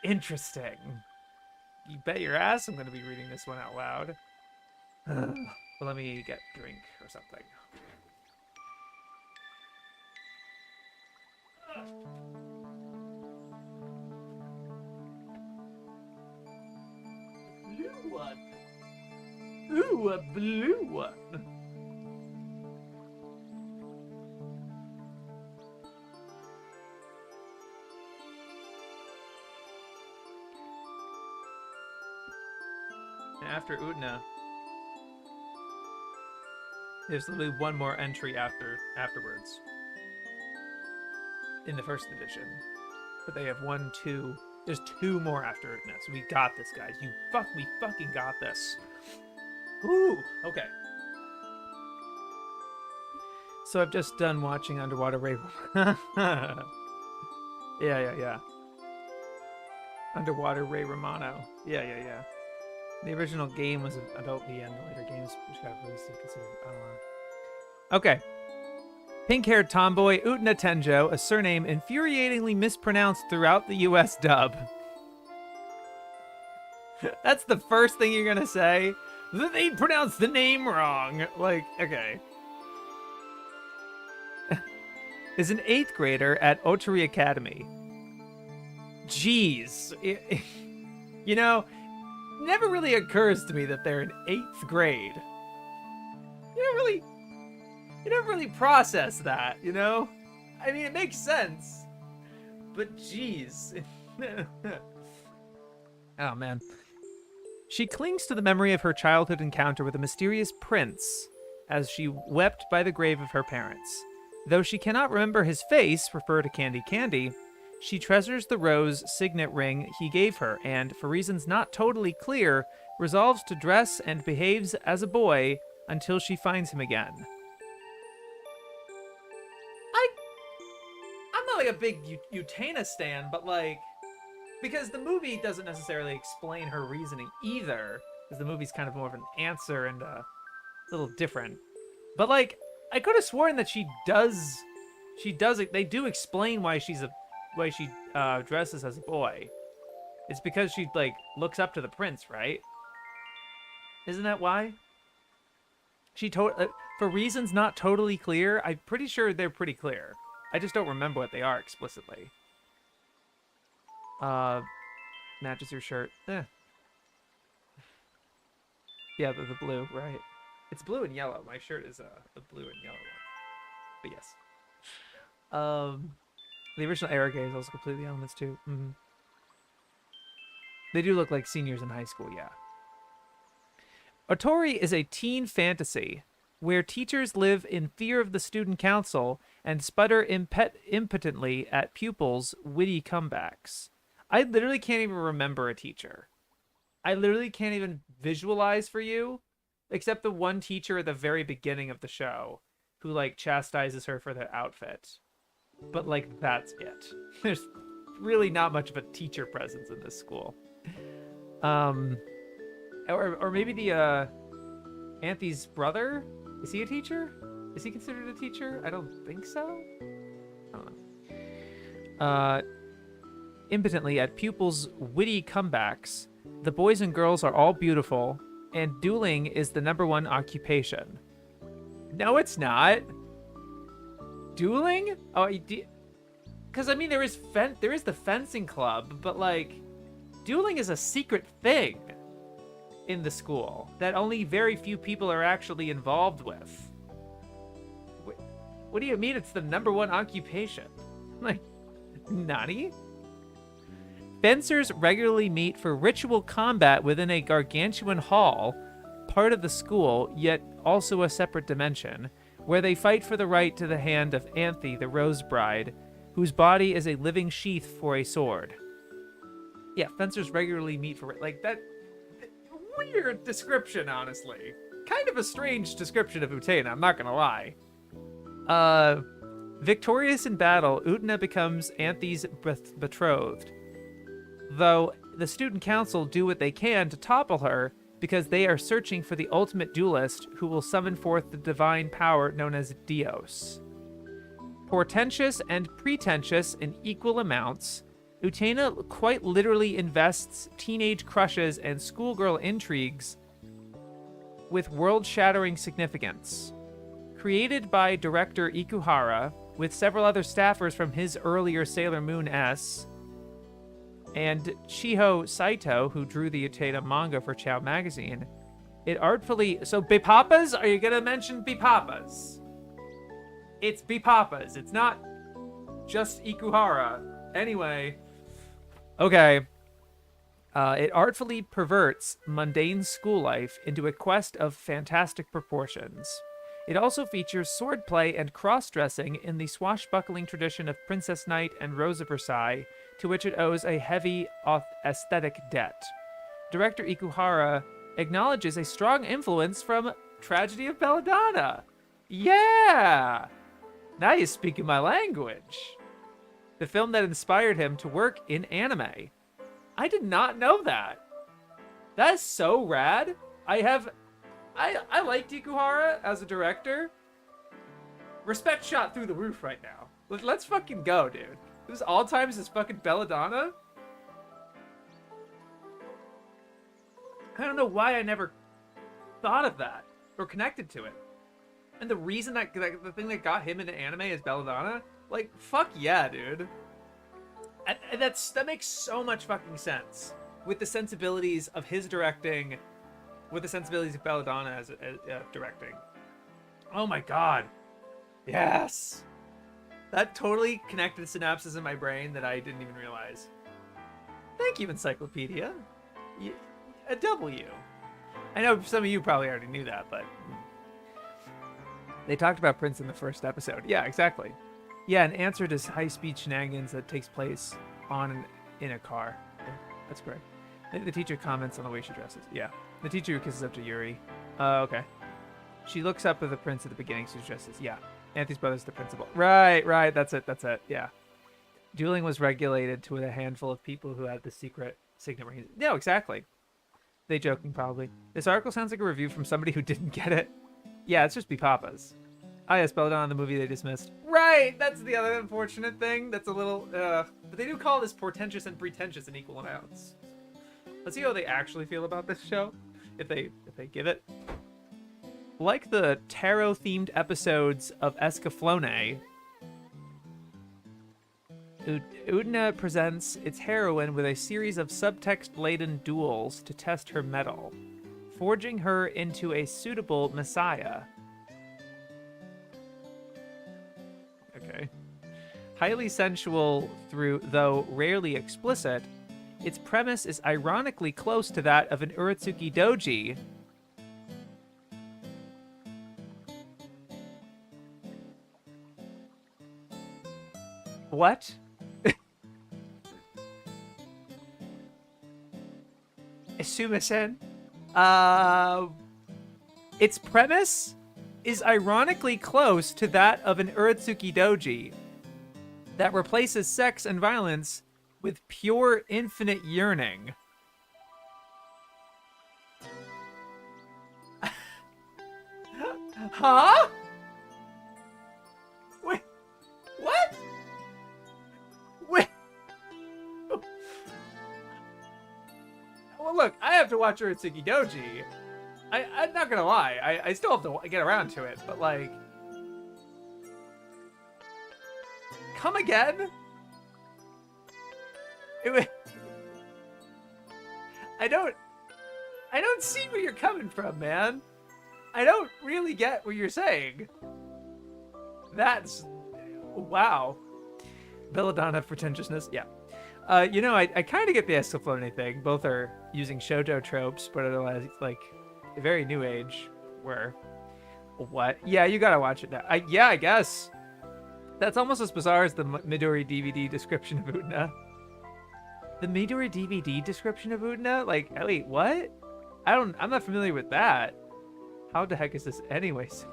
[SPEAKER 1] Interesting. You bet your ass I'm going to be reading this one out loud. Well, let me get a drink or something. Blue one. Ooh, a blue one. After Utna, there's literally one more entry afterwards in the first edition, but they have 1, 2. There's 2 more after Utna, so we got this, guys. We fucking got this. Ooh, okay. So I've just done watching Underwater Ray. Yeah. Underwater Ray Romano. Yeah. The original game was adult V, and the later games which got released and considered. Okay. Pink-haired tomboy Utna Tenjo, a surname infuriatingly mispronounced throughout the U.S. dub. That's the first thing you're gonna say? That they pronounced the name wrong. Like, okay. Is an 8th grader at Otari Academy. Jeez. You know, never really occurs to me that they're in 8th grade. You don't really process that, you know? I mean, it makes sense. But jeez. Oh, man. She clings to the memory of her childhood encounter with a mysterious prince as she wept by the grave of her parents. Though she cannot remember his face, refer to Candy Candy, she treasures the rose signet ring he gave her and, for reasons not totally clear, resolves to dress and behaves as a boy until she finds him again. I'm not like a big Utena stan, but like, because the movie doesn't necessarily explain her reasoning either, because the movie's kind of more of an answer and a little different. But like, I could have sworn that she does it. They do explain why she dresses as a boy. It's because she like looks up to the prince, right? Isn't that why? For reasons not totally clear. I'm pretty sure they're pretty clear. I just don't remember what they are explicitly. Matches your shirt. Yeah, the blue, right? It's blue and yellow. My shirt is the blue and yellow one. But yes. The original Era games also complete the elements too. Mm-hmm. They do look like seniors in high school, yeah. Otori is a teen fantasy where teachers live in fear of the student council and sputter impotently at pupils' witty comebacks. I literally can't even remember a teacher. I literally can't even visualize for you, except the one teacher at the very beginning of the show who, like, chastises her for the outfit. But, like, that's it. There's really not much of a teacher presence in this school. Or maybe the, Anthony's brother? Is he a teacher? Is he considered a teacher? I don't think so. I don't know. Impotently at pupils' witty comebacks, the boys and girls are all beautiful, and dueling is the #1 occupation. No, it's not. Dueling? Oh, because I mean there is the fencing club, but like, dueling is a secret thing in the school that only very few people are actually involved with. What do you mean it's the #1 occupation? Like, nani? Fencers regularly meet for ritual combat within a gargantuan hall, part of the school, yet also a separate dimension, where they fight for the right to the hand of Anthe, the Rose Bride, whose body is a living sheath for a sword. Yeah, fencers regularly meet for, like, that weird description, honestly. Kind of a strange description of Utena, I'm not gonna lie. Victorious in battle, Utena becomes Anthe's betrothed, though the student council do what they can to topple her because they are searching for the ultimate duelist who will summon forth the divine power known as Dios. Portentous and pretentious in equal amounts, Utena quite literally invests teenage crushes and schoolgirl intrigues with world-shattering significance. Created by director Ikuhara, with several other staffers from his earlier Sailor Moon S, and Chiho Saito, who drew the Utena manga for Chow magazine, it artfully... So, Bipapas? Are you gonna mention Bipapas? It's Bipapas. It's not just Ikuhara. Anyway. Okay. It artfully perverts mundane school life into a quest of fantastic proportions. It also features swordplay and cross-dressing in the swashbuckling tradition of Princess Knight and Rose of Versailles, to which it owes a heavy aesthetic debt. Director Ikuhara acknowledges a strong influence from Tragedy of Belladonna. Yeah! Now you're speaking my language. The film that inspired him to work in anime. I did not know that. That is so rad. I liked Ikuhara as a director. Respect shot through the roof right now. Let's fucking go, dude. This all times is fucking Belladonna. I don't know why I never thought of that or connected to it. And the reason that the thing that got him into anime is Belladonna, like, fuck yeah, dude. And that makes so much fucking sense with the sensibilities of his directing, with the sensibilities of Belladonna as directing. Oh my god. Yes. That totally connected synapses in my brain that I didn't even realize. Thank you, Encyclopedia. A W. I know some of you probably already knew that, but they talked about Prince in the first episode. Yeah, exactly. Yeah, an answer to high-speed shenanigans that takes place in a car. Yeah, that's great. The teacher comments on the way she dresses. Yeah. The teacher who kisses up to Yuri. Okay. She looks up at the prince at the beginning, so she dresses. Yeah. Anthony's brother's the principal. Right. That's it. Yeah. Dueling was regulated to a handful of people who had the secret signet ring. No, exactly. They joking, probably. This article sounds like a review from somebody who didn't get it. Yeah, it's just Bipapas. Ah, yes, Belladonna, the movie they dismissed. Right, that's the other unfortunate thing. That's a little, but they do call this portentous and pretentious in equal amounts. Let's see how they actually feel about this show, if they give it. Like the tarot-themed episodes of Escaflowne, Udna presents its heroine with a series of subtext-laden duels to test her mettle, forging her into a suitable messiah. Okay. Highly sensual though rarely explicit, its premise is ironically close to that of an Uratsuki doji. What? Sumasen? Its premise is ironically close to that of an Uratsuki doji that replaces sex and violence with pure infinite yearning. Huh? Wait, what? Wait. Well, look, I have to watch Uratsuki Doji. I'm not gonna lie, I still have to get around to it, but like... Come again? I don't see where you're coming from, man. I don't really get what you're saying. That's... Wow. Belladonna pretentiousness, yeah. You know, I kind of get the Escaflowne thing. Both are using shoujo tropes, but otherwise, like, a very new age. Where, what? Yeah, you gotta watch it now. Yeah, I guess. That's almost as bizarre as the Midori DVD description of Utena. The Midori DVD description of Utena? Like, wait, what? I'm not familiar with that. How the heck is this anyways?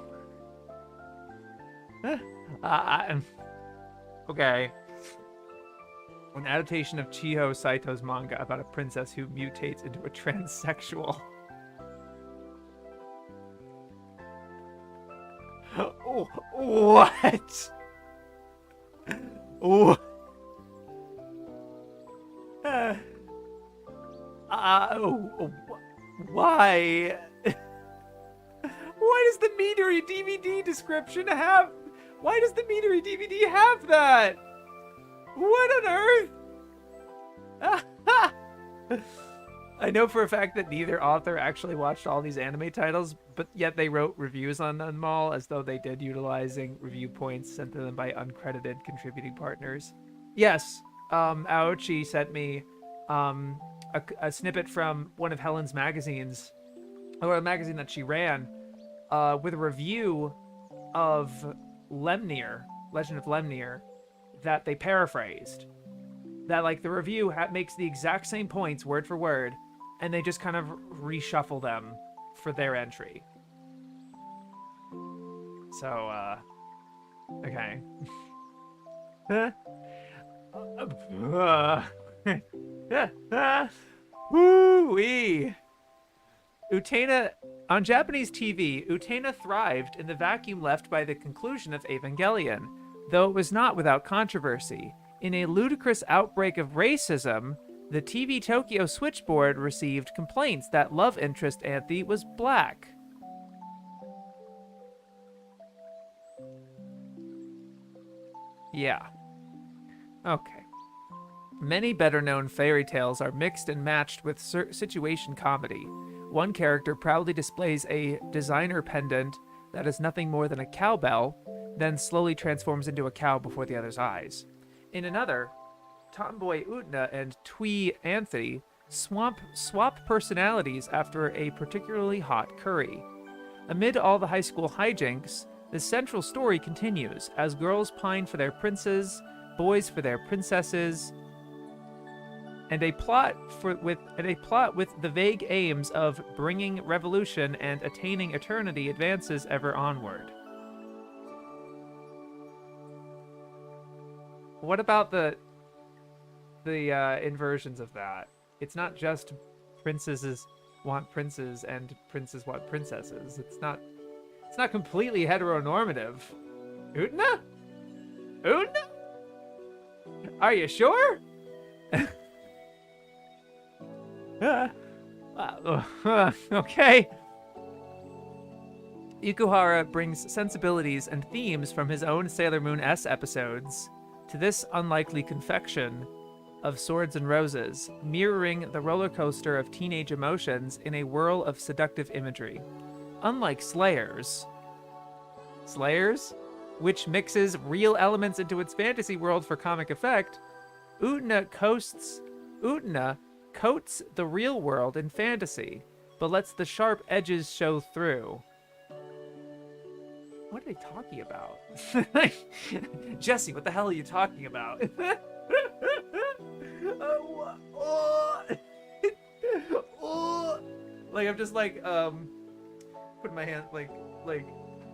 [SPEAKER 1] Okay. An adaptation of Chiho Saito's manga about a princess who mutates into a transsexual. Oh, what? Oh. Oh, why? Why does the Meadery DVD description have... Why does the Meadery DVD have that? What on earth? I know for a fact that neither author actually watched all these anime titles, but yet they wrote reviews on them all as though they did, utilizing review points sent to them by uncredited contributing partners. Yes, Aochi sent me a snippet from one of Helen's magazines, or a magazine that she ran, with a review of Lemnir, Legend of Lemnir, that they paraphrased. That, like, the review makes the exact same points word for word, and they just kind of reshuffle them for their entry. So, okay. Woo-wee! Utena, on Japanese TV, Utena thrived in the vacuum left by the conclusion of Evangelion, though it was not without controversy. In a ludicrous outbreak of racism, the TV Tokyo switchboard received complaints that love interest Anthe was black. Yeah. Okay. Many better-known fairy tales are mixed and matched with situation comedy. One character proudly displays a designer pendant that is nothing more than a cowbell, then slowly transforms into a cow before the other's eyes. In another, tomboy Utna and twee Anthe swap personalities after a particularly hot curry. Amid all the high school hijinks, the central story continues as girls pine for their princes, boys for their princesses, and a plot with the vague aims of bringing revolution and attaining eternity advances ever onward. What about the inversions of that? It's not just princesses want princes and princes want princesses. It's not completely heteronormative. Utna? Utna? Are you sure? Okay. Ikuhara brings sensibilities and themes from his own Sailor Moon S episodes to this unlikely confection of swords and roses, mirroring the roller coaster of teenage emotions in a whirl of seductive imagery. Unlike Slayers, which mixes real elements into its fantasy world for comic effect, Utna coats the real world in fantasy, but lets the sharp edges show through. What are they talking about? Jesse, what the hell are you talking about? Like, I'm just like, putting my hand, like,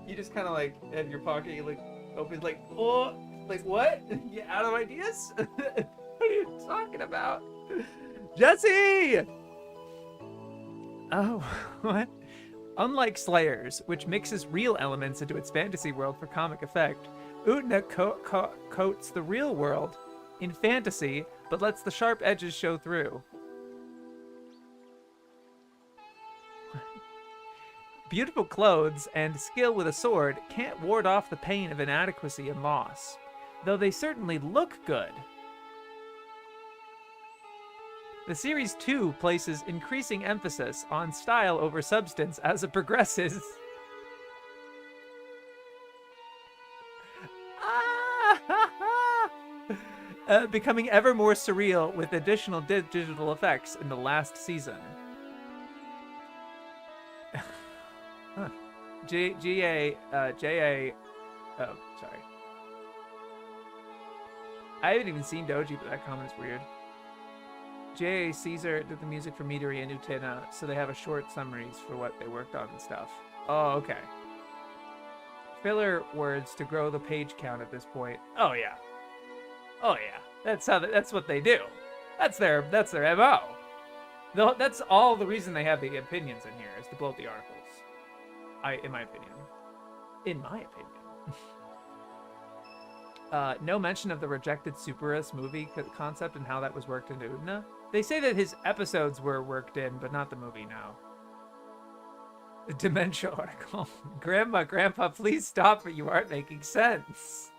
[SPEAKER 1] you just kind of like, in your pocket, you like, open, like, what? You out of ideas? What are you talking about? Jesse! Oh, what? Unlike Slayers, which mixes real elements into its fantasy world for comic effect, Utna coats the real world in fantasy, but lets the sharp edges show through. Beautiful clothes and skill with a sword can't ward off the pain of inadequacy and loss, though they certainly look good. The series too places increasing emphasis on style over substance as it progresses. Becoming ever more surreal with additional digital effects in the last season. Huh. J.A. Oh, sorry. I haven't even seen Doji, but that comment is weird. J.A. Caesar did the music for Midori and Utena, so they have a short summaries for what they worked on and stuff. Oh, okay. Filler words to grow the page count at this point. Oh yeah. Oh yeah. That's what they do. That's their MO. That's all the reason they have the opinions in here, is to bloat the articles. In my opinion. No mention of the rejected Superus movie concept and how that was worked into Udna. They say that his episodes were worked in, but not the movie, no. The dementia article. Grandma, Grandpa, please stop it. You aren't making sense.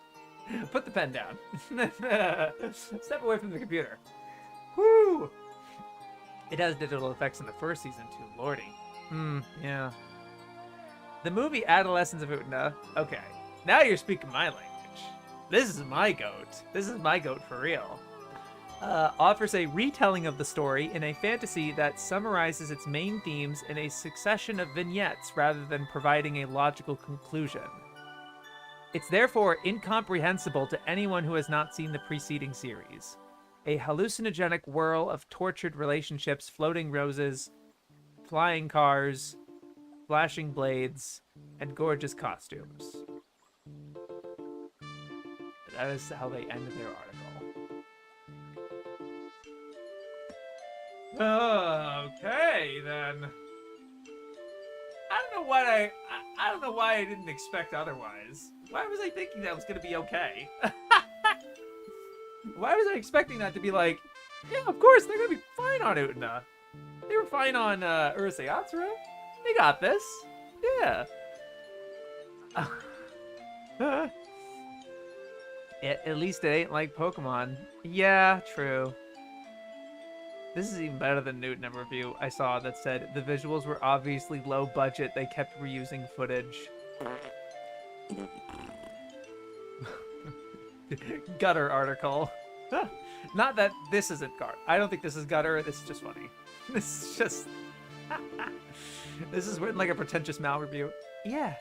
[SPEAKER 1] Put the pen down. Step away from the computer. Woo! It has digital effects in the first season too, lordy. Yeah. The movie Adolescence of Utna. Okay, now you're speaking my language. This is my goat. This is my goat for real. Offers a retelling of the story in a fantasy that summarizes its main themes in a succession of vignettes rather than providing a logical conclusion. It's therefore incomprehensible to anyone who has not seen the preceding series. A hallucinogenic whirl of tortured relationships, floating roses, flying cars, flashing blades, and gorgeous costumes. That is how they end their article. Okay, then. I don't know why I didn't expect otherwise. Why was I thinking that was gonna be okay? Why was I expecting that to be like, yeah, of course they're gonna be fine on Utena. They were fine on Urusei Yatsura. They got this. Yeah. At least it ain't like Pokemon. Yeah, true. This is even better than Newton review I saw that said the visuals were obviously low budget. They kept reusing footage. Gutter article. Not that this isn't gutter. I don't think this is gutter. This is just funny. This is just... This is written like a pretentious Mal review. Yeah.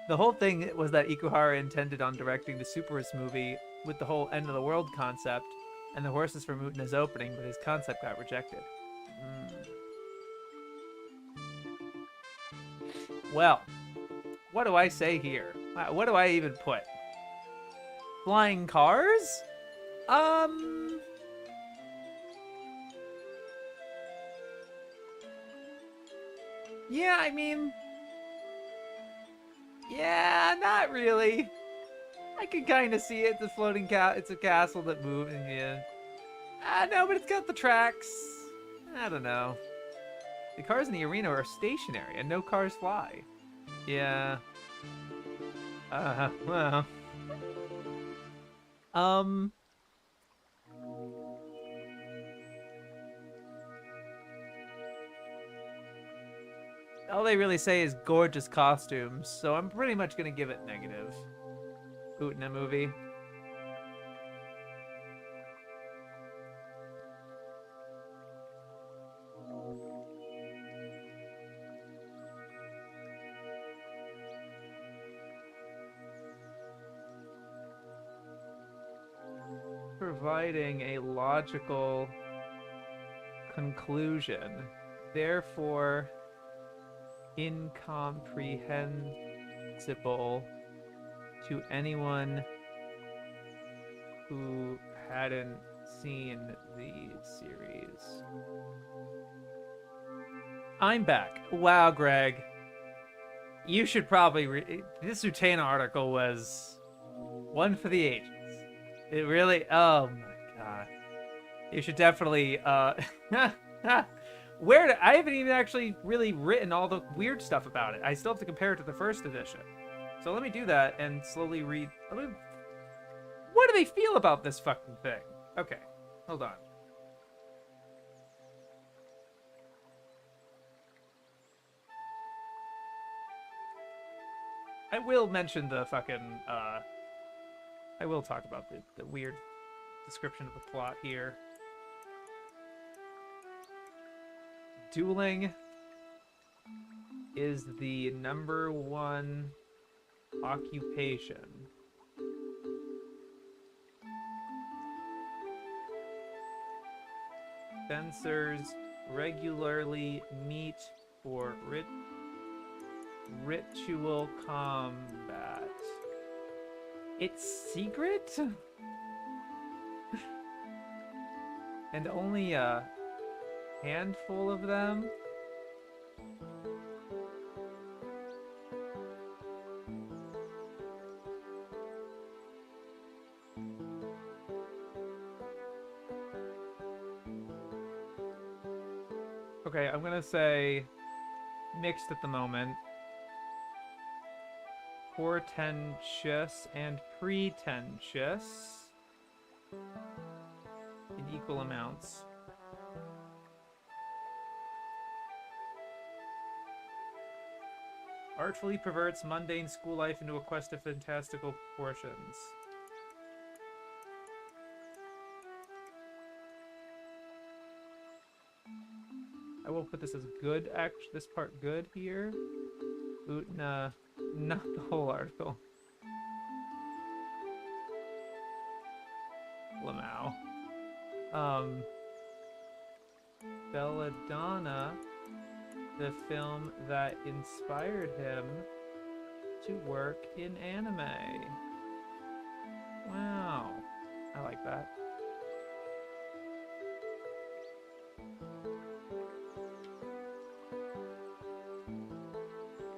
[SPEAKER 1] The whole thing was that Ikuhara intended on directing the Superus movie with the whole end of the world concept and the horses from Utena's opening, but his concept got rejected. Well, what do I say here? What do I even put? Flying cars? Yeah, I mean... Yeah, not really. I can kind of see it. The floating it's a castle that moves, and yeah. No, but it's got the tracks. I don't know. The cars in the arena are stationary, and no cars fly. Yeah. Well. All they really say is gorgeous costumes, so I'm pretty much gonna give it negative. Utena movie. Providing a logical conclusion, therefore incomprehensible to anyone who hadn't seen the series. I'm back. Wow, Greg. You should probably this Utena article was one for the ages. It really, oh my god. You should definitely, I haven't even actually really written all the weird stuff about it. I still have to compare it to the first edition. So let me do that and slowly read. What do they feel about this fucking thing? Okay, hold on. I will mention the fucking, I will talk about the weird description of the plot here. Dueling is the #1 occupation. Fencers regularly meet for ritual combat. It's secret? And only a handful of them? Okay, I'm gonna say mixed at the moment. Portentous and pretentious in equal amounts. Artfully perverts mundane school life into a quest of fantastical proportions. I will put this as good, actually. This part good here. Utna, not the whole article. Lamau. Belladonna, the film that inspired him to work in anime. Wow. I like that.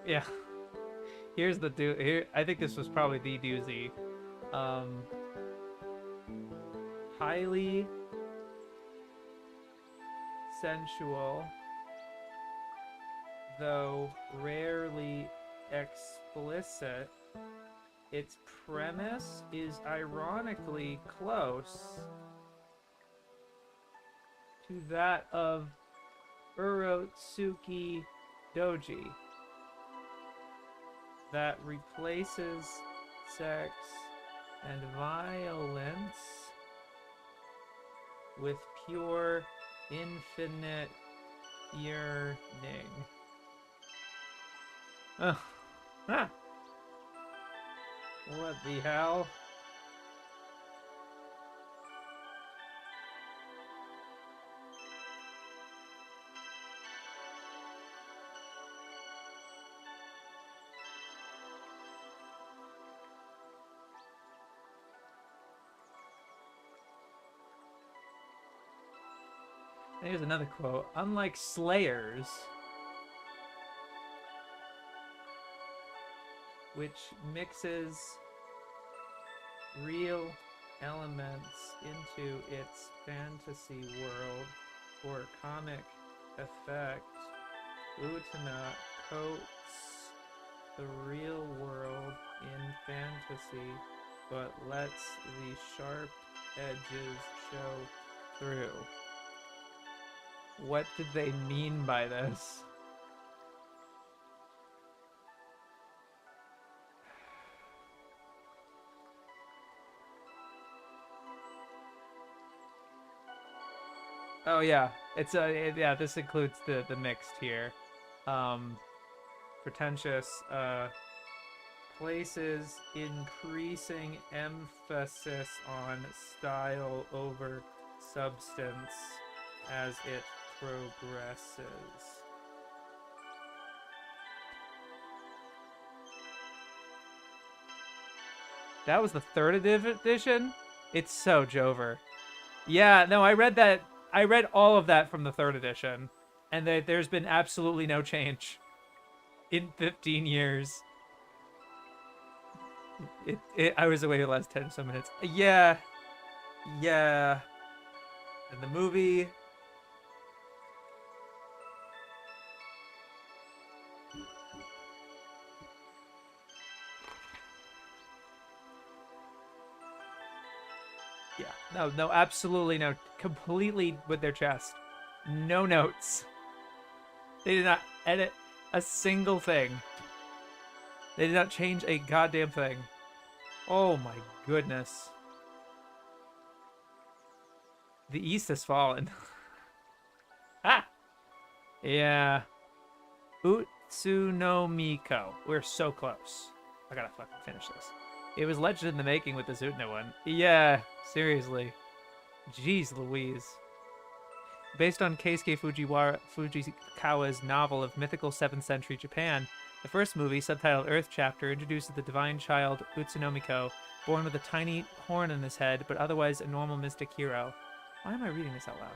[SPEAKER 1] Yeah. Here's the here. I think this was probably the doozy. Highly sensual, though rarely explicit. Its premise is ironically close to that of Urotsuki Doji, that replaces sex and violence with pure, infinite yearning. Oh. Ah. What the hell? Here's another quote. Unlike slayers, which mixes real elements into its fantasy world for comic effect, Utena coats the real world in fantasy, but lets the sharp edges show through. What did they mean by this? Oh yeah, it's yeah. This includes the mixed here. Pretentious places increasing emphasis on style over substance as it progresses. That was the third edition? It's so Jover. Yeah, no, I read that. I read all of that from the third edition, and there's been absolutely no change in 15 years. I was away the last 10 some minutes. Yeah, yeah. And the movie. Yeah, no, absolutely no. Completely with their chest. No notes. They did not edit a single thing. They did not change a goddamn thing. Oh my goodness. The East has fallen. Ah! Yeah. Utsunomiko. We're so close. I gotta fucking finish this. It was legend in the making with the Utsuno one. Yeah, seriously. Jeez Louise. Based on Keisuke Fujikawa's novel of mythical 7th century Japan, the first movie, subtitled Earth Chapter, introduces the divine child Utsunomiko, born with a tiny horn in his head, but otherwise a normal mystic hero. Why am I reading this out loud?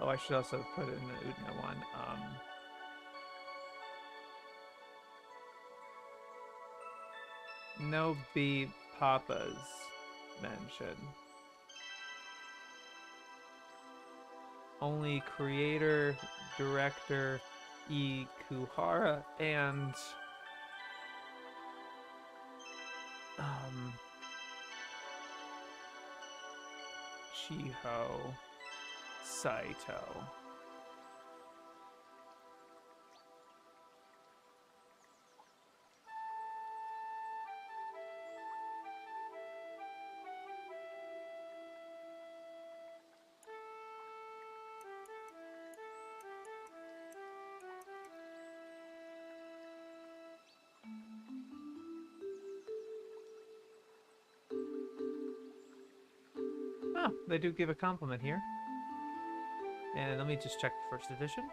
[SPEAKER 1] Oh, I should also put in the Udna one. No B Papas mentioned. Only creator, director, E. Kuhara, and Chiho Saito. Oh, they do give a compliment here. And let me just check the first edition.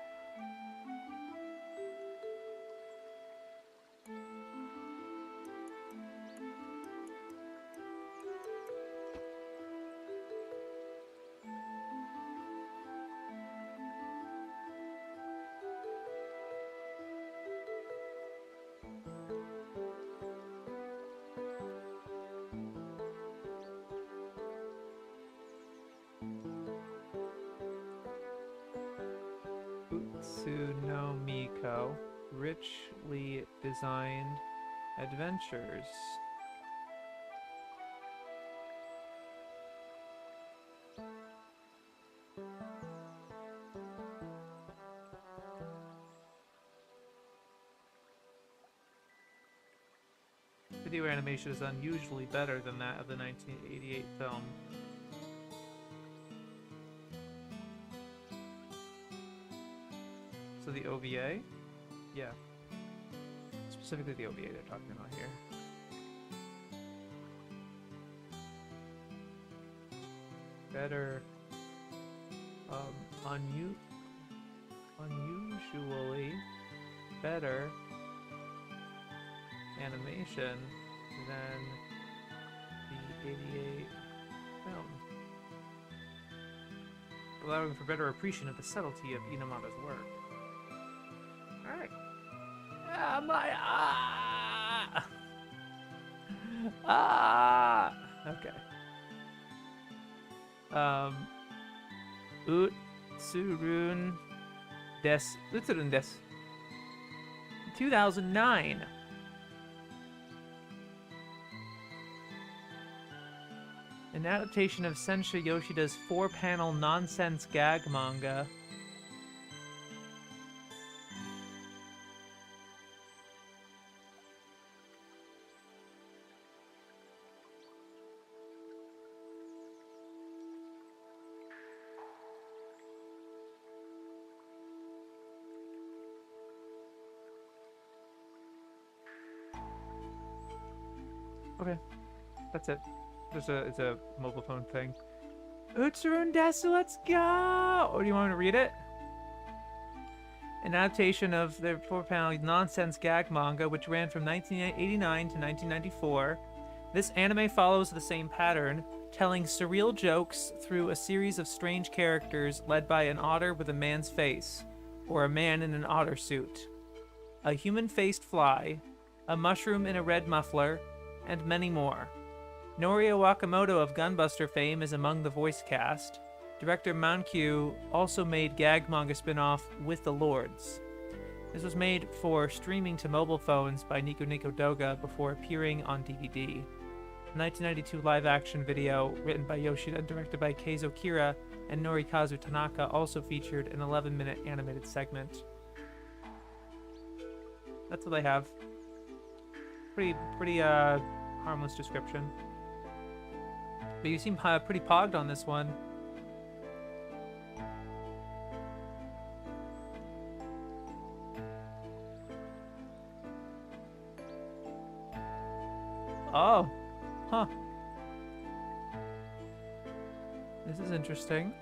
[SPEAKER 1] Utsunomiko, richly designed adventures. Video animation is unusually better than that of the 1988 film. So the OVA? Yeah. Specifically the OVA they're talking about here. Better, unusually better animation than the 88 film, allowing for better appreciation of the subtlety of Inamada's work. Alright. Okay. Utsurun des. 2009. An adaptation of Sensha Yoshida's 4-panel nonsense gag manga. Okay, that's it. It's a mobile phone thing. Utsurun desu, let's go! Oh, do you want me to read it? An adaptation of the 4-panel nonsense gag manga, which ran from 1989 to 1994. This anime follows the same pattern, telling surreal jokes through a series of strange characters led by an otter with a man's face, or a man in an otter suit, a human-faced fly, a mushroom in a red muffler, and many more. Norio Wakamoto of Gunbuster fame is among the voice cast. Director Mankyu also made gag manga spin-off With the Lords. This was made for streaming to mobile phones by Nico Nico Doga before appearing on DVD. The 1992 live-action video, written by Yoshida and directed by Keizo Kira and Norikazu Tanaka, also featured an 11-minute animated segment. That's what I have. Pretty harmless description. But you seem pretty pogged on this one. Oh, huh. This is interesting.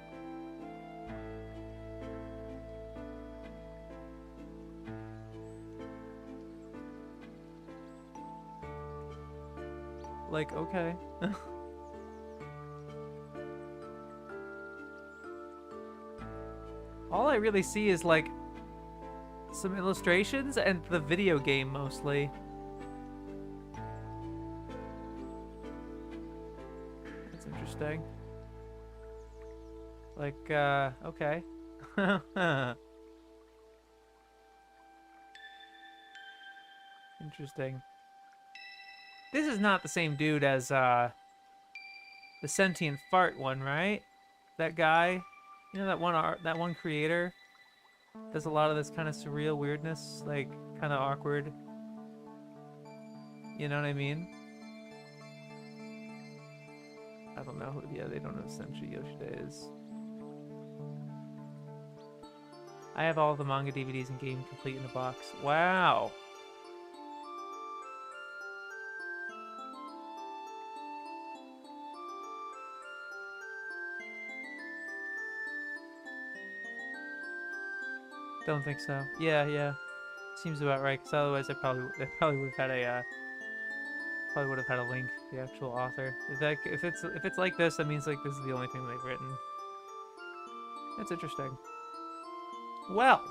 [SPEAKER 1] Like, okay. all I really see is like some illustrations and the video game mostly. That's interesting. Like, okay. Interesting. This is not the same dude as, the sentient fart one, right? That guy? You know, that one creator? Does a lot of this kind of surreal weirdness, like, kind of awkward. You know what I mean? I don't know. Yeah, they don't know who Senshi Yoshida is. I have all the manga DVDs and game complete in the box. Wow. Don't think so. Yeah. Seems about right. Because otherwise, I probably would have had a link to the actual author. If it's like this, that means like this is the only thing they've written. That's interesting. Well,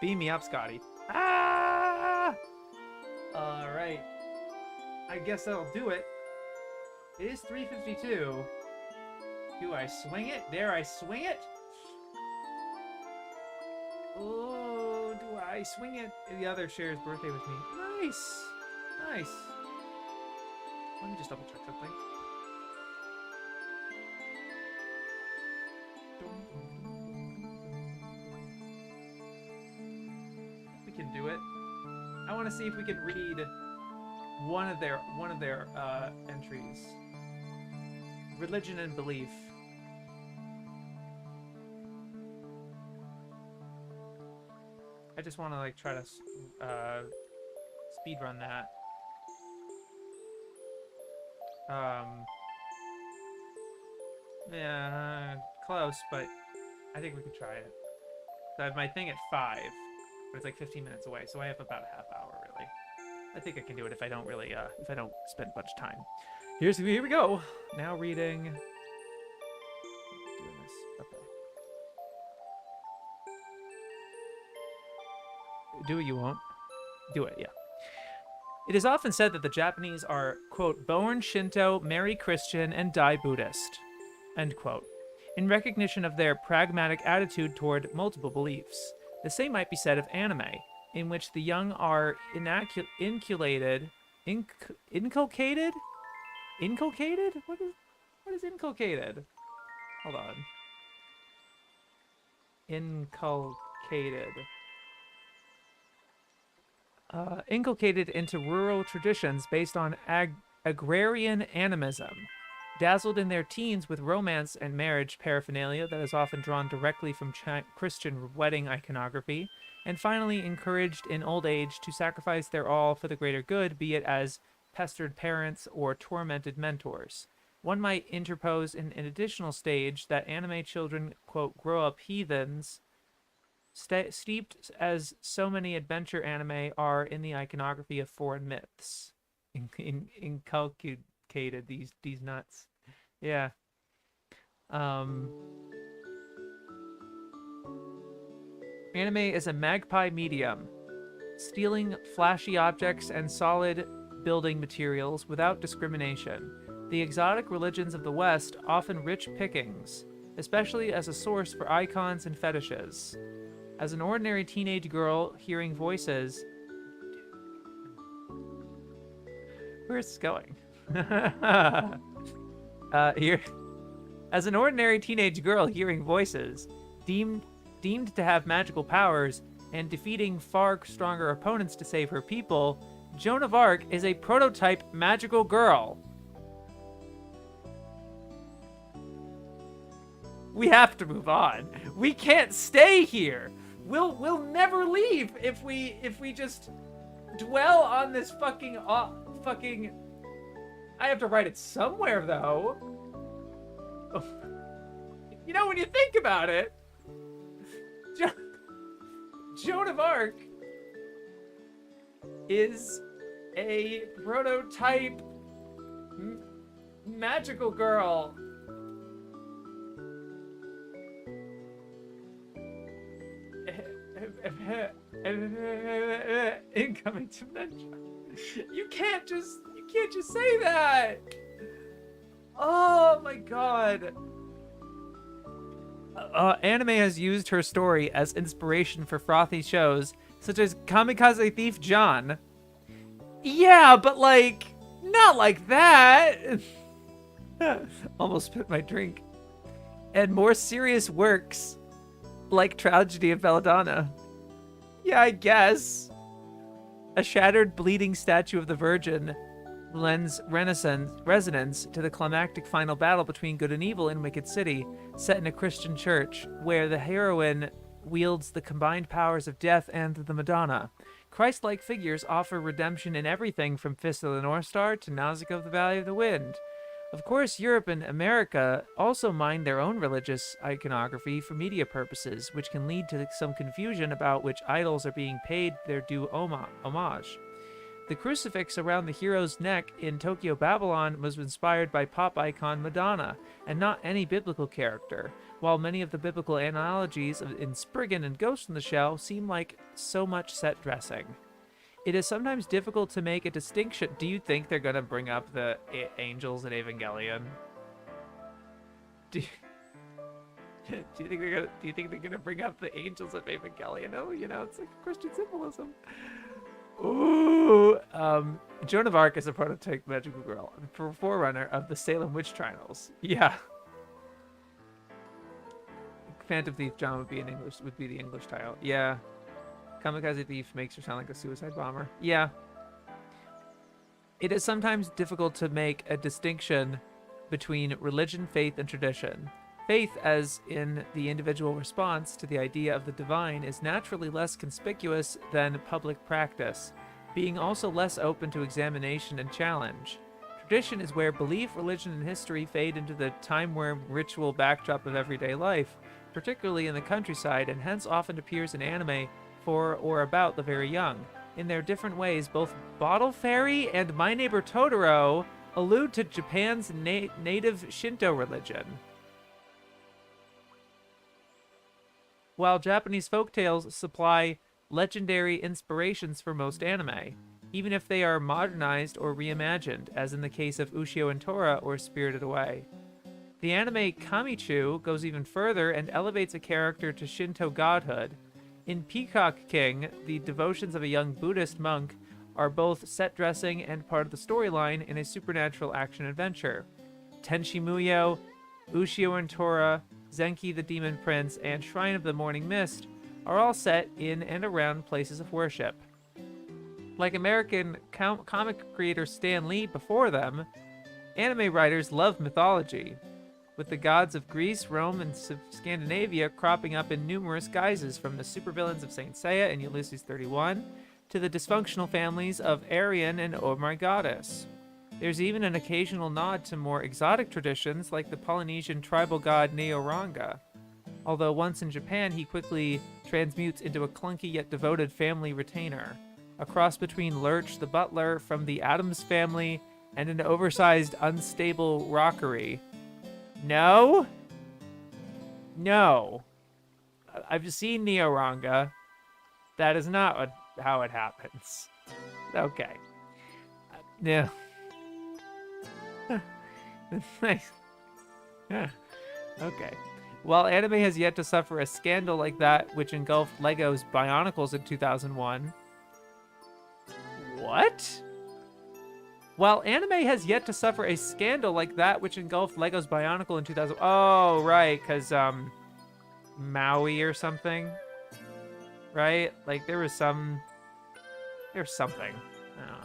[SPEAKER 1] beam me up, Scotty. All right. I guess that'll do it. It is 3:52. Do I swing it? Dare I swing it? Oh, do I swing it? The other shares birthday with me. Nice. Nice. Let me just double check something. We can do it. I want to see if we can read one of their entries. Religion and belief. I just want to like try to speed run that. Yeah, close, but I think we could try it. So I have my thing at 5, but it's like 15 minutes away, so I have about a half hour really. I think I can do it if I don't really if I don't spend much time. Here we go. Now reading. Doing this. Okay. Do it, you won't. Do it, yeah. It is often said that the Japanese are, quote, born Shinto, marry Christian, and die Buddhist, end quote, in recognition of their pragmatic attitude toward multiple beliefs. The same might be said of anime, in which the young are inculcated? Inculcated? What is inculcated? Hold on. Inculcated. Inculcated into rural traditions based on agrarian animism, dazzled in their teens with romance and marriage paraphernalia that is often drawn directly from Christian wedding iconography, and finally encouraged in old age to sacrifice their all for the greater good, be it as pestered parents or tormented mentors. One might interpose in an additional stage that anime children, quote, grow up heathens, steeped as so many adventure anime are in the iconography of foreign myths. Inculcated these nuts. Yeah. Anime is a magpie medium, stealing flashy objects and solid building materials without discrimination. The exotic religions of the West often rich pickings, especially as a source for icons and fetishes. As an ordinary teenage girl hearing voices... Where's this going? Here. As an ordinary teenage girl hearing voices, deemed to have magical powers, and defeating far stronger opponents to save her people, Joan of Arc is a prototype magical girl. We have to move on. We can't stay here. We'll never leave if we just dwell on this fucking. I have to write it somewhere though. You know, when you think about it, Joan of Arc is a prototype magical girl. incoming dementia. You can't just say that. Oh my god. Anime has used her story as inspiration for frothy shows such as Kamikaze Thief John. Yeah, but like, not like that. Almost spit my drink. And more serious works like Tragedy of Belladonna. Yeah, I guess. A shattered, bleeding statue of the Virgin lends resonance to the climactic final battle between good and evil in Wicked City, set in a Christian church, where the heroine wields the combined powers of death and the Madonna. Christ-like figures offer redemption in everything from Fist of the North Star to Nausicaa of the Valley of the Wind. Of course, Europe and America also mine their own religious iconography for media purposes, which can lead to some confusion about which idols are being paid their due homage. The crucifix around the hero's neck in Tokyo Babylon was inspired by pop icon Madonna, and not any biblical character, while many of the biblical analogies in Spriggan and Ghost in the Shell seem like so much set dressing. It is sometimes difficult to make a distinction. Do you think they're going to bring up the angels in Evangelion? Do you think they're gonna bring up the angels of Evangelion? Oh, it's like Christian symbolism. Ooh, Joan of Arc is a prototype magical girl, forerunner of the Salem witch trials. Yeah. Phantom Thief John would be the English title. Yeah. Kamikaze Thief makes her sound like a suicide bomber. Yeah. It is sometimes difficult to make a distinction between religion, faith, and tradition. Faith, as in the individual response to the idea of the divine, is naturally less conspicuous than public practice, being also less open to examination and challenge. Tradition is where belief, religion, and history fade into the time-worn ritual backdrop of everyday life, particularly in the countryside, and hence often appears in anime for or about the very young. In their different ways, both Bottle Fairy and My Neighbor Totoro allude to Japan's native Shinto religion. While Japanese folktales supply legendary inspirations for most anime, even if they are modernized or reimagined, as in the case of Ushio and Tora or Spirited Away. The anime Kamichu goes even further and elevates a character to Shinto godhood. In Peacock King, the devotions of a young Buddhist monk are both set dressing and part of the storyline in a supernatural action-adventure. Tenshi Muyo, Ushio and Tora, Zenki the Demon Prince, and Shrine of the Morning Mist are all set in and around places of worship. Like American comic creator Stan Lee before them, anime writers love mythology, with the gods of Greece, Rome, and Scandinavia cropping up in numerous guises, from the supervillains of Saint Seiya and Ulysses 31 to the dysfunctional families of Arion and Oh My Goddess. There's even an occasional nod to more exotic traditions like the Polynesian tribal god Neoranga. Although once in Japan, he quickly transmutes into a clunky yet devoted family retainer, a cross between Lurch the butler from the Addams Family and an oversized, unstable rockery. No? No. I've seen Neoranga. That is not how it happens. Okay. No. Nice. Okay. While anime has yet to suffer a scandal like that which engulfed Lego's Bionicles in 2001. What? While anime has yet to suffer a scandal like that which engulfed Lego's Bionicle in 2000. Oh, right, because Maui or something. Right? Like there's something. I don't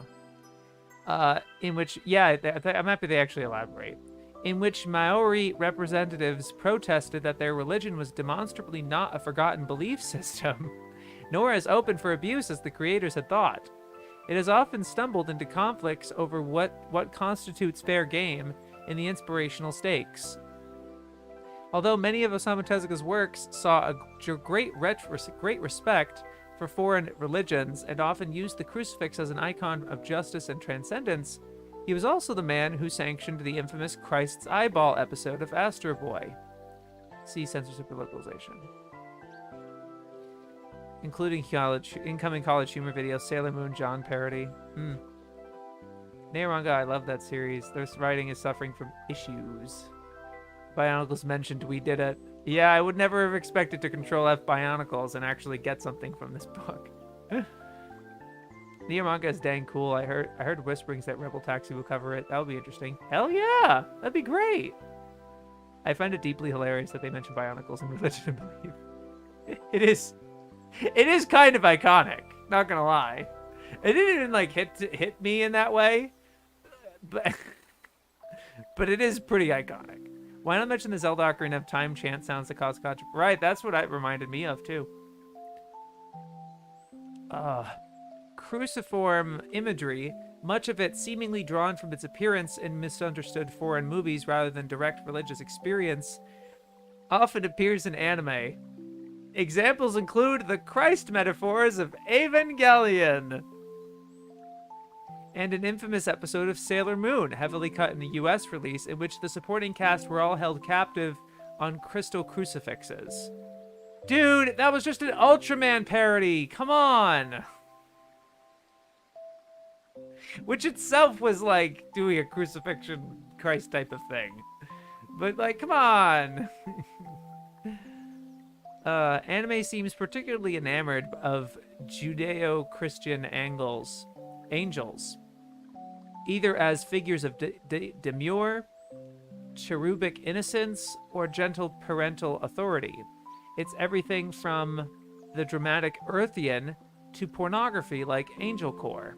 [SPEAKER 1] know. In which, yeah, I'm happy they actually elaborate. In which Maori representatives protested that their religion was demonstrably not a forgotten belief system, nor as open for abuse as the creators had thought. It has often stumbled into conflicts over what constitutes fair game in the inspirational stakes. Although many of Osamu Tezuka's works saw a great respect for foreign religions and often used the crucifix as an icon of justice and transcendence, he was also the man who sanctioned the infamous Christ's Eyeball episode of Astro Boy. See censorship and localization. including incoming college humor videos, Sailor Moon, John parody. Nearanga, I love that series. Their writing is suffering from issues. Bionicles mentioned we did it. Yeah, I would never have expected to control F Bionicles and actually get something from this book. Nearanga is dang cool. I heard whisperings that Rebel Taxi will cover it. That would be interesting. Hell yeah! That'd be great! I find it deeply hilarious that they mention Bionicles in Religion and Belief. It is kind of iconic, not gonna lie. It didn't even like hit me in that way, but it is pretty iconic. Why not mention the Zelda Ocarina of Time chant sounds that cause controversy? Right, that's what it reminded me of too. Cruciform imagery, much of it seemingly drawn from its appearance in misunderstood foreign movies rather than direct religious experience, often appears in anime. Examples include the Christ metaphors of Evangelion and an infamous episode of Sailor Moon, heavily cut in the US release, in which the supporting cast were all held captive on crystal crucifixes. Dude, that was just an Ultraman parody! Come on! Which itself was like doing a crucifixion Christ type of thing. But like, come on! Anime seems particularly enamored of Judeo-Christian angels, either as figures of demure, cherubic innocence, or gentle parental authority. It's everything from the dramatic Earthian to pornography like Angelcore.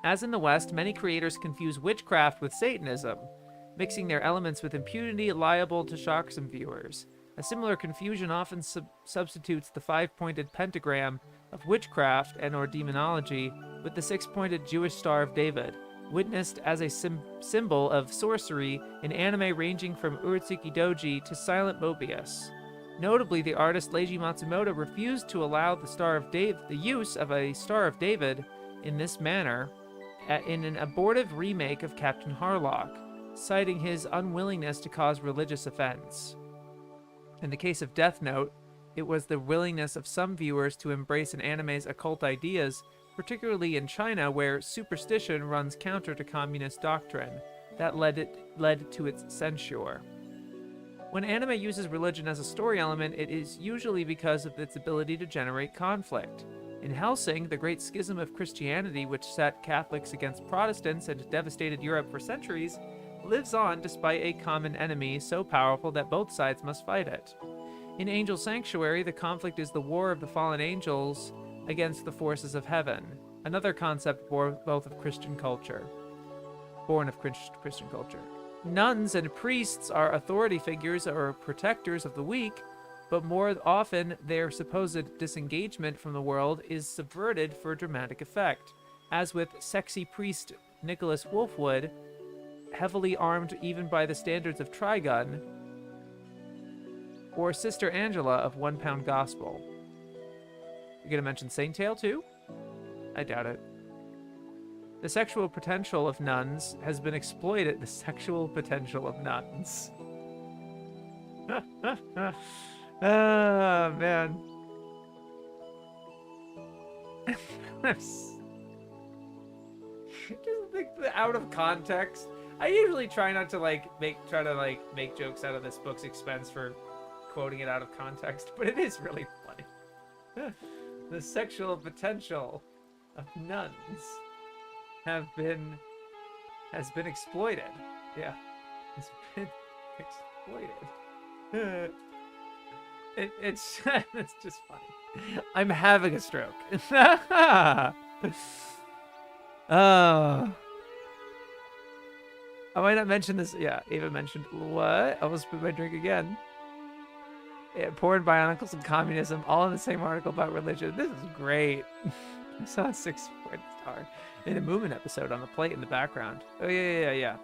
[SPEAKER 1] As in the West, many creators confuse witchcraft with Satanism, mixing their elements with impunity liable to shock some viewers. A similar confusion often substitutes the five-pointed pentagram of witchcraft and or demonology with the six-pointed Jewish Star of David, witnessed as a symbol of sorcery in anime ranging from Urotsuki Doji to Silent Mobius. Notably, the artist Leiji Matsumoto refused to allow the use of a Star of David in this manner in an abortive remake of Captain Harlock, citing his unwillingness to cause religious offense. In the case of Death Note, it was the willingness of some viewers to embrace an anime's occult ideas, particularly in China, where superstition runs counter to communist doctrine, that led to its censure. When anime uses religion as a story element, it is usually because of its ability to generate conflict. In Hellsing, the Great Schism of Christianity, which set Catholics against Protestants and devastated Europe for centuries, lives on despite a common enemy so powerful that both sides must fight it. In Angel Sanctuary, the conflict is the war of the fallen angels against the forces of heaven, another concept born of Christian culture. Nuns and priests are authority figures or protectors of the weak, but more often their supposed disengagement from the world is subverted for dramatic effect, as with sexy priest Nicholas Wolfwood, heavily armed even by the standards of Trigun, or Sister Angela of One Pound Gospel. You're gonna mention Saint Tail too? I doubt it. The sexual potential of nuns has been exploited. The sexual potential of nuns. Ah, man. Just think out of context. I usually try not to make jokes out of this book's expense for quoting it out of context, but it is really funny. The sexual potential of nuns has been exploited. Yeah, it's been exploited. It's just funny. I'm having a stroke. I might not mention this. Yeah, Ava mentioned what? I almost spit my drink again. Yeah, porn, bionicles, and communism, all in the same article about religion. This is great. I saw a 6-point star in a Moomin episode on the plate in the background. Oh yeah.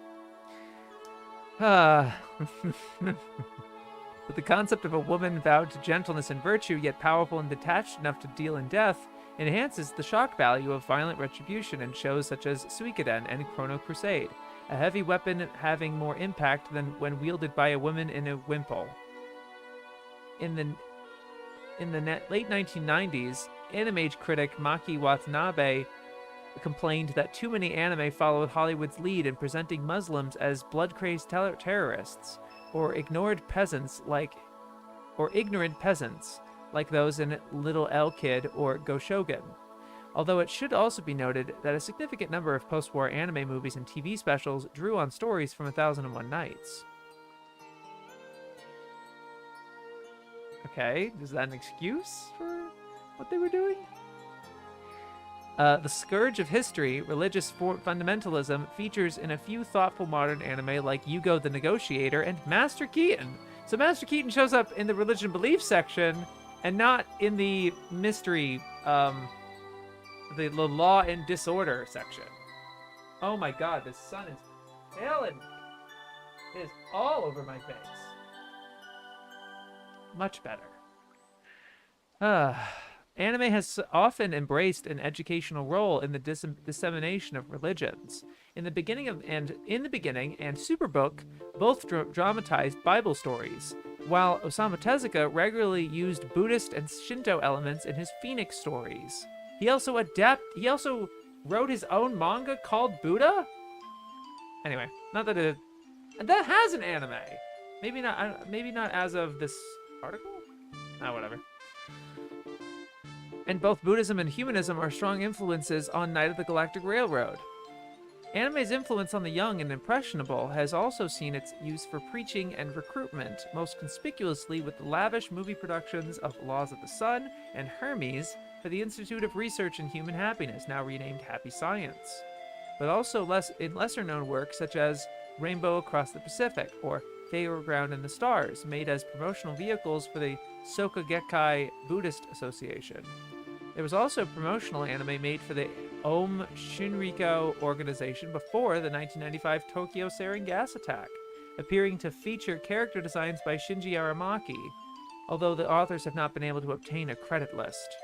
[SPEAKER 1] But the concept of a woman vowed to gentleness and virtue, yet powerful and detached enough to deal in death, enhances the shock value of violent retribution in shows such as Suikoden and Chrono Crusade, a heavy weapon having more impact than when wielded by a woman in a wimple. In in the late 1990s, anime critic Maki Watanabe complained that too many anime followed Hollywood's lead in presenting Muslims as blood-crazed terrorists, or ignorant peasants like those in Little L Kid or Go Shogun. Although it should also be noted that a significant number of post-war anime movies and TV specials drew on stories from 1001 Nights. Okay, is that an excuse for what they were doing? The scourge of history, religious fundamentalism, features in a few thoughtful modern anime like Yugo the Negotiator and Master Keaton. So Master Keaton shows up in the religion belief section and not in the mystery, the law and disorder section. Oh my god, the sun is hailing. It is all over my face. Much better. Anime has often embraced an educational role in the dissemination of religions. In the beginning and Superbook both dramatized Bible stories, while Osamu Tezuka regularly used Buddhist and Shinto elements in his Phoenix stories. He also wrote his own manga called Buddha? Anyway, not that that has an anime. Maybe not as of this article? Whatever. And both Buddhism and humanism are strong influences on Night of the Galactic Railroad. Anime's influence on the young and impressionable has also seen its use for preaching and recruitment, most conspicuously with the lavish movie productions of Laws of the Sun and Hermes for the Institute of Research in Human Happiness, now renamed Happy Science, but also in lesser-known works such as Rainbow Across the Pacific or Fairground in the Stars, made as promotional vehicles for the Soka Gakkai Buddhist Association. There was also promotional anime made for the Om Shinrikyo organization before the 1995 Tokyo sarin gas attack, appearing to feature character designs by Shinji Aramaki, although the authors have not been able to obtain a credit list.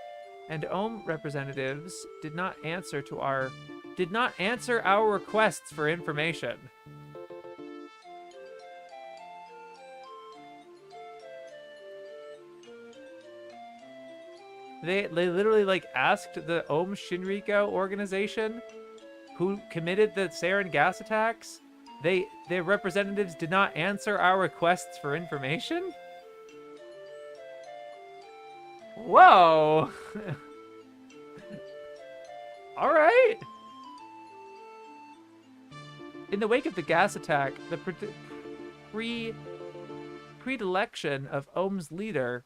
[SPEAKER 1] And Om representatives did not answer our requests for information. They literally asked the Om Shinrikyo organization who committed the sarin gas attacks. Their representatives did not answer our requests for information? Whoa! All right. In the wake of the gas attack, the predilection of Om's leader,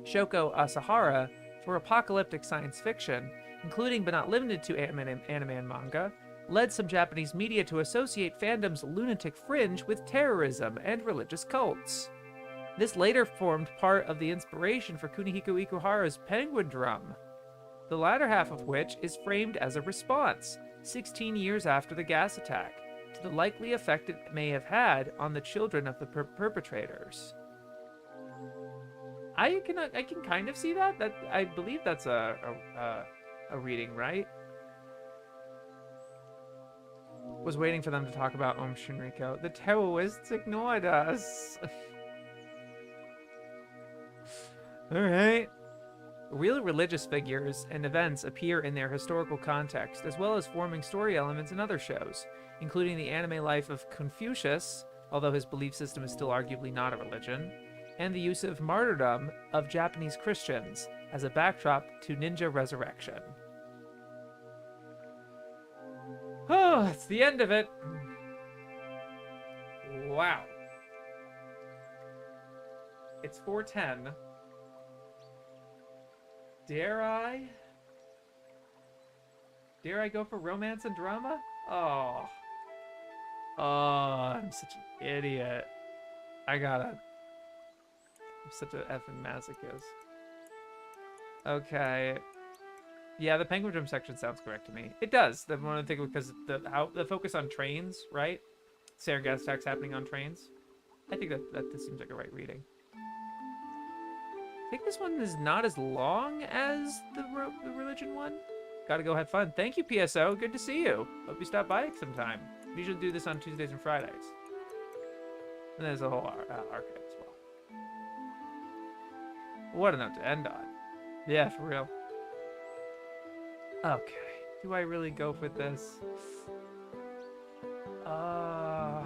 [SPEAKER 1] Shoko Asahara, for apocalyptic science fiction, including but not limited to anime and manga, led some Japanese media to associate fandom's lunatic fringe with terrorism and religious cults. This later formed part of the inspiration for Kunihiko Ikuhara's Penguin Drum, the latter half of which is framed as a response, 16 years after the gas attack, to the likely effect it may have had on the children of the perpetrators. I can kind of see that. I believe that's a reading, right? Was waiting for them to talk about Om Shinrikyo. The terrorists ignored us. All right. Real religious figures and events appear in their historical context, as well as forming story elements in other shows, including the anime life of Confucius, although his belief system is still arguably not a religion, and the use of martyrdom of Japanese Christians as a backdrop to ninja resurrection. Oh, it's the end of it. Wow. It's 4:10. Dare I go for romance and drama? Oh, I'm such an idiot. I'm such an effing masochist. Okay. Yeah, the Penguin Drum section sounds correct to me. It does. The one thing because the focus on trains, right? Sarin gas attacks happening on trains. I think that this seems like a right reading. I think this one is not as long as the religion one. Gotta go have fun. Thank you, PSO. Good to see you. Hope you stop by sometime. We usually do this on Tuesdays and Fridays. And there's a whole archive as well. What a note to end on. Yeah, for real. Okay. Do I really go for this? Uh,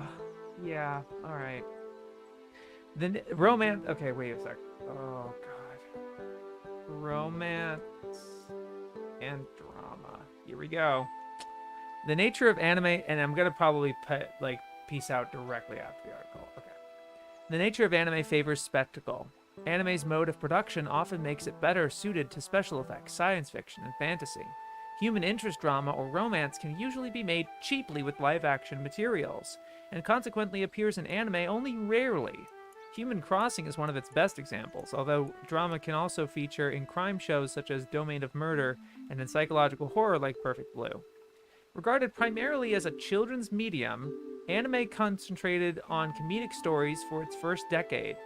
[SPEAKER 1] yeah. All right. Then romance. Okay, wait a sec. Oh god. Romance and drama. Here we go. The nature of anime, and I'm gonna probably put like peace out directly after the article. Okay. The nature of anime favors spectacle. Anime's mode of production often makes it better suited to special effects, science fiction, and fantasy. Human interest drama or romance can usually be made cheaply with live action materials, and consequently appears in anime only rarely. Human Crossing is one of its best examples, although drama can also feature in crime shows such as Domain of Murder and in psychological horror like Perfect Blue. Regarded primarily as a children's medium, anime concentrated on comedic stories for its first decade.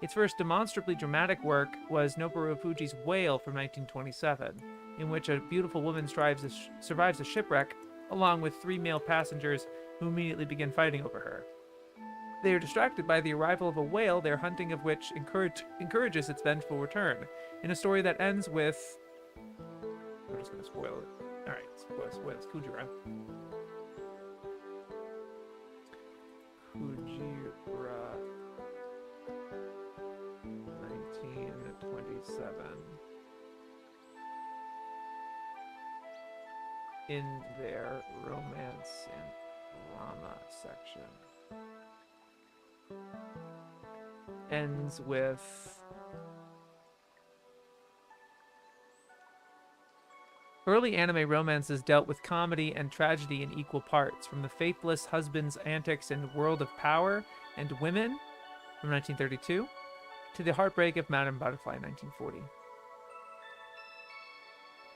[SPEAKER 1] Its first demonstrably dramatic work was Noboru Fuji's Whale from 1927, in which a beautiful woman survives a shipwreck along with 3 male passengers who immediately begin fighting over her. They are distracted by the arrival of a whale, their hunting of which encourages its vengeful return, in a story that ends with... We're just going to spoil it. Alright, spoils Kujira. Kujira 1927. In their romance and drama section. Ends with early anime romances dealt with comedy and tragedy in equal parts, from the faithless husband's antics in World of Power and Women from 1932 to the heartbreak of Madame Butterfly 1940.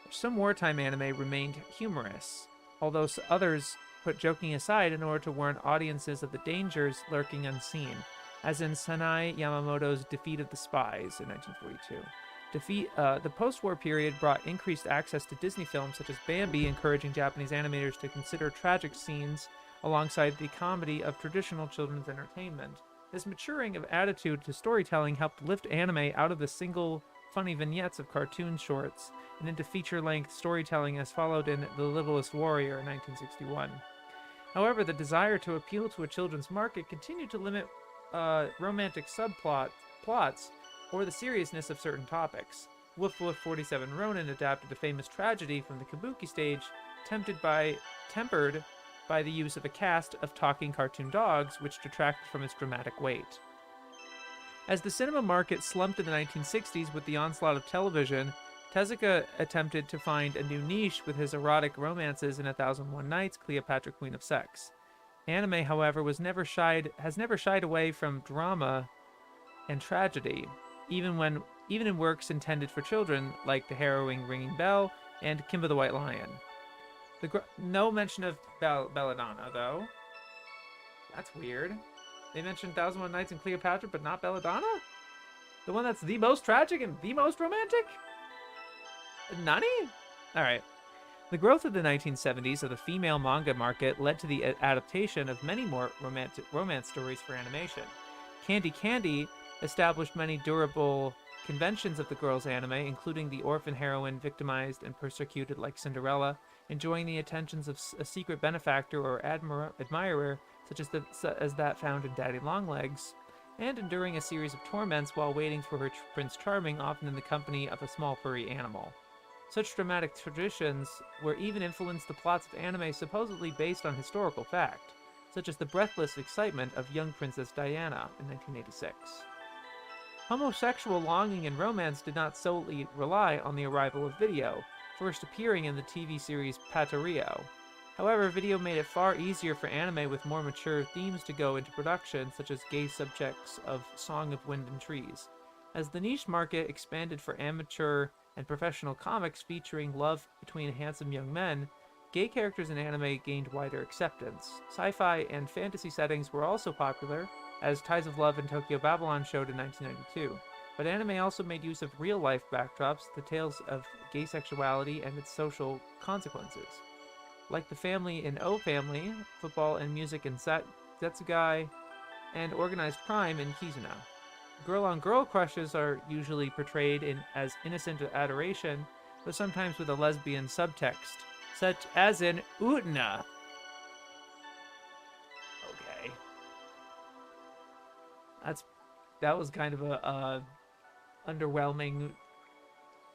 [SPEAKER 1] Some wartime anime remained humorous, although others put joking aside in order to warn audiences of the dangers lurking unseen, as in Sanai Yamamoto's Defeat of the Spies in 1942. The post-war period brought increased access to Disney films such as Bambi, encouraging Japanese animators to consider tragic scenes alongside the comedy of traditional children's entertainment. This maturing of attitude to storytelling helped lift anime out of the single funny vignettes of cartoon shorts and into feature-length storytelling as followed in The Littlest Warrior in 1961. However, the desire to appeal to a children's market continued to limit romantic plots or the seriousness of certain topics. Woof Woof 47 Ronin adapted a famous tragedy from the kabuki stage, tempered by the use of a cast of talking cartoon dogs, which detracted from its dramatic weight. As the cinema market slumped in the 1960s with the onslaught of television, Tezuka attempted to find a new niche with his erotic romances in 1001 Nights, Cleopatra, Queen of Sex. Anime, however, has never shied away from drama and tragedy, even in works intended for children like The Harrowing Ringing Bell and Kimba the White Lion. No mention of Belladonna, though. That's weird. They mentioned 1001 Nights and Cleopatra, but not Belladonna? The one that's the most tragic and the most romantic? Nani? Alright. The growth of the 1970s of the female manga market led to the adaptation of many more romance stories for animation. Candy Candy established many durable conventions of the girls' anime, including the orphan heroine victimized and persecuted like Cinderella, enjoying the attentions of a secret benefactor or admirer, such as that found in Daddy Longlegs, and enduring a series of torments while waiting for her Prince Charming, often in the company of a small furry animal. Such dramatic traditions were even influenced the plots of anime supposedly based on historical fact, such as the breathless excitement of young Princess Diana in 1986. Homosexual longing and romance did not solely rely on the arrival of video, first appearing in the TV series Paterio. However, video made it far easier for anime with more mature themes to go into production, such as gay subjects of Song of Wind and Trees. As the niche market expanded for amateur and professional comics featuring love between handsome young men, gay characters in anime gained wider acceptance. Sci-fi and fantasy settings were also popular, as Ties of Love and Tokyo Babylon showed in 1992. But anime also made use of real-life backdrops, the tales of gay sexuality and its social consequences. Like the family in O Family, football and music in Zetsugai, and organized crime in Kizuna. Girl-on-girl crushes are usually portrayed as innocent adoration, but sometimes with a lesbian subtext, such as in Utna. Okay, that was kind of a underwhelming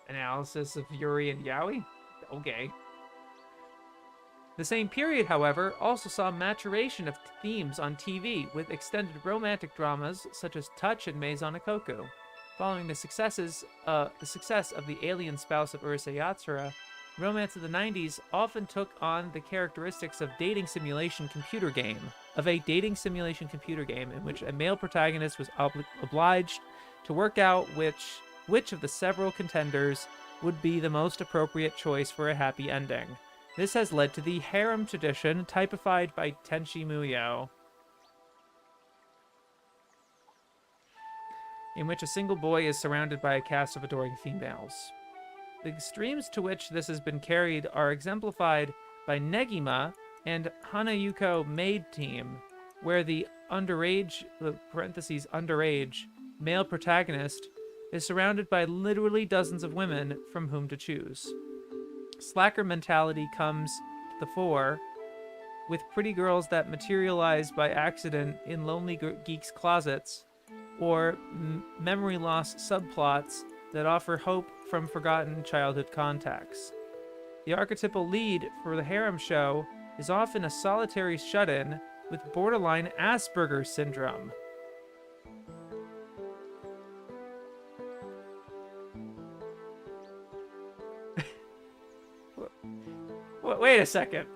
[SPEAKER 1] analysis of Yuri and Yaoi. Okay. The same period, however, also saw maturation of themes on TV with extended romantic dramas such as Touch and Maison Ikkoku. Following the success of The Alien Spouse of Urusei Yatsura, romance of the 90s often took on the characteristics of a dating simulation computer game, in which a male protagonist was obliged to work out which of the several contenders would be the most appropriate choice for a happy ending. This has led to the harem tradition typified by Tenchi Muyo, in which a single boy is surrounded by a cast of adoring females. The extremes to which this has been carried are exemplified by Negima and Hanayuko Maid Team, where the underage male protagonist is surrounded by literally dozens of women from whom to choose. Slacker mentality comes to the fore, with pretty girls that materialize by accident in lonely geeks' closets, or memory loss subplots that offer hope from forgotten childhood contacts. The archetypal lead for the harem show is often a solitary shut-in with borderline Asperger's syndrome. Wait a second.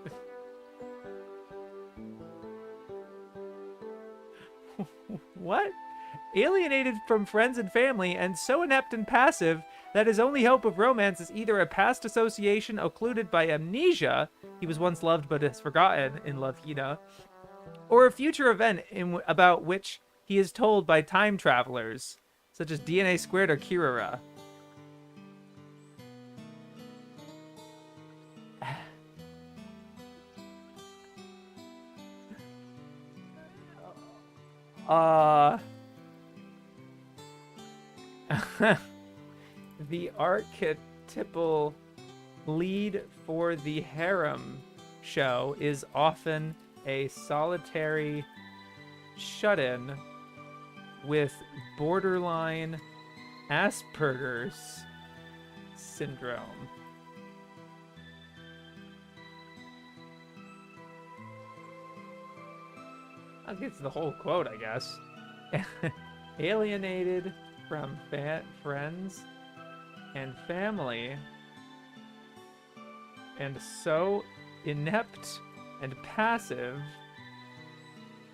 [SPEAKER 1] What? Alienated from friends and family, and so inept and passive that his only hope of romance is either a past association occluded by amnesia, he was once loved but is forgotten in Love Hina, or a future event about which he is told by time travelers, such as DNA Squared or Kirara. The archetypal lead for the harem show is often a solitary shut-in with borderline Asperger's syndrome. That gets the whole quote, I guess. Alienated from friends and family, and so inept and passive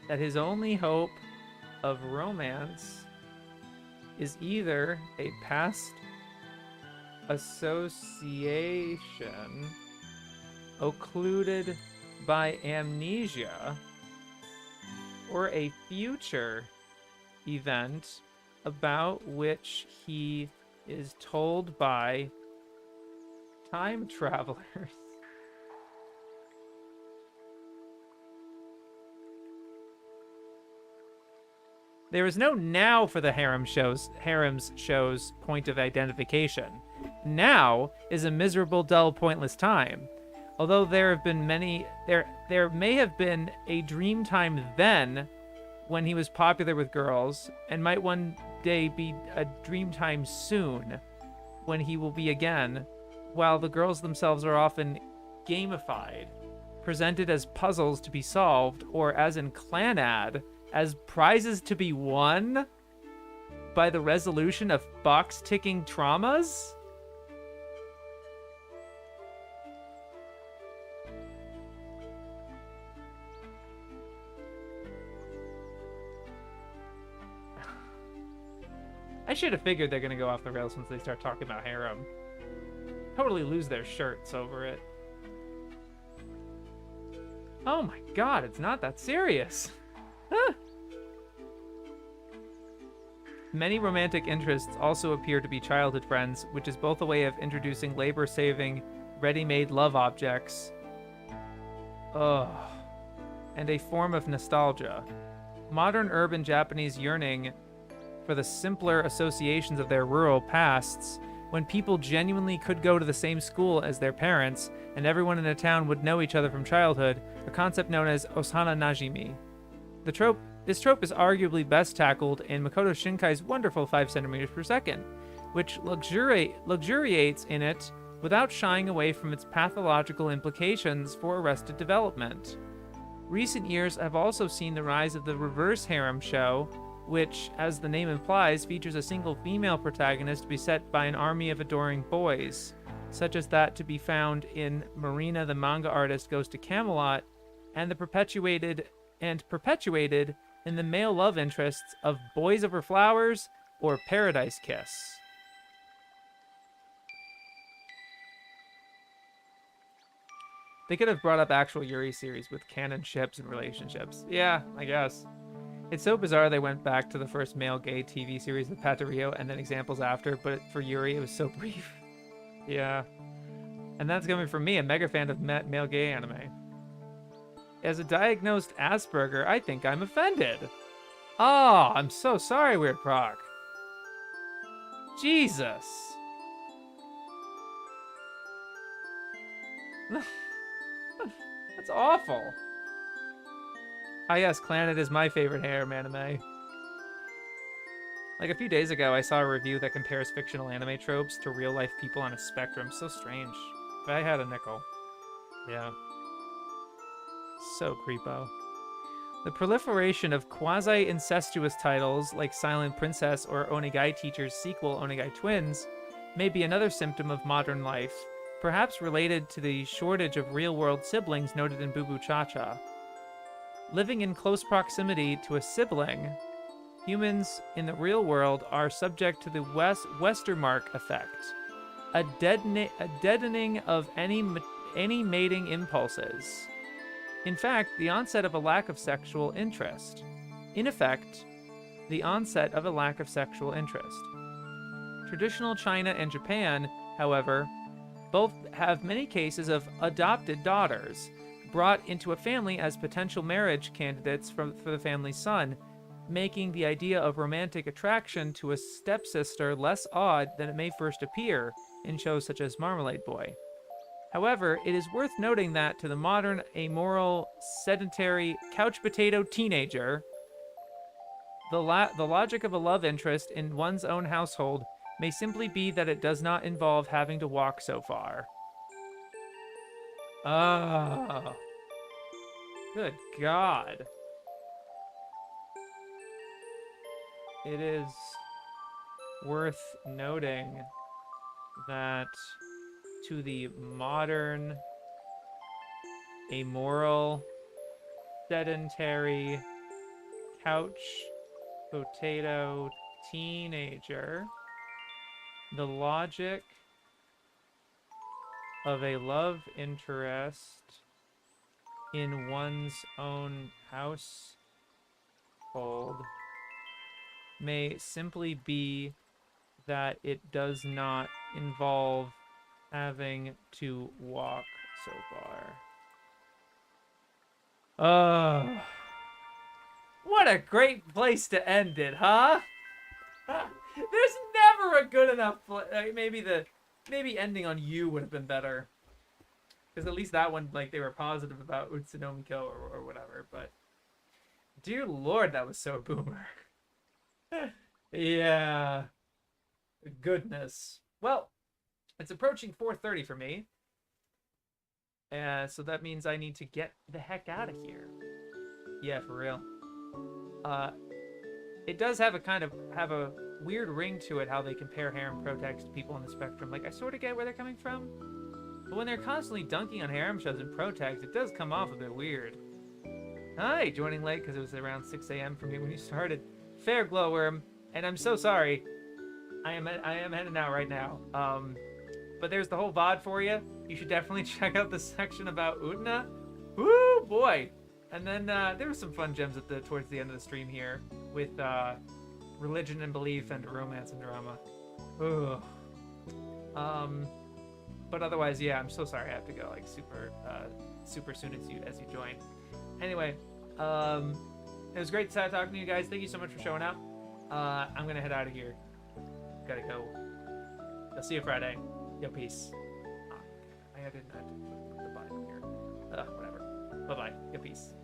[SPEAKER 1] that his only hope of romance is either a past association occluded by amnesia, or a future event about which he is told by time travelers. There is no now for the harem's show's point of identification. Now is a miserable, dull, pointless time. Although there may have been a dream time then, when he was popular with girls, and might one day be a dream time soon, when he will be again, while the girls themselves are often gamified, presented as puzzles to be solved, or as in Clanad, as prizes to be won by the resolution of box-ticking traumas? I should have figured they're going to go off the rails once they start talking about harem. Totally lose their shirts over it. Oh my god, it's not that serious. Huh. Many romantic interests also appear to be childhood friends, which is both a way of introducing labor-saving, ready-made love objects, and a form of nostalgia. Modern urban Japanese yearning for the simpler associations of their rural pasts, when people genuinely could go to the same school as their parents, and everyone in a town would know each other from childhood, a concept known as Osana Najimi. This trope is arguably best tackled in Makoto Shinkai's wonderful 5 centimeters per second, which luxuriates in it without shying away from its pathological implications for arrested development. Recent years have also seen the rise of the reverse harem show, which, as the name implies, features a single female protagonist beset by an army of adoring boys, such as that to be found in Marina the Manga Artist Goes to Camelot, and perpetuated in the male love interests of Boys Over Flowers or Paradise Kiss. They could have brought up actual Yuri series with canon ships and relationships. Yeah, I guess. It's so bizarre they went back to the first male gay TV series with Patario and then examples after, but for Yuri, it was so brief. Yeah. And that's coming from me, a mega fan of male gay anime. As a diagnosed Asperger, I think I'm offended. Oh, I'm so sorry, Weird Proc. Jesus. That's awful. Ah, yes, Clannad is my favorite harem anime. Like a few days ago, I saw a review that compares fictional anime tropes to real-life people on a spectrum. So strange. If I had a nickel. Yeah. So creepo. The proliferation of quasi-incestuous titles like Silent Princess or Onegai Teacher's sequel, Onegai Twins, may be another symptom of modern life, perhaps related to the shortage of real-world siblings noted in Boo Boo Cha-Cha. Living in close proximity to a sibling, humans in the real world are subject to the Westermarck effect, a deadening of any mating impulses. In fact, the onset of a lack of sexual interest. In effect, the onset of a lack of sexual interest. Traditional China and Japan, however, both have many cases of adopted daughters brought into a family as potential marriage candidates for the family's son, making the idea of romantic attraction to a stepsister less odd than it may first appear in shows such as Marmalade Boy. However, it is worth noting that to the modern, amoral, sedentary, couch potato teenager, the logic of a love interest in one's own household may simply be that it does not involve having to walk so far. Oh. Good God. It is worth noting that to the modern, amoral, sedentary, couch potato teenager, the logic of a love interest in one's own household may simply be that it does not involve having to walk so far. What a great place to end it, huh? There's never a good enough maybe ending on you would have been better. Because at least that one, like, they were positive about Utsunomiko or whatever, but dear Lord, that was so boomer. Yeah. Goodness. Well, it's approaching 4:30 for me. So that means I need to get the heck out of here. Yeah, for real. It does have a weird ring to it how they compare harem protags to people on the spectrum. Like, I sort of get where they're coming from, but when they're constantly dunking on harem shows and protags, it does come off a bit weird. Hi, joining late because it was around 6 a.m. for me when you started. Fair Glowworm, and I'm so sorry. I am heading out right now. But there's the whole VOD for you. You should definitely check out the section about Utena. Woo, boy! And then there were some fun gems towards the end of the stream here with religion and belief and romance and drama. Ugh. But otherwise, yeah, I'm so sorry I have to go like super soon as you join. Anyway, it was great talking to you guys. Thank you so much for showing up. I'm gonna head out of here. Gotta go. I'll see you Friday. Yo, peace. I didn't have to put the button here. Whatever. Bye-bye. Yo, peace.